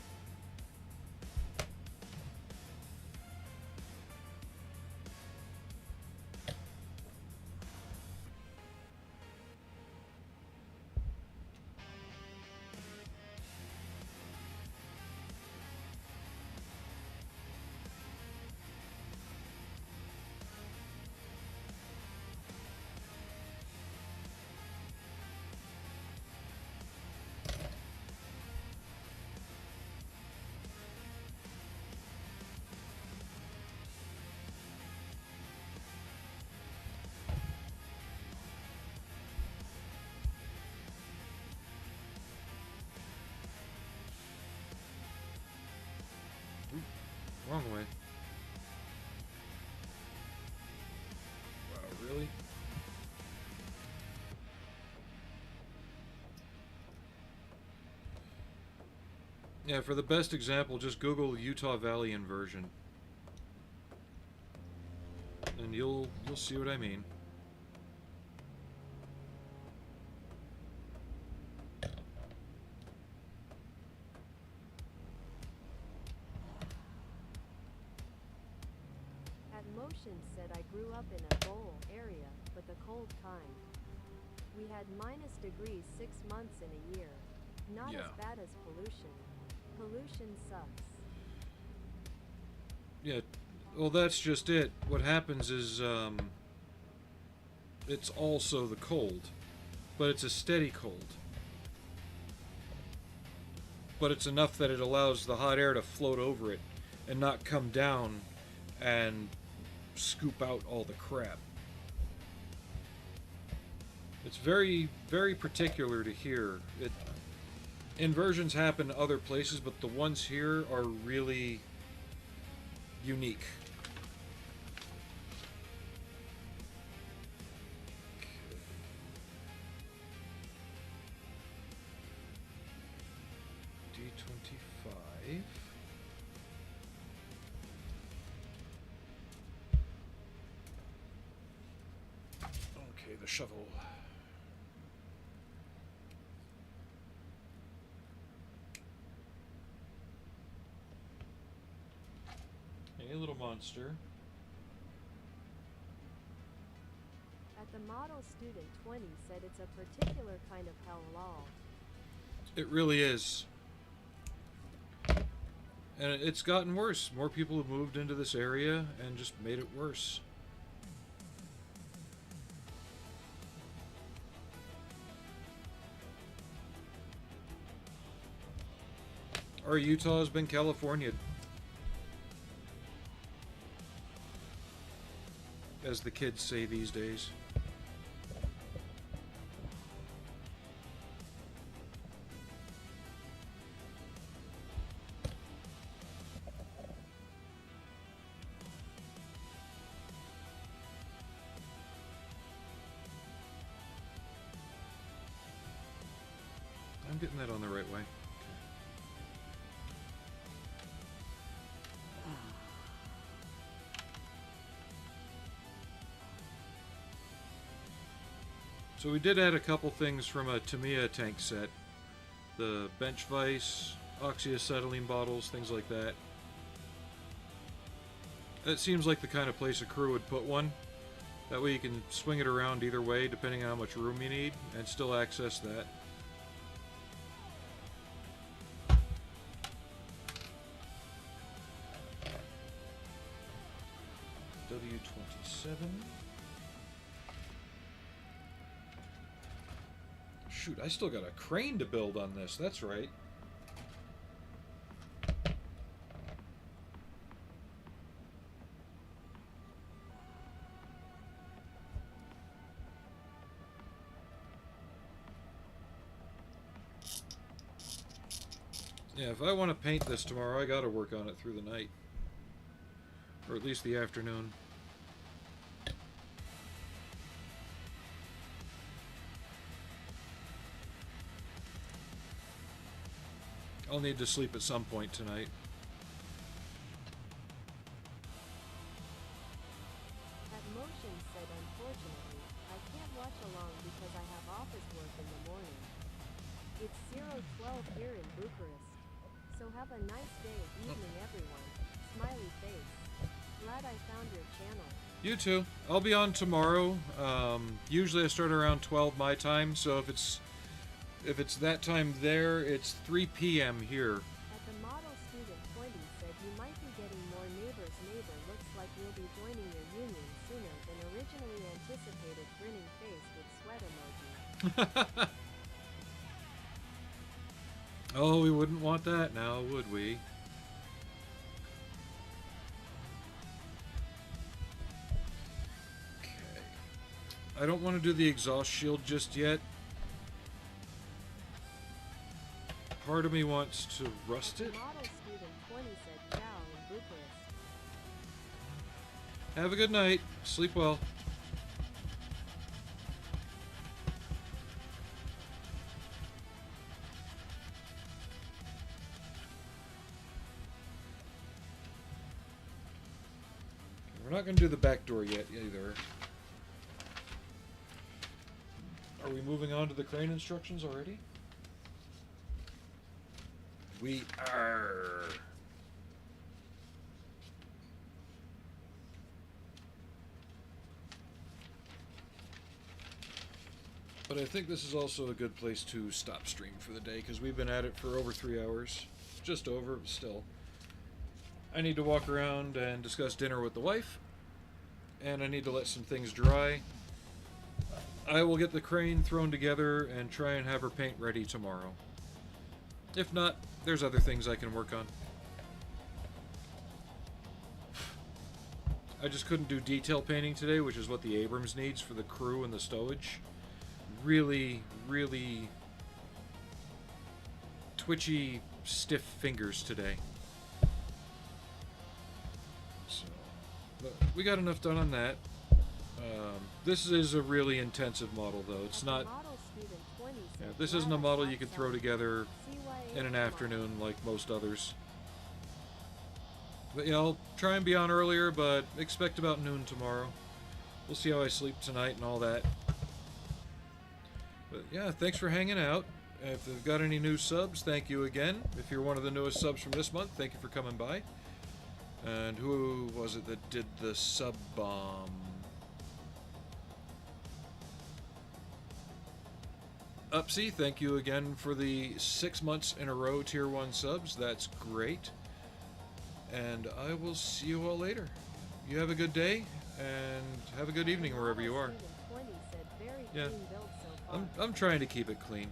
Wrong way. Wow, really? Yeah, for the best example, just Google Utah Valley inversion. And you'll see what I mean. At Motion said I grew up in a bowl area, but the cold kind. We had minus degrees 6 months in a year. Not Yeah. as bad as pollution. Pollution sucks. Yeah, well, that's just it. What happens is, it's also the cold, but it's a steady cold. But it's enough that it allows the hot air to float over it and not come down and scoop out all the crap. It's very, very particular to here. Inversions happen other places, but the ones here are really unique. D25. Okay, the shovel. Hey, little monster. At the model student 20 said it's a particular kind of hell lol. It really is. And it's gotten worse. More people have moved into this area and just made it worse. Our Utah has been California, as the kids say these days. I'm getting that on the right way. So we did add a couple things from a Tamiya tank set. The bench vise, oxyacetylene bottles, things like that. It seems like the kind of place a crew would put one. That way you can swing it around either way depending on how much room you need and still access that. W27. Shoot, I still got a crane to build on this, that's right. Yeah, if I want to paint this tomorrow, I gotta work on it through the night. Or at least the afternoon. I'll need to sleep at some point tonight. At Motion said unfortunately, I can't watch along because I have office work in the morning. It's 012 here in Bucharest. So have a nice day, evening everyone. Smiley face. Glad I found your channel. You too. I'll be on tomorrow. Usually I start around 12 my time, so if it's that time there, it's 3 p.m. here. At the model student 20 said you might be getting more neighbors. Neighbor looks like you'll be joining your union sooner than originally anticipated. Grinning face with sweat emoji. Oh, we wouldn't want that now, would we? Okay. I don't want to do the exhaust shield just yet. Part of me wants to rust it. Model student 20 said ciao in Bucharest. Have a good night. Sleep well. We're not going to do the back door yet either. Are we moving on to the crane instructions already? We are. But I think this is also a good place to stop stream for the day, because we've been at it for over 3 hours. Just over, but still. I need to walk around and discuss dinner with the wife, and I need to let some things dry. I will get the crane thrown together and try and have her paint ready tomorrow. If not, there's other things I can work on. I just couldn't do detail painting today, which is what the Abrams needs for the crew and the stowage. Really, really twitchy, stiff fingers today. So, but we got enough done on that. This is a really intensive model, though. It's not. Yeah, this isn't a model you can throw together in an afternoon like most others. But yeah, I'll try and be on earlier, but expect about noon tomorrow. We'll see how I sleep tonight and all that. But yeah, thanks for hanging out. If you've got any new subs, thank you again. If you're one of the newest subs from this month, thank you for coming by. And who was it that did the sub bomb? Upsy, thank you again for the 6 months in a row Tier 1 subs. That's great. And I will see you all later. You have a good day, and have a good evening wherever you are. Yeah, I'm trying to keep it clean.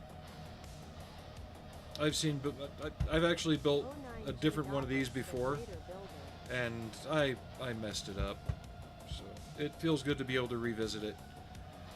I've actually built a different one of these before, and I messed it up. So it feels good to be able to revisit it.